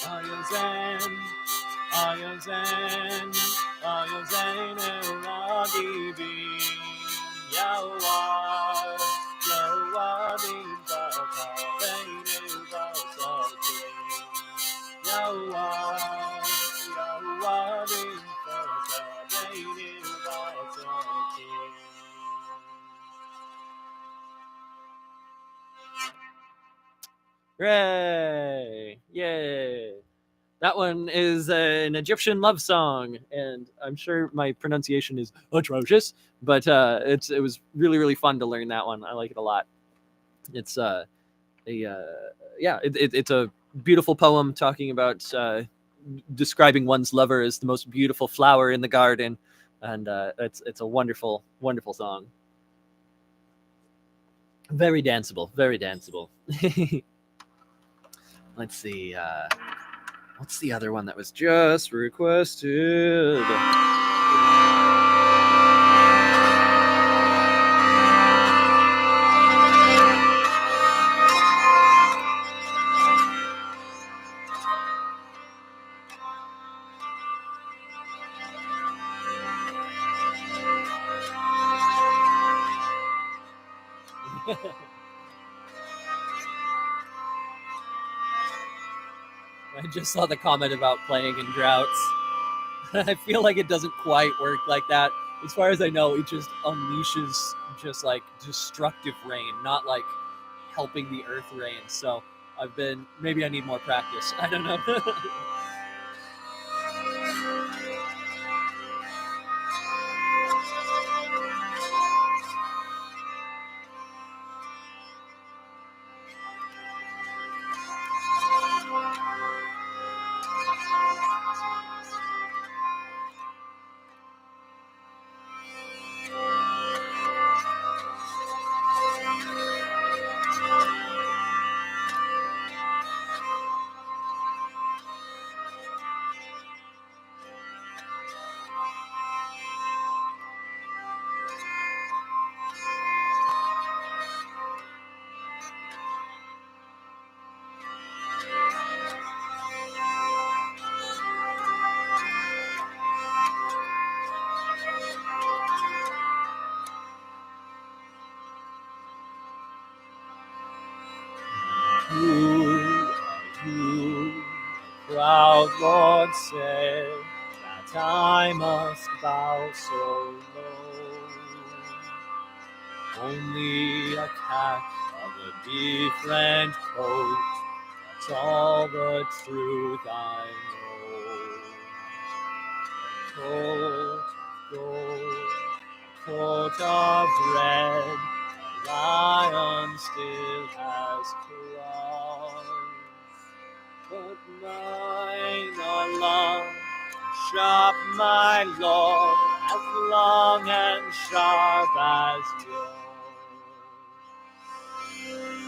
Ayozen, Ayozen, Ayozen elagibin. Yawa, Yawa din bata baini basati. Yawa, Yawa din bata baini basati. Hooray! Yay! That one is an Egyptian love song, and I'm sure my pronunciation is atrocious, but it was really fun to learn that one. I like it a lot. It's a yeah, it's a beautiful poem talking about describing one's lover as the most beautiful flower in the garden, and it's a wonderful song. Very danceable, very danceable. Let's see. What's the other one that was just requested? I just saw the comment about playing in droughts. I feel like it doesn't quite work like that. As far as I know, it just unleashes just like destructive rain, not like helping the earth rain. So maybe I need more practice. I don't know. Who are you, proud Lord, said that I must bow so low? Only a cat of a different coat, that's all the truth I know. Coat, coat of red, a lion still has claws, but mine are long, sharp, my lord, as long and sharp as yours.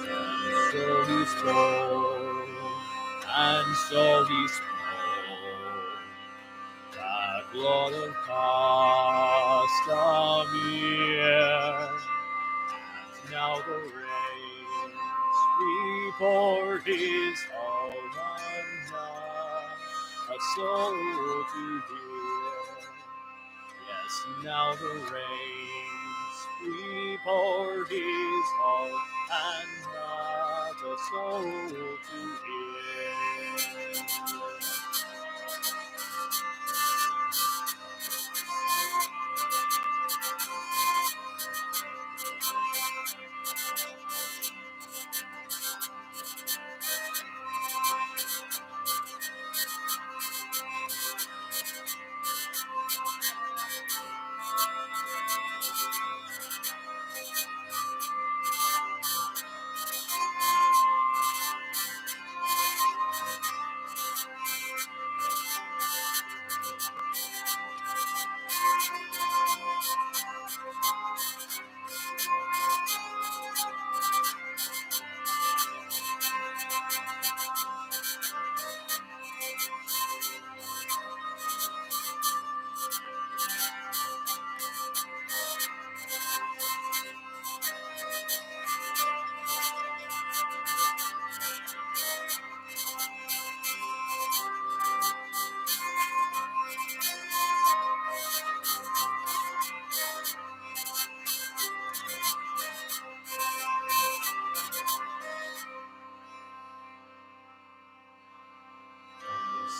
And so he spoke, and so he spoke, that Lord of Castamere. And now the rains report his almanac, a soul to hear. Yes, now the rains report his all, and not a soul to hear.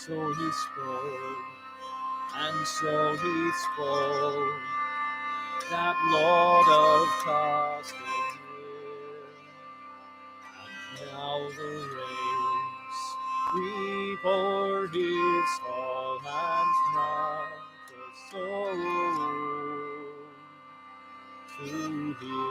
So he spoke, and so he spoke, that Lord of Castamere. And now the rains weep o'er his hall, and not a soul to hear.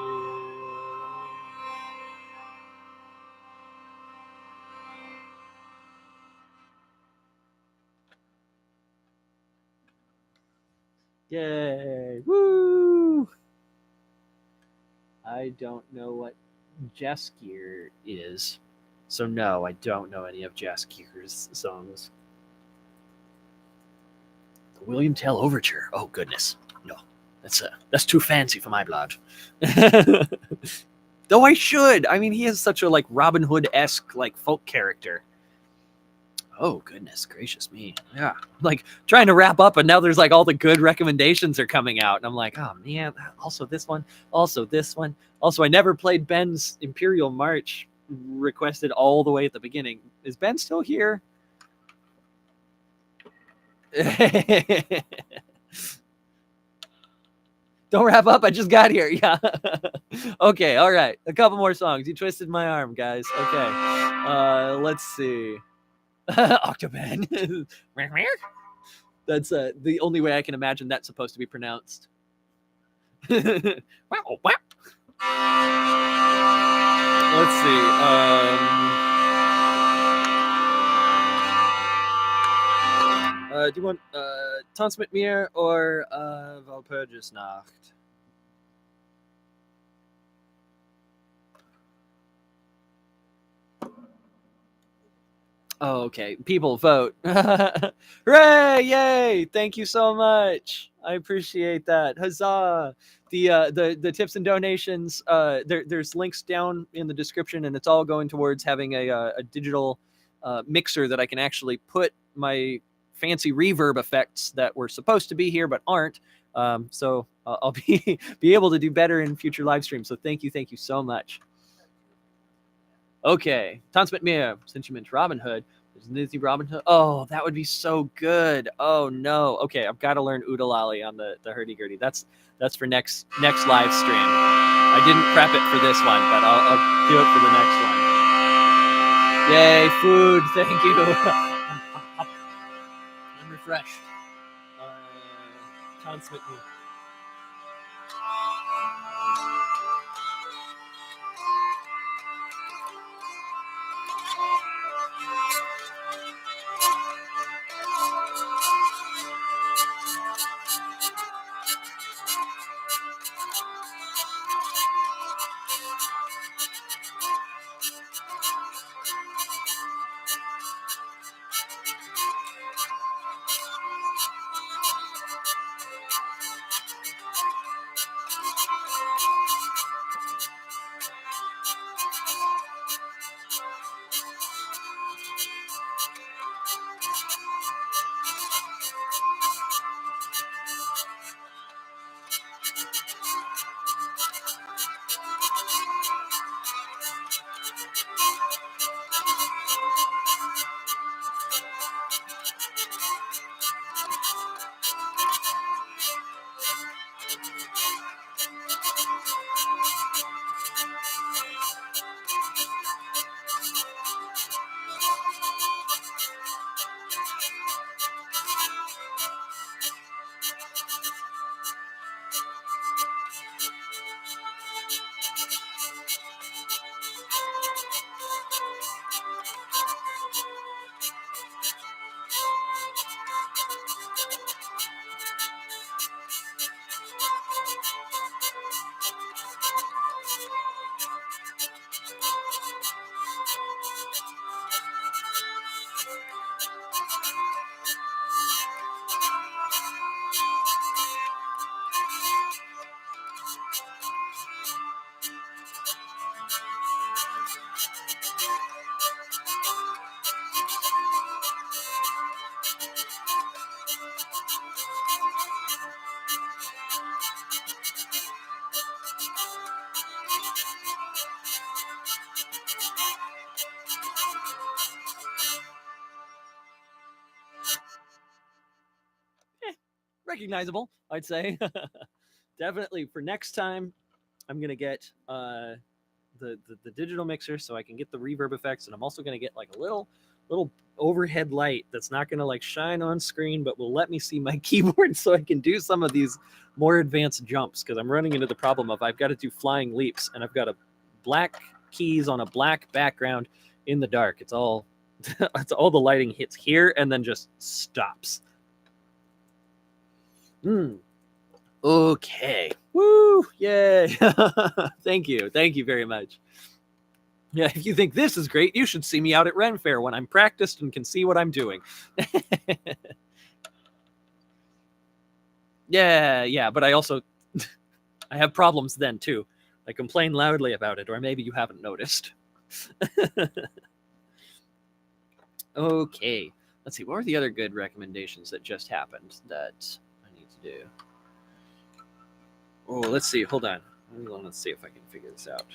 Yay! Woo! I don't know what Jaskier is, so no, I don't know any of Jaskier's songs. The William Tell Overture. Oh goodness, no, that's too fancy for my blood. Though I should. I mean, he is such a like Robin Hood-esque like folk character. Oh goodness gracious me. Yeah. Like trying to wrap up and now there's like all the good recommendations are coming out and I'm like, oh man, also this one, also this one. Also, I never played Ben's Imperial March requested all the way at the beginning. Is Ben still here? Don't wrap up. I just got here. Yeah. Okay. All right. A couple more songs. You twisted my arm, guys. Okay. Let's see. Octoban. That's the only way I can imagine that's supposed to be pronounced. Let's see. Do you want Tanz mit mir or Walpurgisnacht? Oh, okay. People vote. Hooray! Yay! Thank you so much. I appreciate that. Huzzah! The tips and donations. There's links down in the description, and it's all going towards having a digital mixer that I can actually put my fancy reverb effects that were supposed to be here but aren't. So I'll be able to do better in future live streams. So thank you so much. Okay, Tanz mit mir, since you mentioned Robin Hood. There's Disney Robin Hood. Oh, that would be so good. Oh no. Okay, I've got to learn Oodalali on the hurdy-gurdy. That's for next live stream. I didn't prep it for this one, but I'll do it for the next one. Yay, food! Thank you. I'm refreshed. Tanz mit mir. recognizable, I'd say. Definitely for next time, I'm gonna get the digital mixer so I can get the reverb effects, and I'm also gonna get like a little overhead light that's not gonna like shine on screen, but will let me see my keyboard so I can do some of these more advanced jumps, because I'm running into the problem of I've got to do flying leaps, and I've got a black keys on a black background in the dark. It's all it's all the lighting hits here and then just stops. Okay. Woo! Yay! Thank you very much. Yeah, if you think this is great, you should see me out at Ren Faire when I'm practiced and can see what I'm doing. Yeah, but I also I have problems then too. I complain loudly about it, or maybe you haven't noticed. Okay, let's see. What were the other good recommendations that just happened that I need to do? Oh, let's see. Hold on. Let's see if I can figure this out.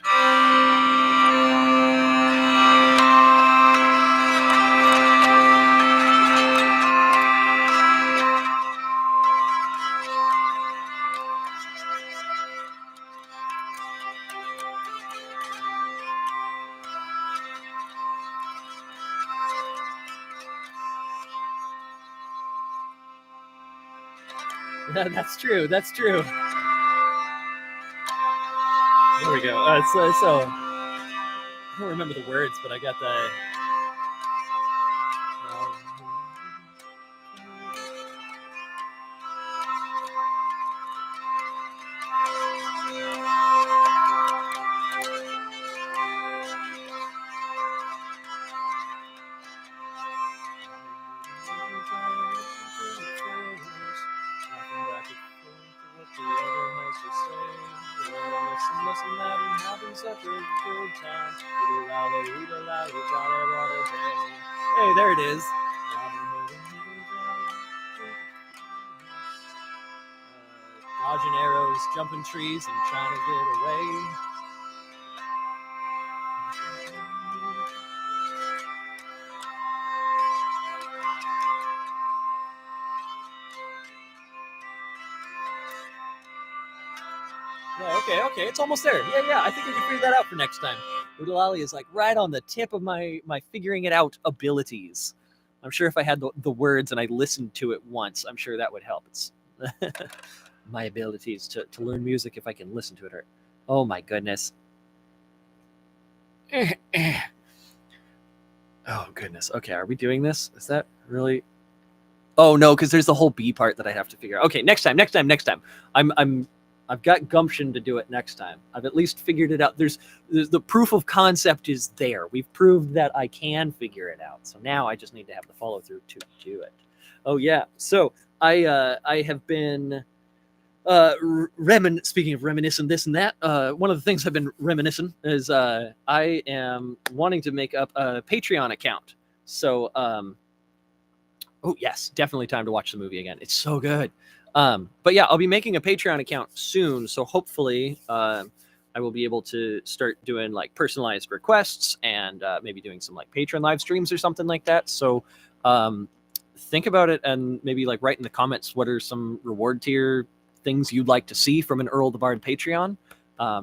That's true. That's true. There we go. So I don't remember the words, but I got the. Hey, there it is. Dodging arrows, jumping trees, and trying to get away. Yeah, okay, it's almost there. Yeah, I think we can figure that out for next time. Oodalali is like right on the tip of my figuring it out abilities. I'm sure if I had the words and I listened to it once, I'm sure that would help. It's my abilities to learn music if I can listen to it. Or, oh my goodness. Oh goodness. Okay, are we doing this? Is that really? Oh no, because there's the whole B part that I have to figure out. Okay, next time. I've got gumption to do it next time. I've at least figured it out. There's the proof of concept is there. We've proved that I can figure it out. So now I just need to have the follow through to do it. Oh yeah. So I have been speaking of reminiscing this and that. One of the things I've been reminiscing is I am wanting to make up a Patreon account. So oh yes, definitely time to watch the movie again. It's so good. But yeah, I'll be making a Patreon account soon, so hopefully I will be able to start doing like personalized requests and maybe doing some like Patreon live streams or something like that. So think about it and maybe like write in the comments what are some reward tier things you'd like to see from an Earl the Bard Patreon,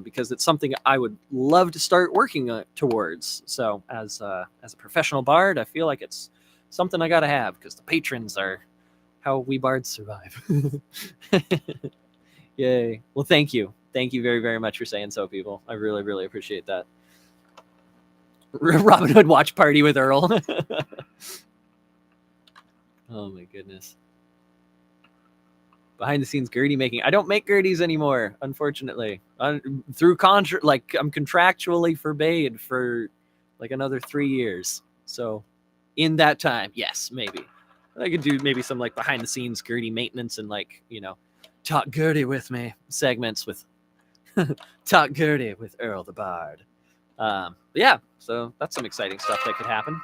because it's something I would love to start working towards. So as a professional bard, I feel like it's something I gotta have because the patrons are how we bards survive. Yay. Well, thank you very, very much for saying so, people. I really, really appreciate that. Robin Hood watch party with Earl. Oh my goodness. Behind the scenes Gertie making. I don't make Gerties anymore, unfortunately. Through like I'm contractually forbade for like another 3 years. So in that time, yes, maybe. I could do maybe some like behind the scenes Gertie maintenance and like, talk Gertie with me segments with talk Gertie with Earl the Bard. Yeah, so that's some exciting stuff that could happen.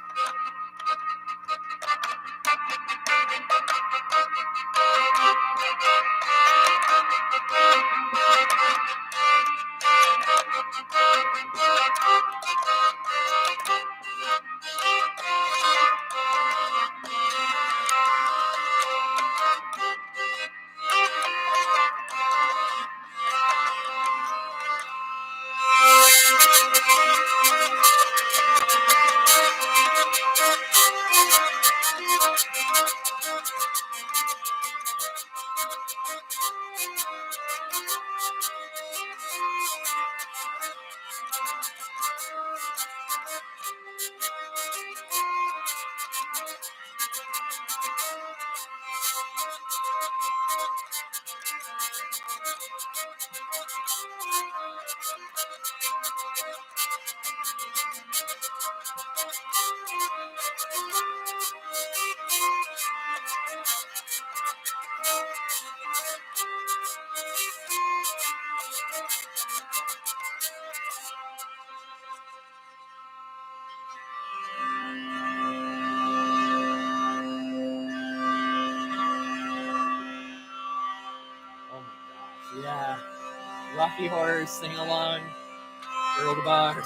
Oh my gosh, yeah. Rocky Horror, sing along, Earl the Bard.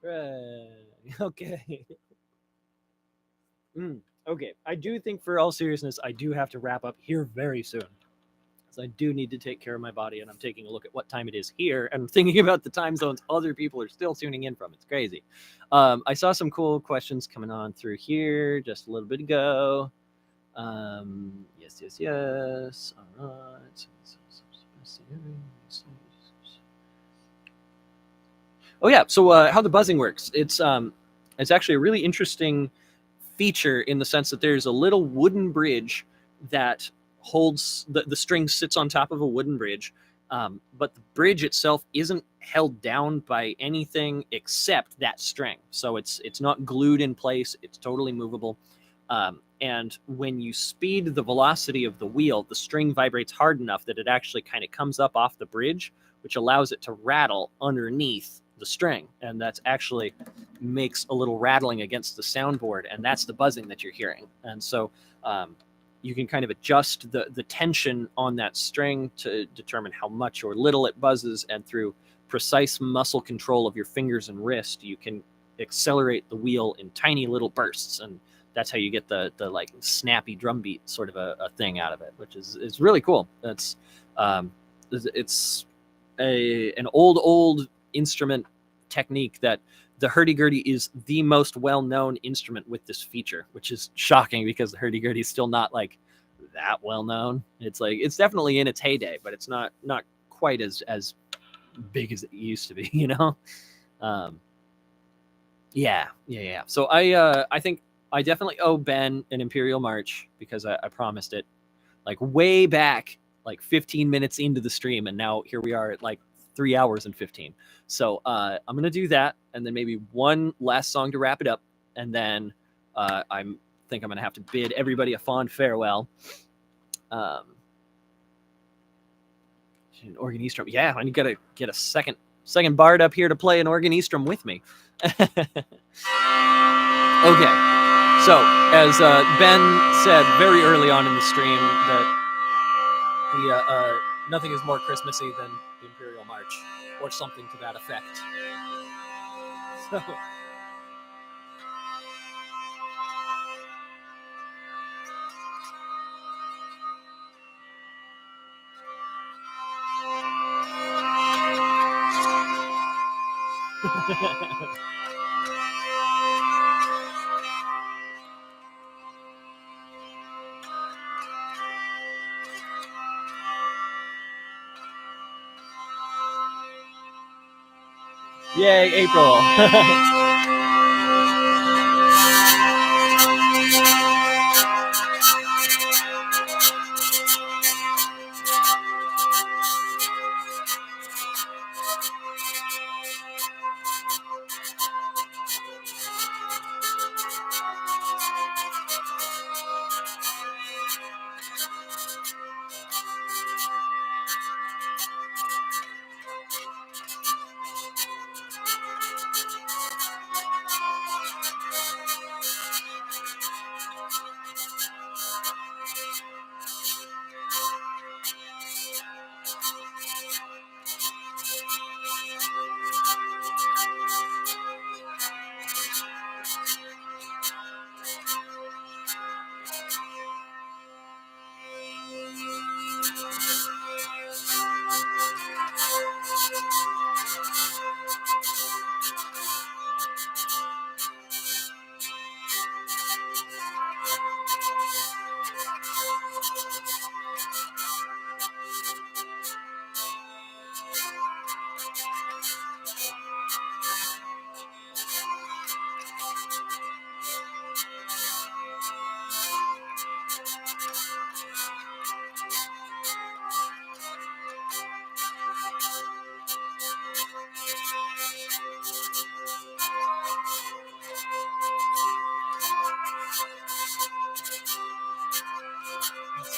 Hooray. Okay. Okay. I do think, for all seriousness, I do have to wrap up here very soon. So I do need to take care of my body, and I'm taking a look at what time it is here, and I'm thinking about the time zones other people are still tuning in from. It's crazy. I saw some cool questions coming on through here just a little bit ago. Yes. All right. Oh yeah. So how the buzzing works? It's actually a really interesting feature in the sense that there's a little wooden bridge that holds the string sits on top of a wooden bridge, but the bridge itself isn't held down by anything except that string. So it's not glued in place. It's totally movable. And when you speed the velocity of the wheel, the string vibrates hard enough that it actually kind of comes up off the bridge, which allows it to rattle underneath the string. And that's actually makes a little rattling against the soundboard. And that's the buzzing that you're hearing. And so you can kind of adjust the tension on that string to determine how much or little it buzzes. And through precise muscle control of your fingers and wrist, you can accelerate the wheel in tiny little bursts. And that's how you get the like snappy drum beat sort of a thing out of it, which is really cool. It's an old instrument technique that the hurdy-gurdy is the most well-known instrument with this feature, which is shocking because the hurdy-gurdy is still not like that well-known. It's like, it's definitely in its heyday, but it's not quite as big as it used to be, you know? Yeah. So I think I definitely owe Ben an Imperial March because I promised it like way back, like 15 minutes into the stream, and now here we are at like 3 hours and 15. So I'm gonna do that, and then maybe one last song to wrap it up, and then I think I'm gonna have to bid everybody a fond farewell. An organistrum, yeah, and you gotta get a second bard up here to play an organistrum with me. Okay, so as Ben said very early on in the stream, that the nothing is more Christmassy than the Imperial March, or something to that effect. So. Yay, April.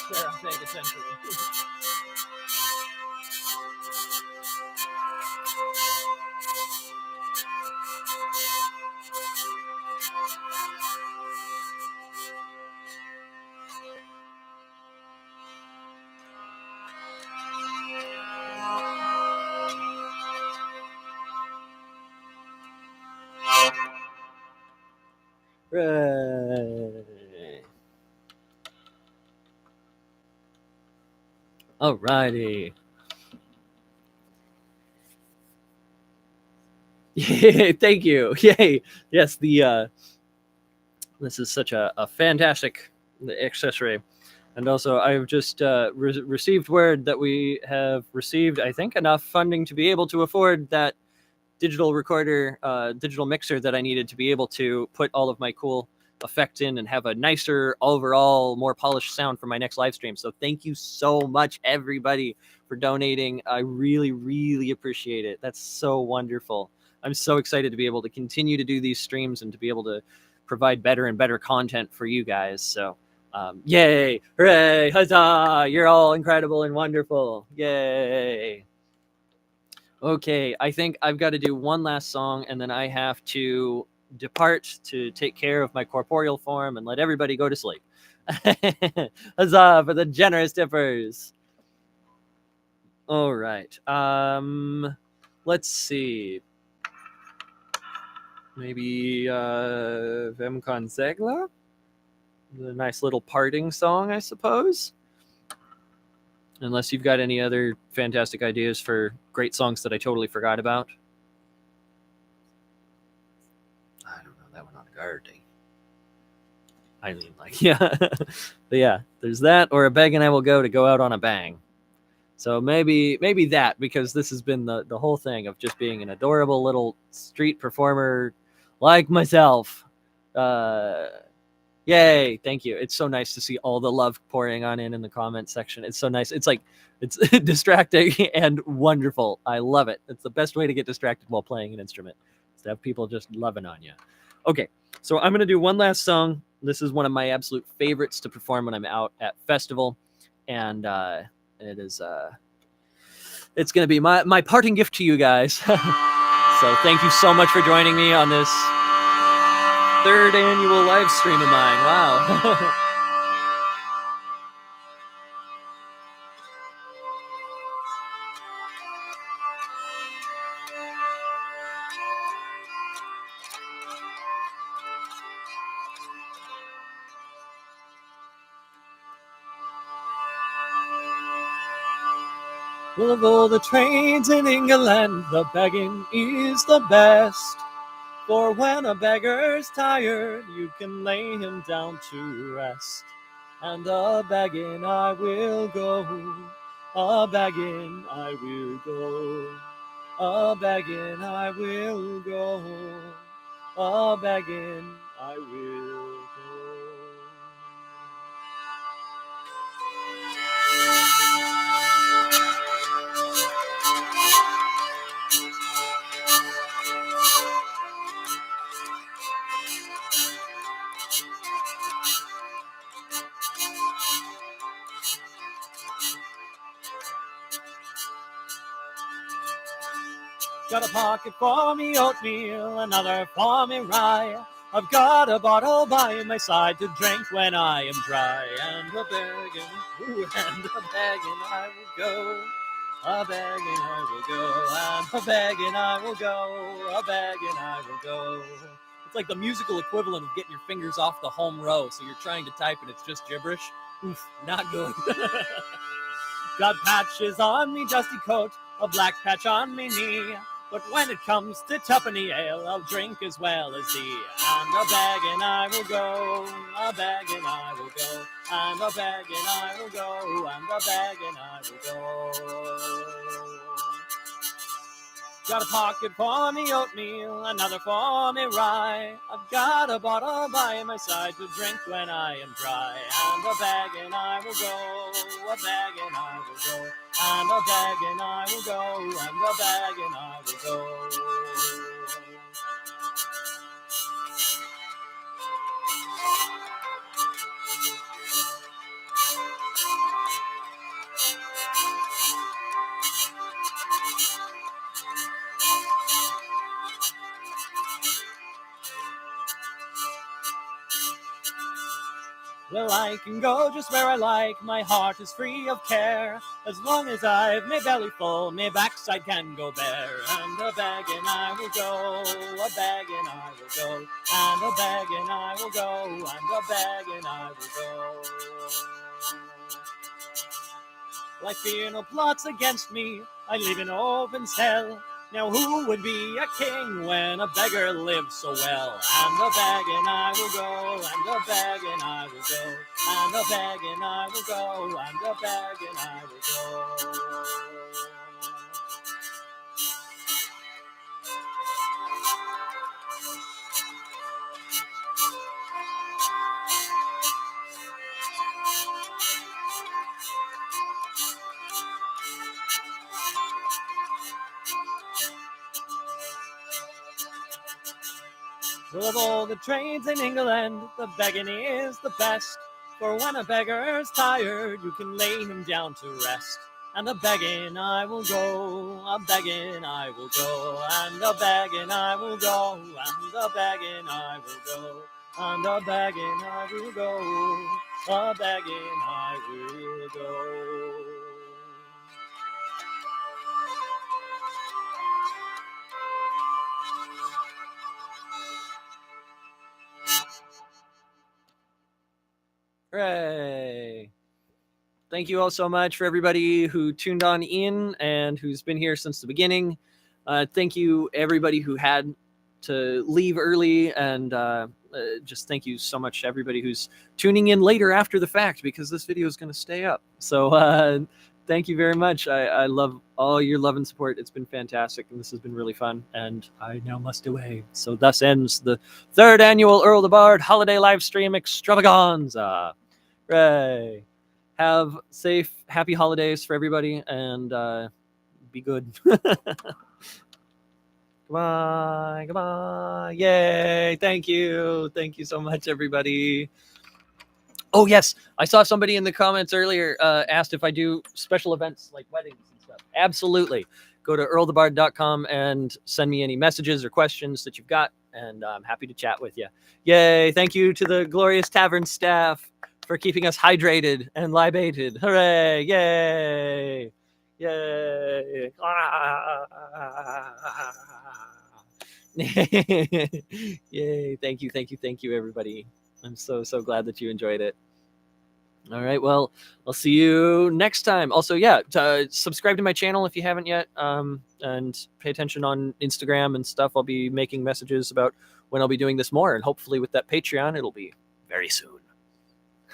Sarah, paying attention. Right. Alrighty. Yay, thank you. Yay. Yes, this is such a fantastic accessory. And also, I've just received word that we have received, I think, enough funding to be able to afford that digital recorder, digital mixer that I needed to be able to put all of my cool effects in and have a nicer, overall, more polished sound for my next live stream. So thank you so much, everybody, for donating. I really, really appreciate it. That's so wonderful. I'm so excited to be able to continue to do these streams and to be able to provide better and better content for you guys. So yay, hooray, huzzah, you're all incredible and wonderful. Yay. Okay, I think I've got to do one last song, and then I have to depart to take care of my corporeal form and let everybody go to sleep. Huzzah for the generous tippers. All right. Let's see. Maybe Vem con Zegla? A nice little parting song, I suppose. Unless you've got any other fantastic ideas for great songs that I totally forgot about. I don't know that one on Gardy. I mean, like, yeah. But yeah, there's that, or a beg and I will go to go out on a bang. So maybe that, because this has been the whole thing of just being an adorable little street performer like myself. Yay, thank you. It's so nice to see all the love pouring on in the comment section. It's so nice. It's like, it's distracting and wonderful. I love it. It's the best way to get distracted while playing an instrument, is to have people just loving on you. Okay, so I'm going to do one last song. This is one of my absolute favorites to perform when I'm out at festival. And it is it's going to be my parting gift to you guys. So thank you so much for joining me on this 3rd annual live stream of mine. Wow. Well, of all the trades in England, the begging is the best. For when a beggar's tired, you can lay him down to rest. And a begging I will go, a begging I will go, a begging I will go, a begging I will go. Got a pocket for me oatmeal, another for me rye. I've got a bottle by my side to drink when I am dry. And a begging, ooh, and a begging I will go. A begging I will go, and a begging I will go. A begging I will go. It's like the musical equivalent of getting your fingers off the home row, so you're trying to type and it's just gibberish. Oof, not good. Got patches on me dusty coat, a black patch on me knee. But when it comes to tuppenny ale, I'll drink as well as thee. And a begging I will go, a begging I will go, and a begging I will go, and a begging I will go. Got a pocket for me oatmeal, another for me rye. I've got a bottle by my side to drink when I am dry. And a begging I will go, a begging I will go, and a begging I will go, and a begging I will go. Well, I can go just where I like, my heart is free of care. As long as I've my belly full, my backside can go bare. And a begging I will go, a begging I will go, and a begging I will go, and a begging I will go. Like fear no plots against me, I live in open cell. Now who would be a king when a beggar lives so well? And a begging I will go, and a begging I will go, and a begging I will go, and a begging I will go. Well, of all the trades in England, the begging is the best. For when a beggar's tired, you can lay him down to rest. And a begging I will go, a begging I will go, and a begging I will go, and a begging I will go, and a begging I will go, a begging I will go. Hooray! Thank you all so much for everybody who tuned on in and who's been here since the beginning. Thank you everybody who had to leave early, and just thank you so much to everybody who's tuning in later after the fact, because this video is going to stay up. So Thank you very much. I love all your love and support. It's been fantastic, and this has been really fun. And I now must away. So thus ends the 3rd annual Earl the Bard holiday live stream extravaganza. Hooray! Have safe, happy holidays for everybody, and be good. Goodbye. Goodbye. Yay. Thank you. Thank you so much, everybody. Oh, yes. I saw somebody in the comments earlier asked if I do special events like weddings and stuff. Absolutely. Go to earlthebard.com and send me any messages or questions that you've got, and I'm happy to chat with you. Yay. Thank you to the glorious tavern staff for keeping us hydrated and libated. Hooray. Yay. Yay. Yay. Thank you, everybody. I'm so glad that you enjoyed it. All right, well, I'll see you next time. Also, yeah, subscribe to my channel if you haven't yet, and pay attention on Instagram and stuff. I'll be making messages about when I'll be doing this more, and hopefully with that Patreon, it'll be very soon.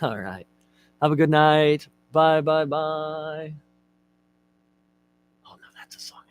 All right, have a good night. Bye. Oh no, that's a song.